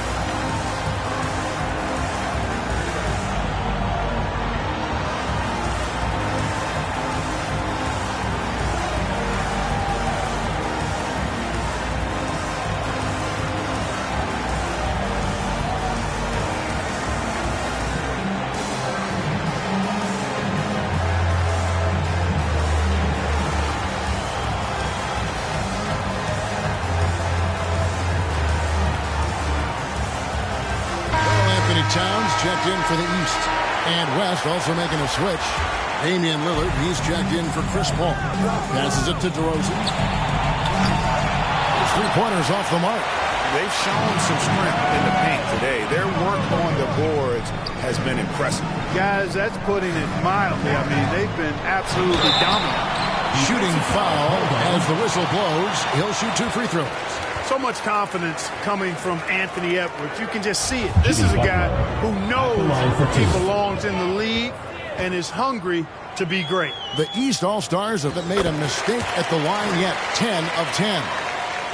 Towns checked in for the East. And West also making a switch. Damian Lillard, he's checked in for Chris Paul. Passes it to DeRozan. Three-pointers off the mark. They've shown some strength in the paint today. Their work on the boards has been impressive. Guys, that's putting it mildly. I mean, they've been absolutely dominant. Shooting foul as the whistle blows. He'll shoot 2 free throws. So much confidence coming from Anthony Edwards. You can just see it. This is a guy who knows he belongs in the league and is hungry to be great. The East All-Stars have made a mistake at the line yet. 10 of 10.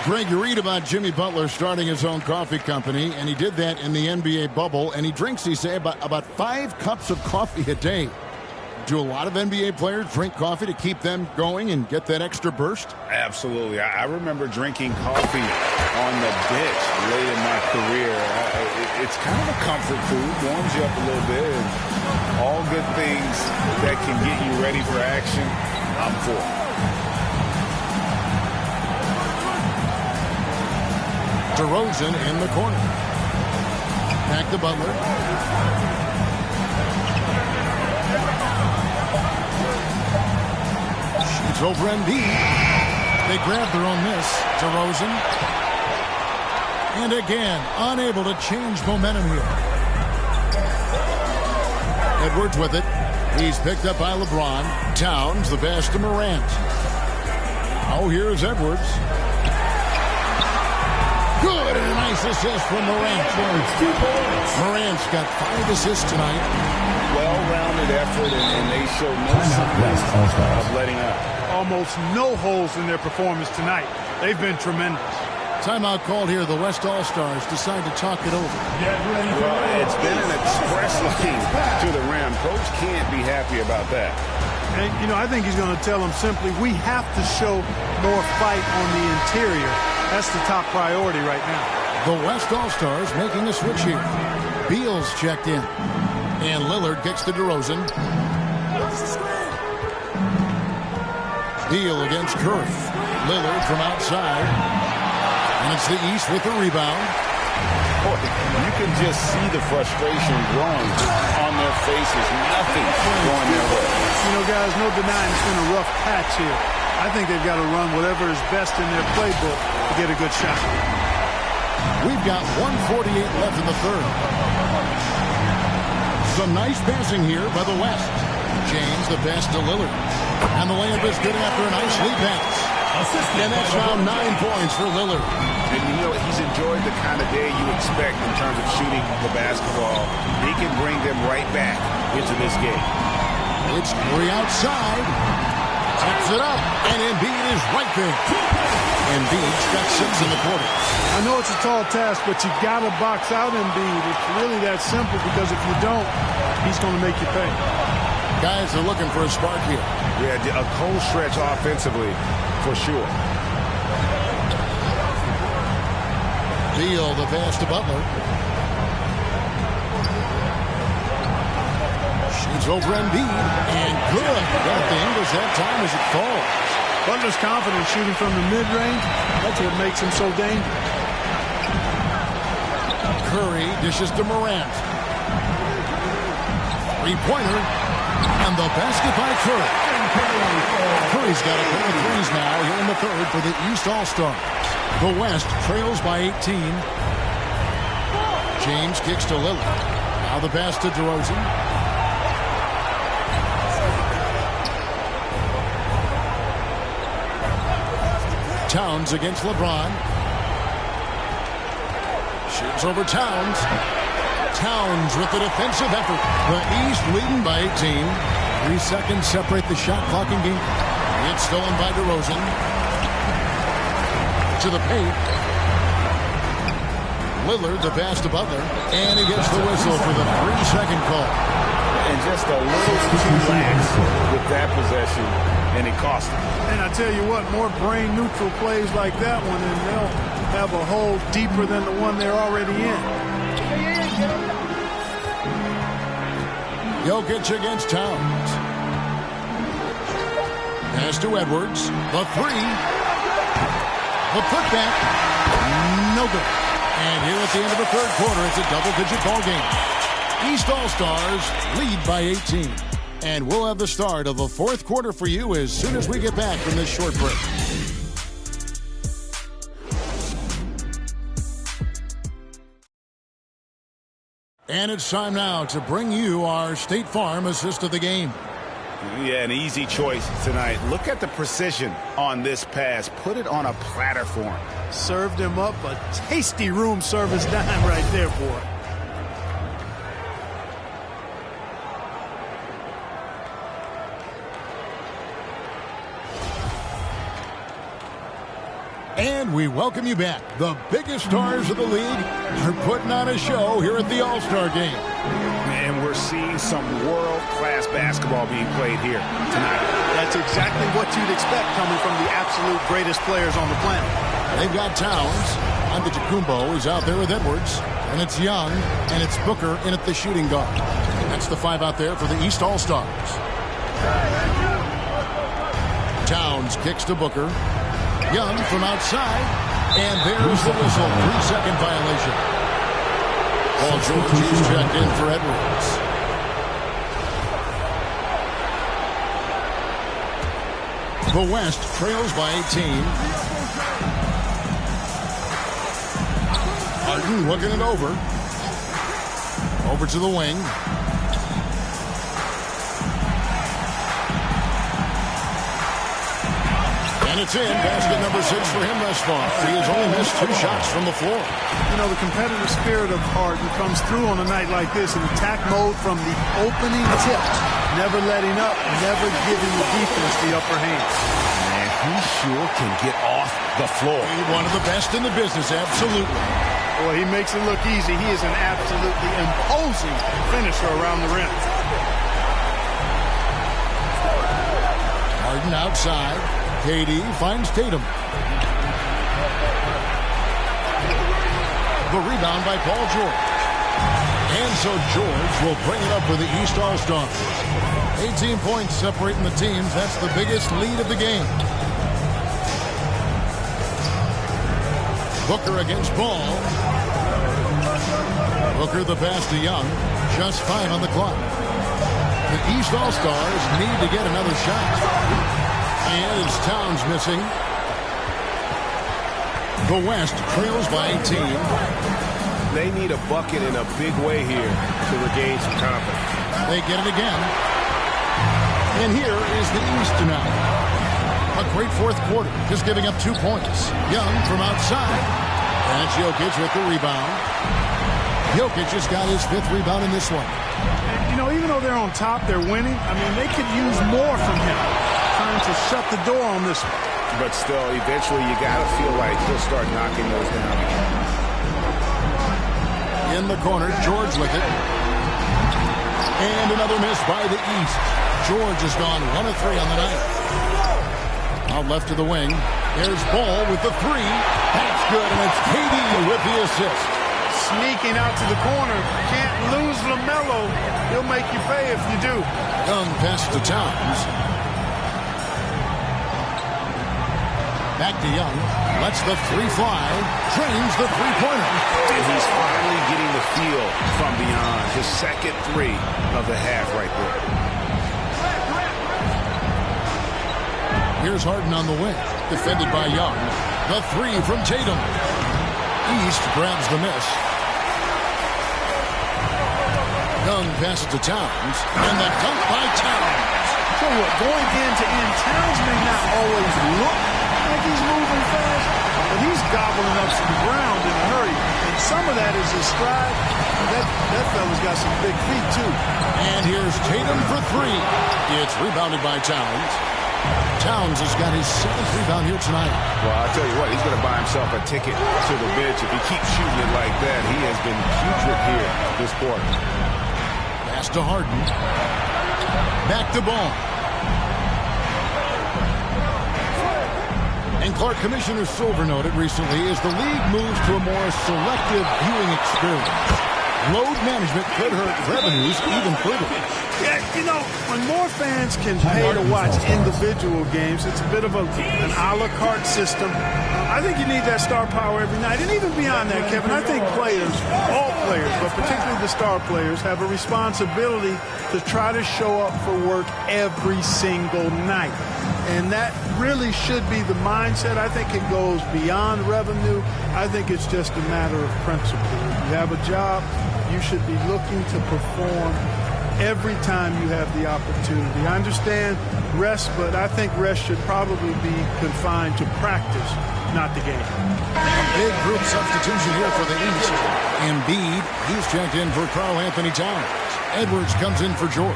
Greg, you read about Jimmy Butler starting his own coffee company, and he did that in the NBA bubble, and he drinks, he say, about 5 cups of coffee a day. Do a lot of NBA players drink coffee to keep them going and get that extra burst? Absolutely. I remember drinking coffee on the bench late in my career. It's kind of a comfort food, warms you up a little bit, and all good things that can get you ready for action, I'm for. DeRozan in the corner. Back to Butler. It's over Embiid. They grab their own miss. DeRozan. And again, unable to change momentum here. Edwards with it. He's picked up by LeBron. Towns, the pass to Morant. Oh, here's Edwards. Good, and a nice assist from Morant. Morant's got 5 assists tonight. Well-rounded effort, and they show no signs of letting up. Almost no holes in their performance tonight. They've been tremendous. Timeout called here. The West All-Stars decide to talk it over. Well, it's been an express lane to the rim. Coach can't be happy about that. And, you know, I think he's going to tell them simply, we have to show more fight on the interior. That's the top priority right now. The West All-Stars making a switch here. Beal's checked in. And Lillard kicks to DeRozan. Beal against Curry. Lillard from outside. And it's the East with the rebound. Boy, you can just see the frustration growing on their faces. Nothing going their way. You know, guys, no denying it's been a rough patch here. I think they've got to run whatever is best in their playbook to get a good shot. We've got 1:48 left in the third. Some nice passing here by the West. James, the pass to Lillard. And the layup is good after a nice lead pass. And that's now 9 points for Lillard. And you know, he's enjoyed the kind of day you expect in terms of shooting the basketball. He can bring them right back into this game. It's Curry outside. Taps it up. And Embiid is right there. Embiid's got 6 in the quarter. I know it's a tall task, but you got to box out Embiid. It's really that simple, because if you don't, he's going to make you pay. Guys are looking for a spark here. Yeah, a cold stretch offensively, for sure. Beal, the pass to Butler. Shoots over Embiid, and good. Got the English that time as it falls. Butler's confident shooting from the mid-range. That's what makes him so dangerous. Curry dishes to Morant. Three-pointer, and the basket by Curry. Curry's got a pair of threes now here in the third for the East All-Stars. The West trails by 18. James kicks to Lillard. Now the pass to DeRozan. Towns against LeBron. Shoots over Towns. Towns with the defensive effort. The East leading by 18. 3 seconds separate the shot clock in game. It's stolen by DeRozan. To the paint. Lillard, the pass to Butler. And he gets the whistle for the 3-second call. And just a little too lax with that possession, and it cost him. And I tell you what, more brain-neutral plays like that one, and they'll have a hole deeper than the one they're already in. Jokic against Towns. Pass to Edwards. The three. The putback. No good. And here at the end of the third quarter, it's a double-digit ball game. East All-Stars lead by 18. And we'll have the start of the fourth quarter for you as soon as we get back from this short break. And it's time now to bring you our State Farm assist of the game. Yeah, an easy choice tonight. Look at the precision on this pass. Put it on a platter for him. Served him up a tasty room service dime right there, boy. And we welcome you back. The biggest stars of the league are putting on a show here at the All-Star Game. And we're seeing some world-class basketball being played here tonight. That's exactly what you'd expect coming from the absolute greatest players on the planet. They've got Towns. Antetokounmpo is out there with Edwards. And it's Young, and it's Booker in at the shooting guard. That's the 5 out there for the East All-Stars. Towns kicks to Booker. Young from outside, and there's the whistle. 3-second violation. Paul George is checked in for Edwards. The West trails by 18. Harden looking it over. Over to the wing. And it's in. Basket number 6 for him thus far. He has only missed 2 shots from the floor. You know, the competitive spirit of Harden comes through on a night like this in attack mode from the opening tip. Never letting up, never giving the defense the upper hand. Man, he sure can get off the floor. He's one of the best in the business, absolutely. Boy, he makes it look easy. He is an absolutely imposing finisher around the rim. Harden outside. KD finds Tatum. The rebound by Paul George. And so George will bring it up for the East All-Stars. 18 points separating the teams. That's the biggest lead of the game. Booker against Ball. Booker the pass to Young. Just 5 on the clock. The East All-Stars need to get another shot. And it's Towns missing. The West trails by 18. They need a bucket in a big way here to regain some confidence. They get it again. And here is the East now. A great fourth quarter, just giving up 2 points. Young from outside. That's Jokic with the rebound. Jokic has got his 5th rebound in this one. And, you know, even though they're on top, they're winning. I mean, they could use more from him. Trying to shut the door on this one. But still, eventually you got to feel like he'll start knocking those down. In the corner, George with it. And another miss by the East. George has gone 1 of 3 on the night. Out left to the wing. There's Ball with the 3. That's good, and it's KD with the assist. Sneaking out to the corner. Can't lose LaMelo. He'll make you pay if you do. Young pass to Towns. Back to Young. Lets the 3 fly. Drains the three-pointer. And he's finally getting the feel from beyond. His second 3 of the half right there. Here's Harden on the wing. Defended by Young. The 3 from Tatum. East grabs the miss. Young passes to Towns. And the dunk by Towns. So what, going end to end, Towns may not always look like he's moving fast, but he's gobbling up some ground in a hurry. And some of that is his stride. That fella's got some big feet, too. And here's Tatum for 3. It's rebounded by Towns. Towns has got his 7th rebound here tonight. Well, I'll tell you what, he's going to buy himself a ticket to the bench. If he keeps shooting it like that, he has been putrid here this quarter. Pass to Harden. Back to Ball. And Clark, Commissioner Silver noted recently as the league moves to a more selective viewing experience, load management could hurt revenues even further. Yeah, you know, when more fans can pay to watch individual games, it's a bit of an a la carte system. I think you need that star power every night. And even beyond that, Kevin, I think players, all players, but particularly the star players, have a responsibility to try to show up for work every single night. And that really should be the mindset. I think it goes beyond revenue. I think it's just a matter of principle. If you have a job, you should be looking to perform every time you have the opportunity. I understand rest, but I think rest should probably be confined to practice, not the game. A big group substitution here for the East. Embiid, he's checked in for Karl Anthony Towns. Edwards comes in for George.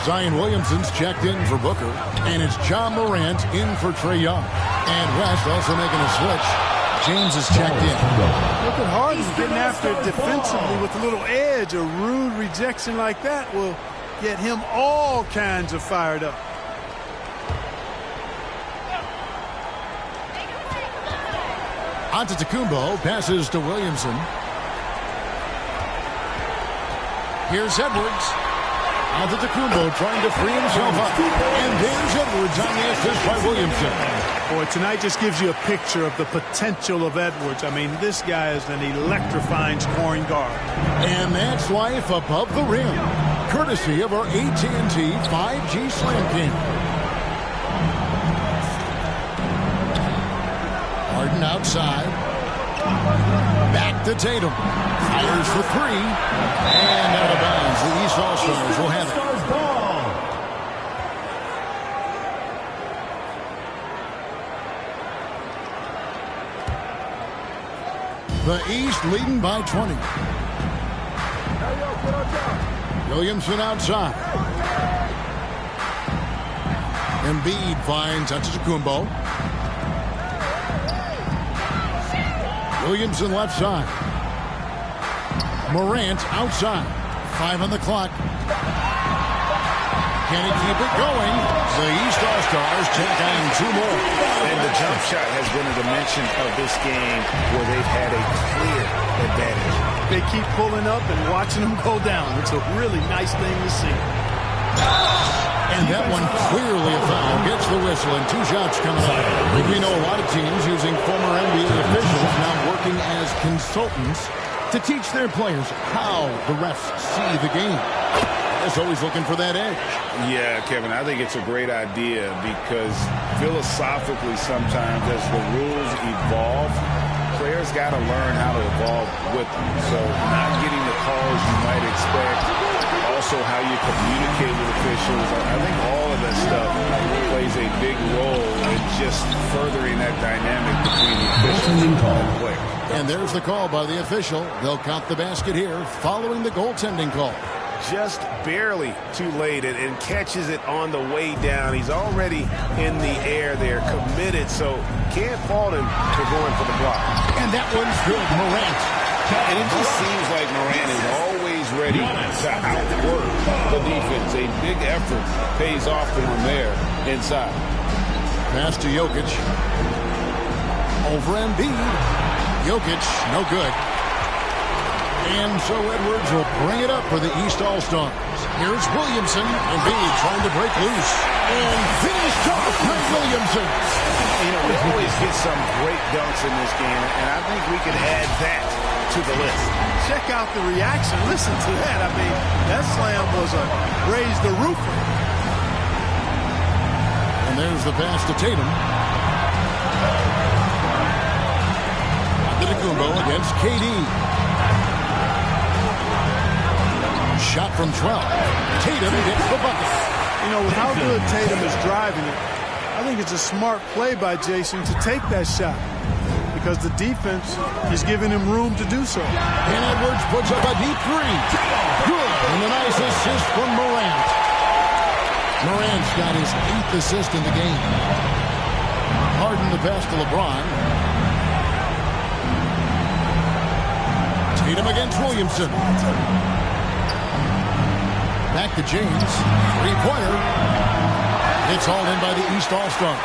Zion Williamson's checked in for Booker. And it's John Morant in for Trae Young. And West also making a switch. James is checked in. Look at Harden getting after it defensively with a little edge. A rude rejection like that will get him all kinds of fired up. Antetokounmpo passes to Williamson. Here's Edwards. Antetokounmpo trying to free himself up. And there's Edwards on the assist by Williamson. Boy, tonight just gives you a picture of the potential of Edwards. I mean, this guy is an electrifying scoring guard. And that's life above the rim, courtesy of our AT&T 5G Slam King. Harden outside. Back to Tatum. Fires for 3. And out of bounds. The East All-Stars will have it. The East leading by 20. Williamson outside. Embiid finds Antetokounmpo. Williamson left side. Morant outside. 5 on the clock. Can he keep it going? The East All-Stars take on 2 more. And the jump shot has been a dimension of this game where they've had a clear advantage. They keep pulling up and watching them go down. It's a really nice thing to see. And that one clearly a foul. Gets the whistle and 2 shots coming up. We know a lot of teams using former NBA officials now working as consultants to teach their players how the refs see the game. Is always looking for that edge. Yeah, Kevin, I think it's a great idea because philosophically sometimes as the rules evolve, players got to learn how to evolve with them. So not getting the calls you might expect, also how you communicate with officials. I think all of that stuff plays a big role in just furthering that dynamic between the officials and the player. And there's the call by the official. They'll count the basket here following the goaltending call. Just barely too late and catches it on the way down. He's already in the air there, committed, so can't fault him for going for the block. And that one's good, Morant. And it just seems like Morant is always ready to outwork the defense. A big effort pays off for him there inside. Pass to Jokic. Over Embiid. Jokic, no good. And so Edwards will bring it up for the East All-Stars. Here's Williamson. Embiid trying to break loose. And finished off by Williamson. You know, we always get some great dunks in this game, and I think we can add that to the list. Check out the reaction. Listen to that. I mean, that slam was a raise the roof. And there's the pass to Tatum. Antetokounmpo against KD. Shot from 12. Tatum gets the bucket. You know, with how good Tatum is driving it, I think it's a smart play by Jason to take that shot because the defense is giving him room to do so. And Edwards puts up a deep three. Good. And a nice assist from Morant. Morant's got his 8th assist in the game. Harden the pass to LeBron. Tatum against Williamson. Back to James. Three-pointer. It's all in by the East All-Stars.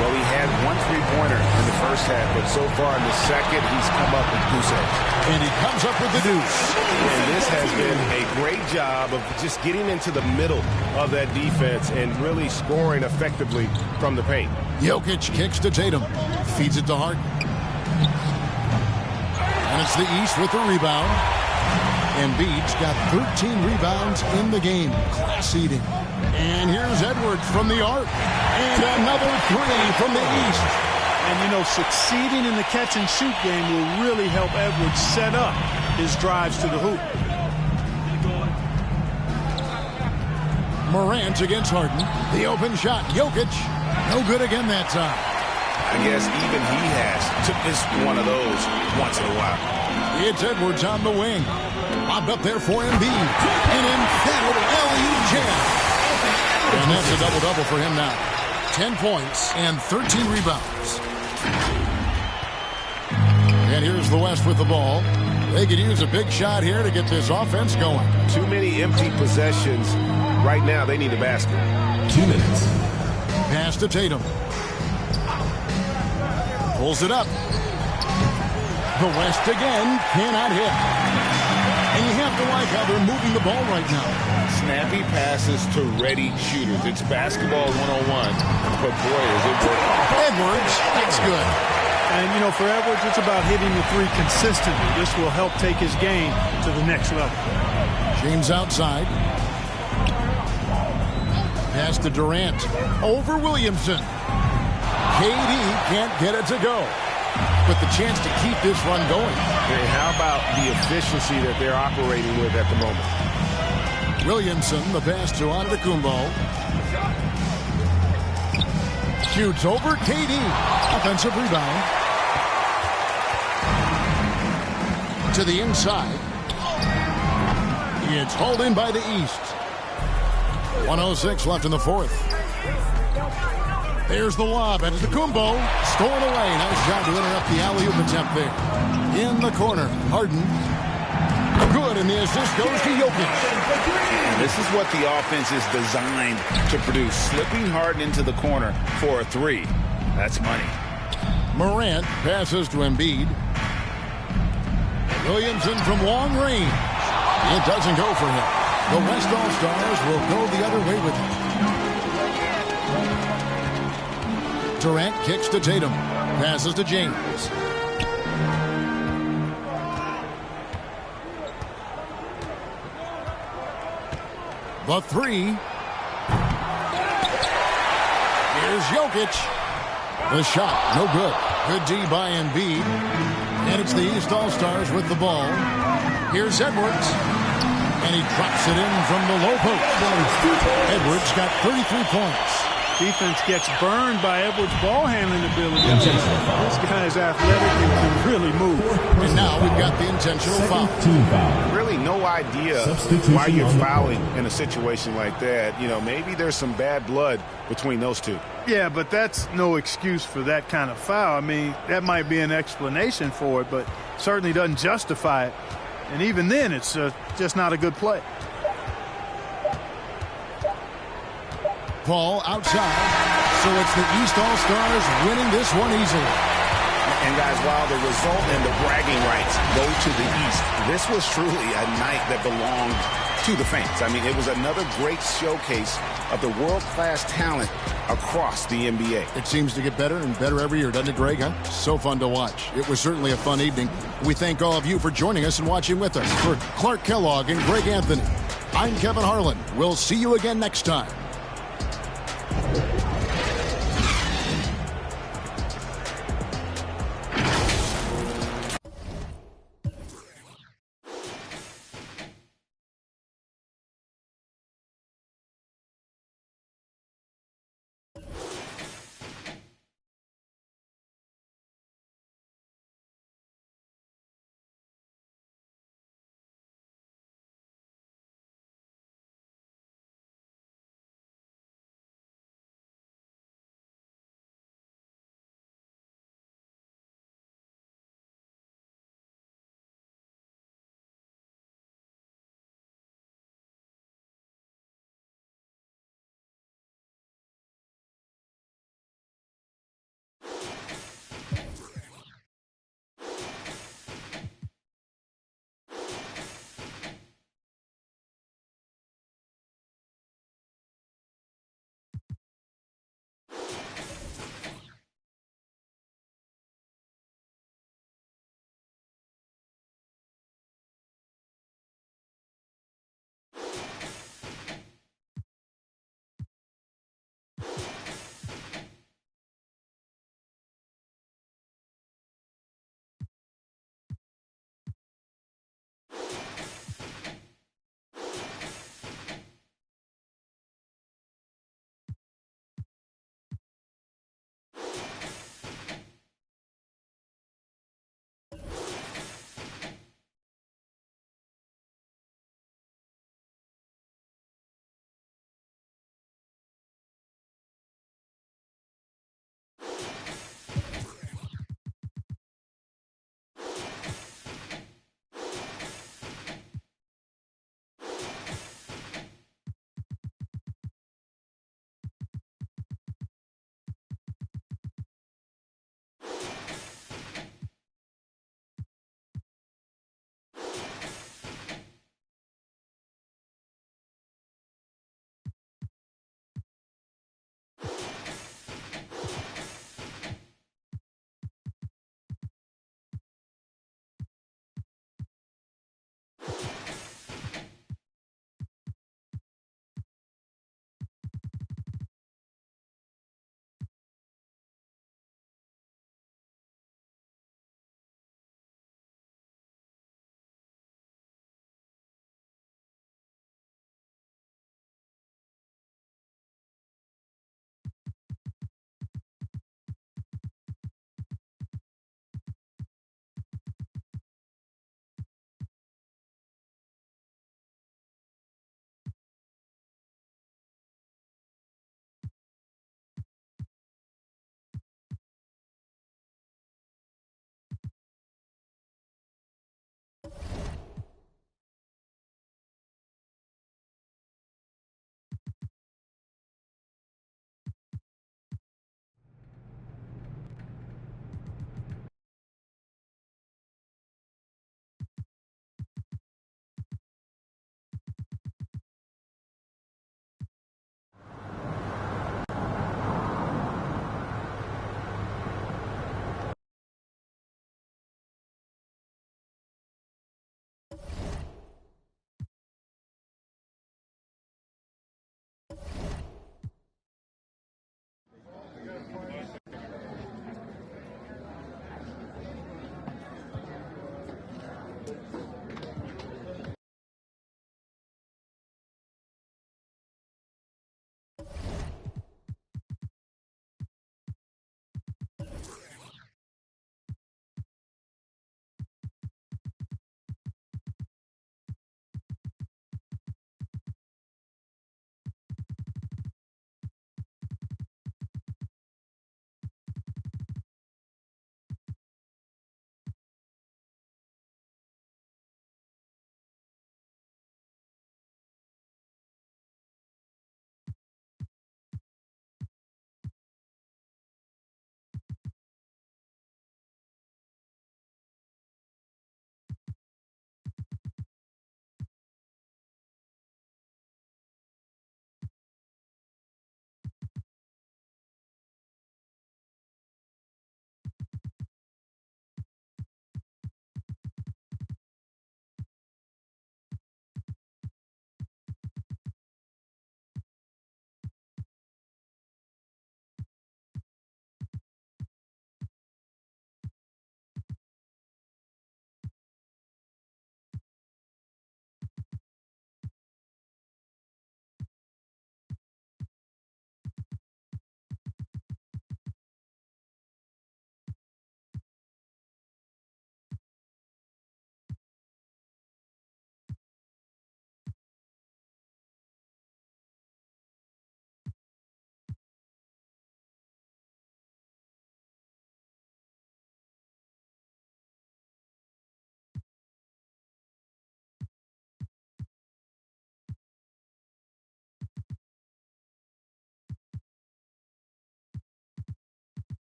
Well, he had one three-pointer in the first half, but so far in the second, he's come up with deuce edge. And he comes up with the deuce. And this has been a great job of just getting into the middle of that defense and really scoring effectively from the paint. Jokic kicks to Tatum. Feeds it to Harden. And it's the East with the rebound. Embiid's got 13 rebounds in the game. Class eating. And here's Edwards from the arc. And another three from the East. And, you know, succeeding in the catch-and-shoot game will really help Edwards set up his drives to the hoop. Morant against Harden. The open shot. Jokic. No good again that time. I guess even he took this one of those once in a while. It's Edwards on the wing. Lobbed up there for Embiid. An emphatic alley-oop jam. And that's a double-double for him now. 10 points and 13 rebounds. And here's the West with the ball. They could use a big shot here to get this offense going. Too many empty possessions. Right now, they need a basket. 2 minutes. Pass to Tatum. Pulls it up. The West again cannot hit. And you have to like how they're moving the ball right now. Snappy passes to ready shooters. It's basketball 101. But boy, is it working. Edwards, that's good. And, you know, for Edwards, it's about hitting the three consistently. This will help take his game to the next level. James outside. Pass to Durant. Over Williamson. KD can't get it to go. But the chance to keep this run going. Hey, how about the efficiency that they're operating with at the moment? Williamson, the pass to Antetokounmpo. Shoots over KD. Offensive rebound. To the inside. It's hauled in by the East. 1:06 left in the fourth. There's the lob. Antetokounmpo stolen away. Nice job to interrupt the alley-oop attempt there. In the corner. Harden. Good, and the assist goes to Jokic. And this is what the offense is designed to produce. Slipping Harden into the corner for a three. That's money. Morant passes to Embiid. Williamson from long range. It doesn't go for him. The West All-Stars will go the other way with it. Durant kicks to Tatum. Passes to James. The three. Here's Jokic. The shot, no good. Good D by Embiid. And it's the East All-Stars with the ball. Here's Edwards. And he drops it in from the low post. Edwards got 33 points. Defense gets burned by Edwards' ball handling ability. This guy's athletic and can really move. And now we've got the intentional foul. Really no idea why you're fouling in a situation like that. You know, maybe there's some bad blood between those two. Yeah, but that's no excuse for that kind of foul. I mean, that might be an explanation for it, but certainly doesn't justify it. And even then, it's just not a good play. Ball outside, so it's the East All-Stars winning this one easily. And guys, while the result and the bragging rights go to the East, this was truly a night that belonged to the fans. I mean, it was another great showcase of the world-class talent across the NBA. It seems to get better and better every year, doesn't it, Greg? Huh? So fun to watch. It was certainly a fun evening. We thank all of you for joining us and watching with us. For Clark Kellogg and Greg Anthony, I'm Kevin Harlan. We'll see you again next time.